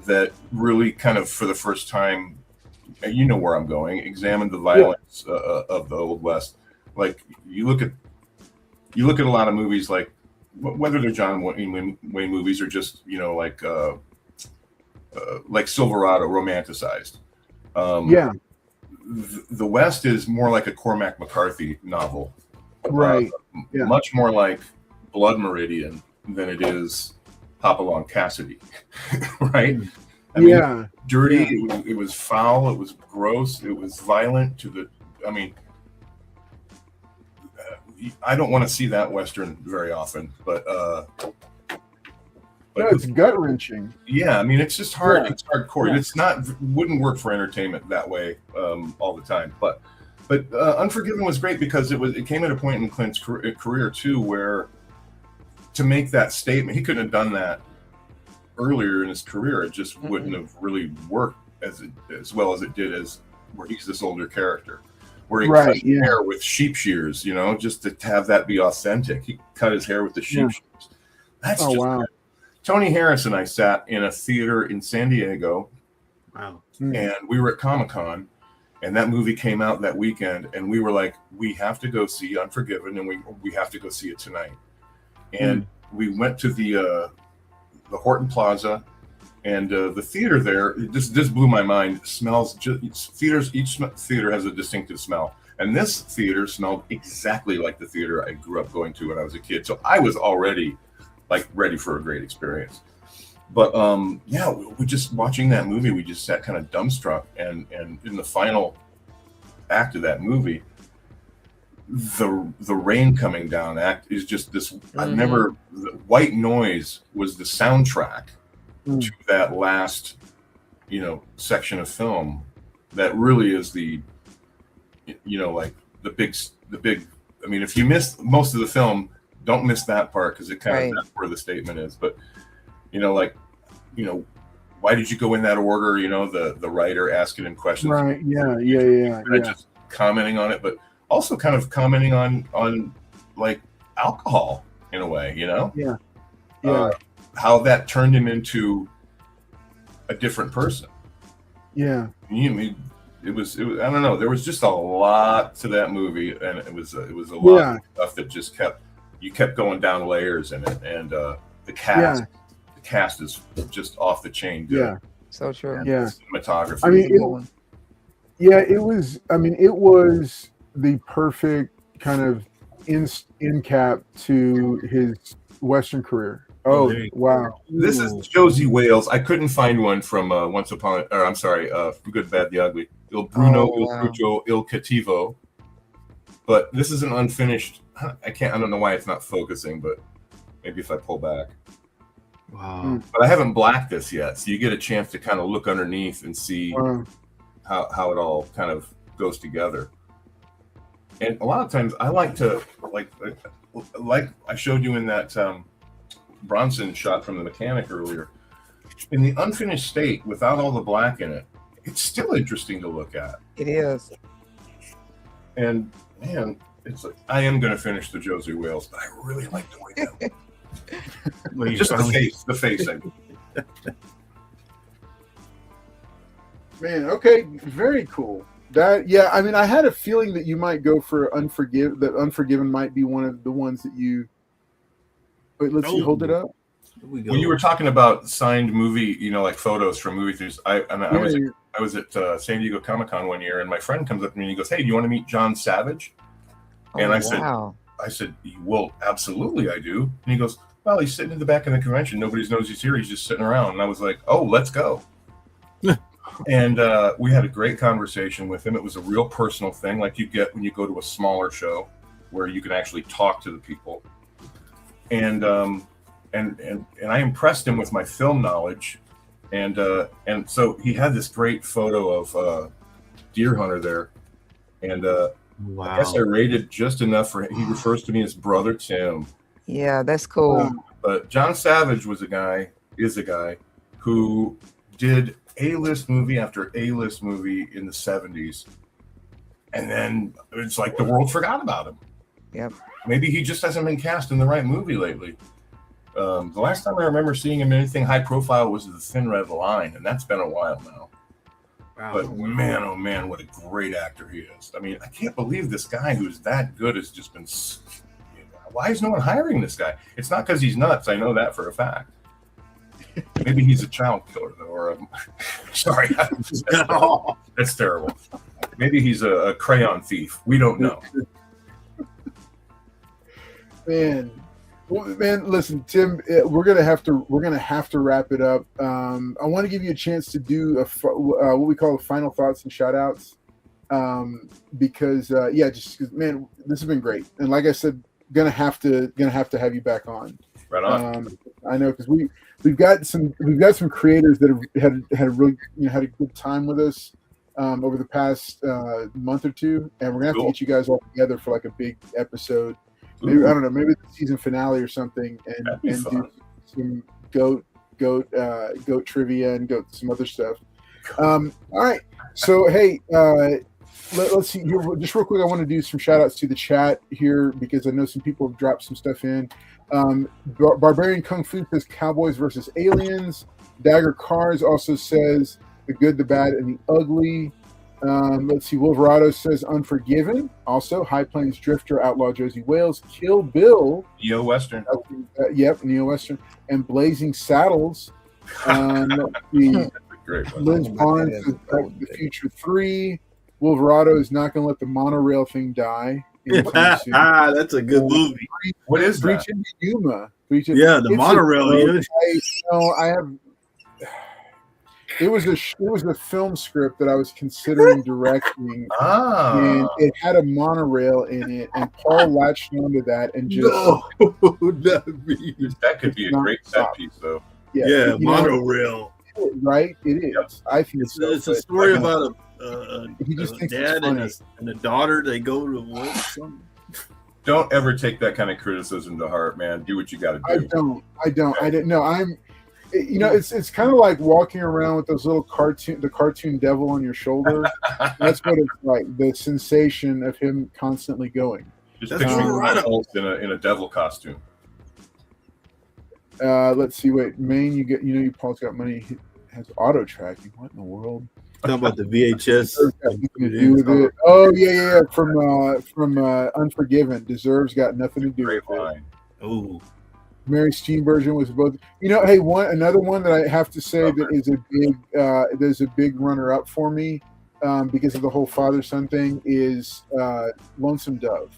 that really kind of for the first time, you know where I'm going, examined the violence of the Old West. Like you look at a lot of movies, like whether they're John Wayne movies or just like Silverado romanticized. The West is more like a Cormac McCarthy novel, right? Much more like Blood Meridian than it is Hopalong Cassidy, right? I mean, dirty. It was foul. It was gross. It was violent. I don't want to see that Western very often, but it's gut wrenching. Yeah, I mean, it's just hard. It's hardcore. It's wouldn't work for entertainment that way all the time. But Unforgiven was great because it came at a point in Clint's career too, where to make that statement, he couldn't have done that earlier in his career. It just wouldn't have really worked as well as it did as where he's this older character. Where he cut his hair with sheep shears, just to have that be authentic. He cut his hair with the sheep shears. That's great. Tony Harris and I sat in a theater in San Diego. Wow. And we were at Comic-Con, and that movie came out that weekend, and we were like, we have to go see Unforgiven, and we have to go see it tonight. And we went to the Horton Plaza And the theater there, this blew my mind. It smells each theater has a distinctive smell. And this theater smelled exactly like the theater I grew up going to when I was a kid. So I was already like ready for a great experience. But yeah, we just watching that movie, we just sat kind of dumbstruck. And in the final act of that movie, the rain coming down act is just this. The white noise was the soundtrack to that last, section of film. That really is like the big. I mean, if you miss most of the film, don't miss that part, because it kind of that's where the statement is. But why did you go in that order? The writer asking him questions. Right. Yeah. Just commenting on it, but also kind of commenting on like alcohol in a way, Yeah. How that turned him into a different person. Yeah. It was I don't know. There was just a lot to that movie, and it was a lot of stuff that just kept going down layers in it, and the cast is just off the chain good. Yeah. So true. And Yeah. Cinematography. I mean, it was the perfect kind of end cap to his Western career. Oh, wow. This is Josie Wales. I couldn't find one from Good, Bad, the Ugly. Il Bruno, Il Crucio, Il Cattivo. But this is an unfinished. I don't know why it's not focusing, but maybe if I pull back. Wow. But I haven't blacked this yet, so you get a chance to kind of look underneath and see how it all kind of goes together. And a lot of times I like to like I showed you in that Bronson shot from the mechanic earlier. In the unfinished state, without all the black in it, it's still interesting to look at. It is. And man, it's like I am going to finish the Josie Wales, but I really like the way that. Just the face. Man, okay, very cool. I mean, I had a feeling that you might go for Unforgiven. That Unforgiven might be one of the ones that you. Wait, let's see. Hold it up. When you were talking about signed movie, like photos from movie theaters, I was at San Diego Comic-Con one year, and my friend comes up to me and he goes, "Hey, do you want to meet John Savage?" And I said, "Well, absolutely, I do." And he goes, "Well, he's sitting in the back of the convention. Nobody knows he's here. He's just sitting around." And I was like, "Oh, let's go." And we had a great conversation with him. It was a real personal thing, like you get when you go to a smaller show, where you can actually talk to the people. And I impressed him with my film knowledge, and so he had this great photo of Deer Hunter there, and I guess I rated just enough for him. He refers to me as Brother Tim. Yeah, that's cool. But John Savage is a guy who did A-list movie after A-list movie in the 70s, and then it's like the world forgot about him. Yep. Maybe he just hasn't been cast in the right movie lately. The last time I remember seeing him in anything high profile was The Thin Red Line, and that's been a while now. Wow. But man, oh man, what a great actor he is. I mean, I can't believe this guy who's that good has just been. Why is no one hiring this guy? It's not because he's nuts. I know that for a fact. Maybe he's a child killer, though, or sorry, that's terrible. Maybe he's a crayon thief. We don't know. Man, listen, Tim. We're gonna have to wrap it up. I want to give you a chance to do what we call final thoughts and shout outs, because just because, man, this has been great. And like I said, gonna have to have you back on. Right on. I know, because we've got some creators that have had a really had a good time with us over the past month or two, and we're gonna have to get you guys all together for like a big episode. Maybe, I don't know, maybe the season finale or something, and do some goat trivia and some other stuff. All right, so hey, let's see here. Just real quick, I want to do some shout outs to the chat here, because I know some people have dropped some stuff in. Barbarian Kung Fu says Cowboys versus Aliens. Dagger Cars also says The Good, the Bad, and the Ugly. Let's see. Wolverado says Unforgiven. Also, High Plains Drifter, Outlaw Josie Wales, Kill Bill. Neo Western. Yep, Neo Western. And Blazing Saddles Let's see. That's a great one. Liz Barnes is Back to the Future 3. Wolverado is not going to let the monorail thing die. anytime soon. That's a good movie. What is that? Breach into Yuma. Yeah, the monorail. I have. It was a film script that I was considering directing, and it had a monorail in it, and Paul latched onto that and just. That could be a great set piece, though. Yeah, monorail. Right, it is. Yep. I think it's a story about a dad and a daughter. They go to work. Don't ever take that kind of criticism to heart, man. Do what you got to do. I didn't know. It's kind of like walking around with those little the cartoon devil on your shoulder. That's what it's like. The sensation of him constantly going. Just picturing in a devil costume. Let's see. Wait, Maine, you Paul's got money. He has auto tracking. What in the world? Talking about the VHS. Nothing to do with it. Oh yeah. From Unforgiven. Deserves got nothing to do with it. Oh. Mary Steenburgen was both. Hey, another one that I have to say that is there's a big runner up for me because of the whole father-son thing is Lonesome Dove.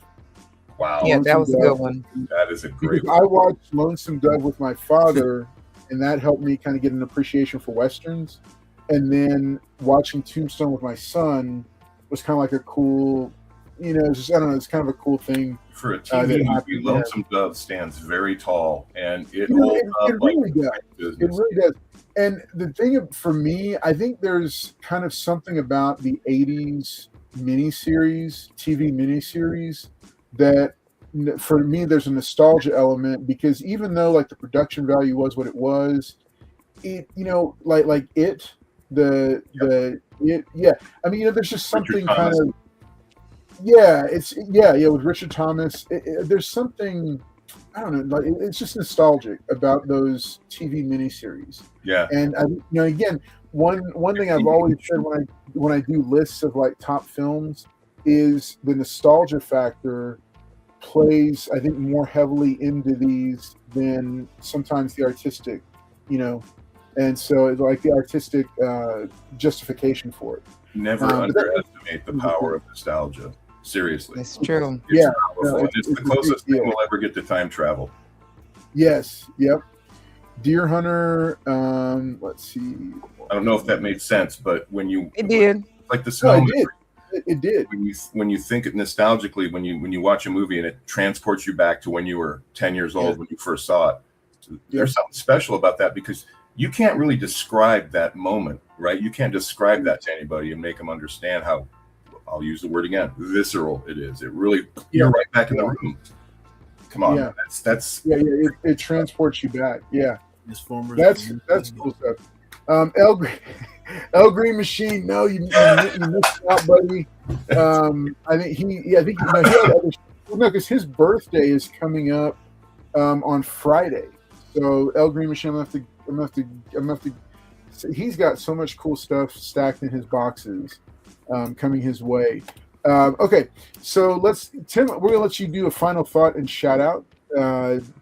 Wow. Yeah, that was a good one. That is a great one. I watched Lonesome Dove with my father, and that helped me kind of get an appreciation for Westerns. And then watching Tombstone with my son was kind of like a cool, it's kind of a cool thing. For a TV movie, Lonesome Dove stands very tall, and it holds up. It really does. It really does. And the thing for me, I think there's kind of something about the 80s TV miniseries, that for me there's a nostalgia element, because even though like the production value was what it was, it there's just something kind of with Richard Thomas. There's something, I don't know, like it's just nostalgic about those TV miniseries. Yeah, and again, one thing I've always said when I do lists of like top films is the nostalgia factor plays, I think, more heavily into these than sometimes the artistic, and so it's like the artistic justification for it. Never underestimate the power of nostalgia. Seriously, it's true. It's it's the closest thing we'll ever get to time travel. Yes. Yep. Deer Hunter. Let's see. I don't know if that made sense, but it did. Like the snow. It did. When you think it nostalgically, when you watch a movie and it transports you back to when you were 10 years old when you first saw it, there's something special about that, because you can't really describe that moment, right? You can't describe that to anybody and make them understand how, I'll use the word again, visceral it is. It really, you're right back in the room. Come on, that's it transports you back. Yeah, that's cool stuff. El Green Machine. No, you missed out, buddy. I think he had other. No, because his birthday is coming up on Friday. So El Green Machine, I'm gonna have to. He's got so much cool stuff stacked in his boxes, coming his way. Okay, so Tim, we're gonna let you do a final thought and shout out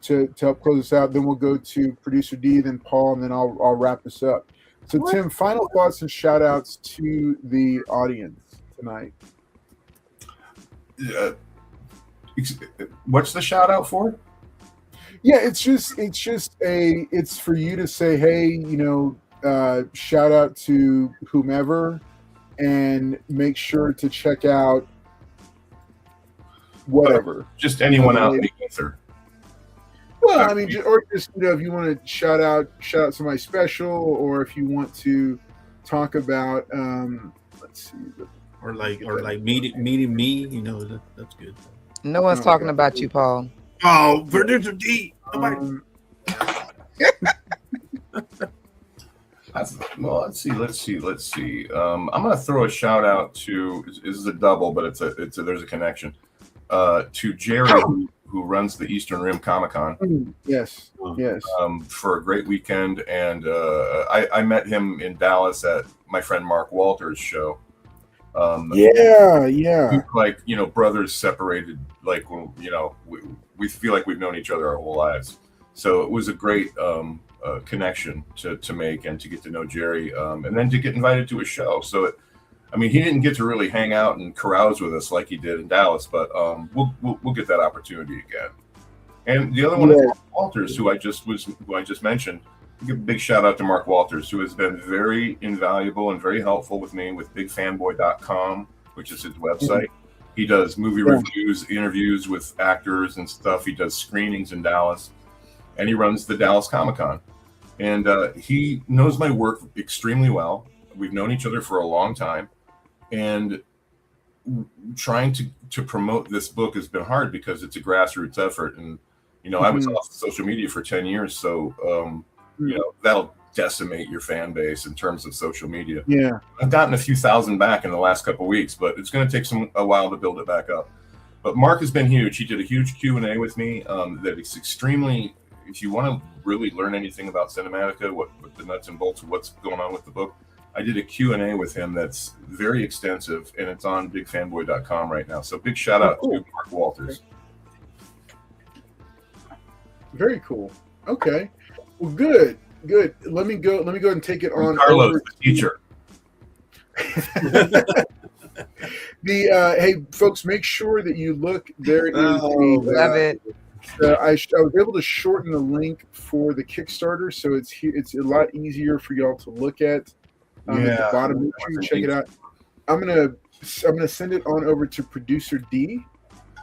to help close us out. Then we'll go to producer D, then Paul, and then I'll wrap this up. So, Tim, final thoughts and shout outs to the audience tonight. What's the shout out for? Yeah, it's for you to say, hey, shout out to whomever, and make sure to check out whatever. Just anyone out in the ether. Well, I mean, or just if you want to shout out somebody special, or if you want to talk about, let's see, or like meeting me, that's good. No one's talking about you, Paul. Oh, producer D. Well, let's see. I'm gonna throw a shout out to. This is a double, but there's a connection. To Jerry, who runs the Eastern Rim Comic-Con. Yes. For a great weekend, and I met him in Dallas at my friend Mark Walter's show. Like brothers separated. Like we feel like we've known each other our whole lives. So it was a great connection to make and to get to know Jerry, and then to get invited to a show. So he didn't get to really hang out and carouse with us like he did in Dallas, but we'll get that opportunity again. And the other one is Mark Walters, who I just mentioned. Give a big shout out to Mark Walters, who has been very invaluable and very helpful with me with bigfanboy.com, which is his website. He does movie reviews, interviews with actors and stuff. He does screenings in Dallas, and he runs the Dallas Comic-Con. And he knows my work extremely well. We've known each other for a long time, and trying to promote this book has been hard because it's a grassroots effort. And I was off social media for 10 years, so that'll decimate your fan base in terms of social media. Yeah, I've gotten a few thousand back in the last couple of weeks, but it's going to take a while to build it back up. But Mark has been huge. He did a huge Q&A with me that is extremely, if you want to really learn anything about Cinematica, what the nuts and bolts of what's going on with the book, I did a Q&A with him that's very extensive, and it's on bigfanboy.com right now. So big shout out to Mark Walters. Very cool. Okay. Well, good. Let me go ahead and take it on. Carlos, the teacher. Hey, folks, make sure that you look. There is Love it. I was able to shorten the link for the Kickstarter, so it's a lot easier for y'all to look at. At the bottom, make sure you check it out. I'm gonna send it on over to producer D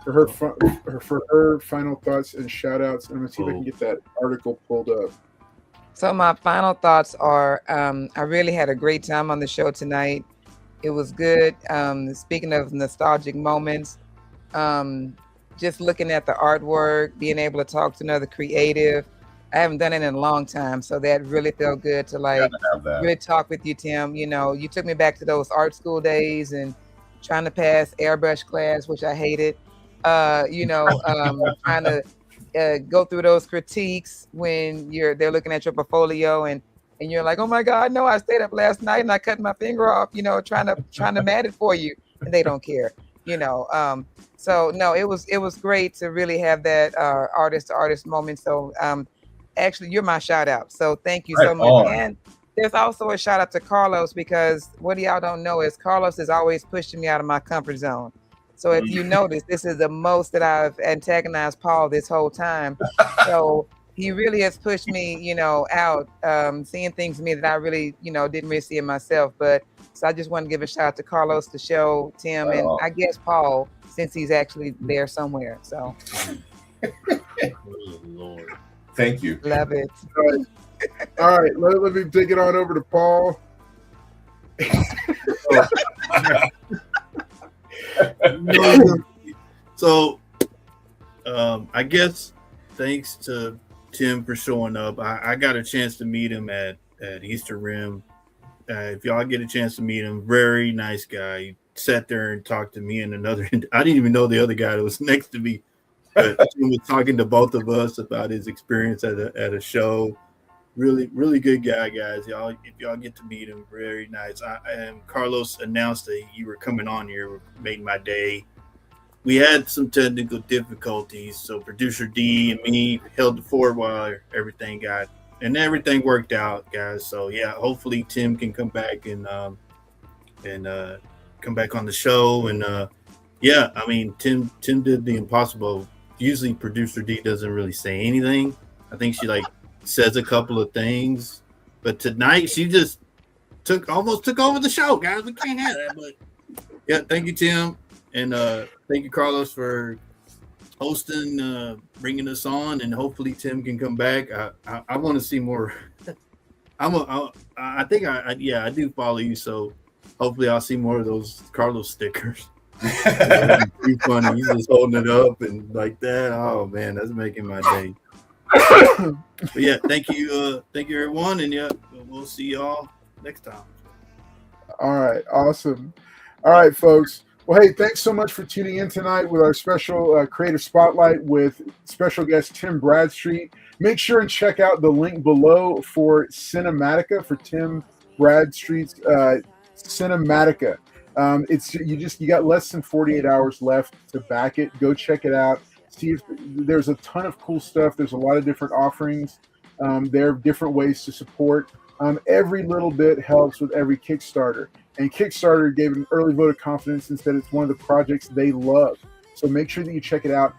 for her final thoughts and shout outs, and I'm gonna see if I can get that article pulled up. So my final thoughts are, I really had a great time on the show tonight. It was good. Speaking of nostalgic moments, just looking at the artwork, being able to talk to another creative. I haven't done it in a long time, so that really felt good to really talk with you, Tim. You took me back to those art school days and trying to pass airbrush class, which I hated. Trying to go through those critiques when they're looking at your portfolio and you're like, oh my God, no, I stayed up last night and I cut my finger off, trying to mat it for you, and they don't care, So no, it was great to really have that artist to artist moment. So actually, you're my shout out. So thank you so much. And there's also a shout out to Carlos, because what y'all don't know is Carlos is always pushing me out of my comfort zone. So if you notice, this is the most that I've antagonized Paul this whole time. So he really has pushed me, out, seeing things in me that I really, didn't really see in myself. But so I just want to give a shout out to Carlos, to show Tim, and I guess Paul, since he's actually there somewhere. So. Lord. Thank you. Love it. All right, let me take it on over to Paul. So, I guess thanks to Tim for showing up. I got a chance to meet him at Easter Rim. If y'all get a chance to meet him, very nice guy. He sat there and talked to me and another. I didn't even know the other guy that was next to me. But Tim was talking to both of us about his experience at a show. Really, really good guy, guys. If y'all get to meet him, very nice. And Carlos announced that you were coming on here, made my day. We had some technical difficulties, so producer D and me held the fort while everything worked out, guys. So yeah, hopefully Tim can come back and come back on the show. And Tim did the impossible. Usually producer D doesn't really say anything. I think she says a couple of things, but tonight she just almost took over the show, guys. We can't have that, but yeah, thank you, Tim, and thank you, Carlos, for hosting, bringing us on, and hopefully Tim can come back. I want to see more. I do follow you, so hopefully I'll see more of those Carlos stickers. Too funny. He's just holding it up and like that. Oh man, that's making my day. But yeah, thank you everyone, and yeah, we'll see y'all next time. All right, awesome. All right, folks. Well, hey, thanks so much for tuning in tonight with our special creative spotlight with special guest Tim Bradstreet. Make sure and check out the link below for Cinematica, for Tim Bradstreet's Cinematica. You got less than 48 hours left to back it. Go check it out. see if there's a ton of cool stuff. There's a lot of different offerings. There are different ways to support. Every little bit helps with every Kickstarter. And Kickstarter gave an early vote of confidence and said it's one of the projects they love. So make sure that you check it out.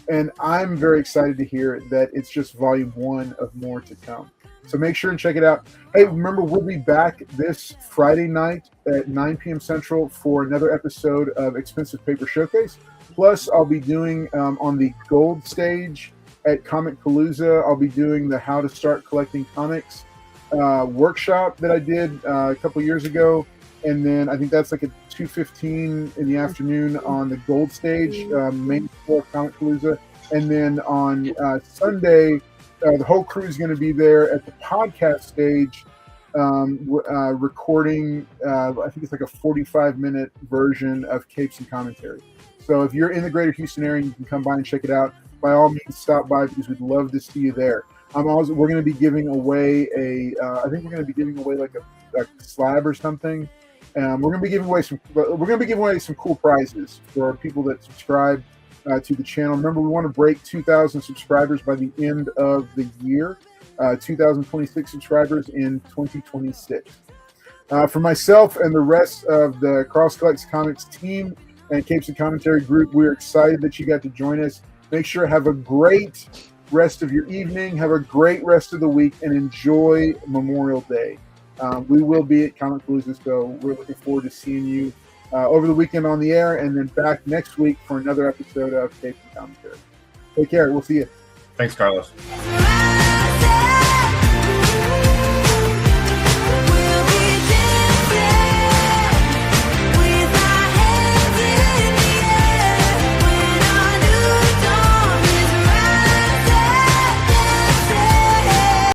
And I'm very excited to hear that it's just volume 1 of more to come. So make sure and check it out. Hey, remember, we'll be back this Friday night at 9 p.m. Central for another episode of Expensive Paper Showcase. Plus, I'll be doing on the gold stage at Comic Palooza, I'll be doing the How to Start Collecting Comics workshop that I did a couple years ago. And then I think that's like at 2:15 in the afternoon on the gold stage, main floor of Comic Palooza. And then on Sunday, the whole crew is going to be there at the podcast stage, recording, I think it's like a 45-minute version of Capes and Commentary. So if you're in the greater Houston area, you can come by and check it out. By all means, stop by because we'd love to see you there. We're going to be giving away I think we're going to be giving away like a slab or something. We're going to be giving away some cool prizes for people that subscribe to the channel. Remember, we want to break 2,000 subscribers by the end of the year. 2,026 subscribers in 2026. For myself and the rest of the Cross Collects Comics team and Capes and Commentary group, we're excited that you got to join us. Make sure to have a great rest of your evening, have a great rest of the week, and enjoy Memorial Day. We will be at Comic Palooza, so we're looking forward to seeing you over the weekend on the air, and then back next week for another episode of Capes and Commentary. Take care. We'll see you. Thanks, Carlos. Rise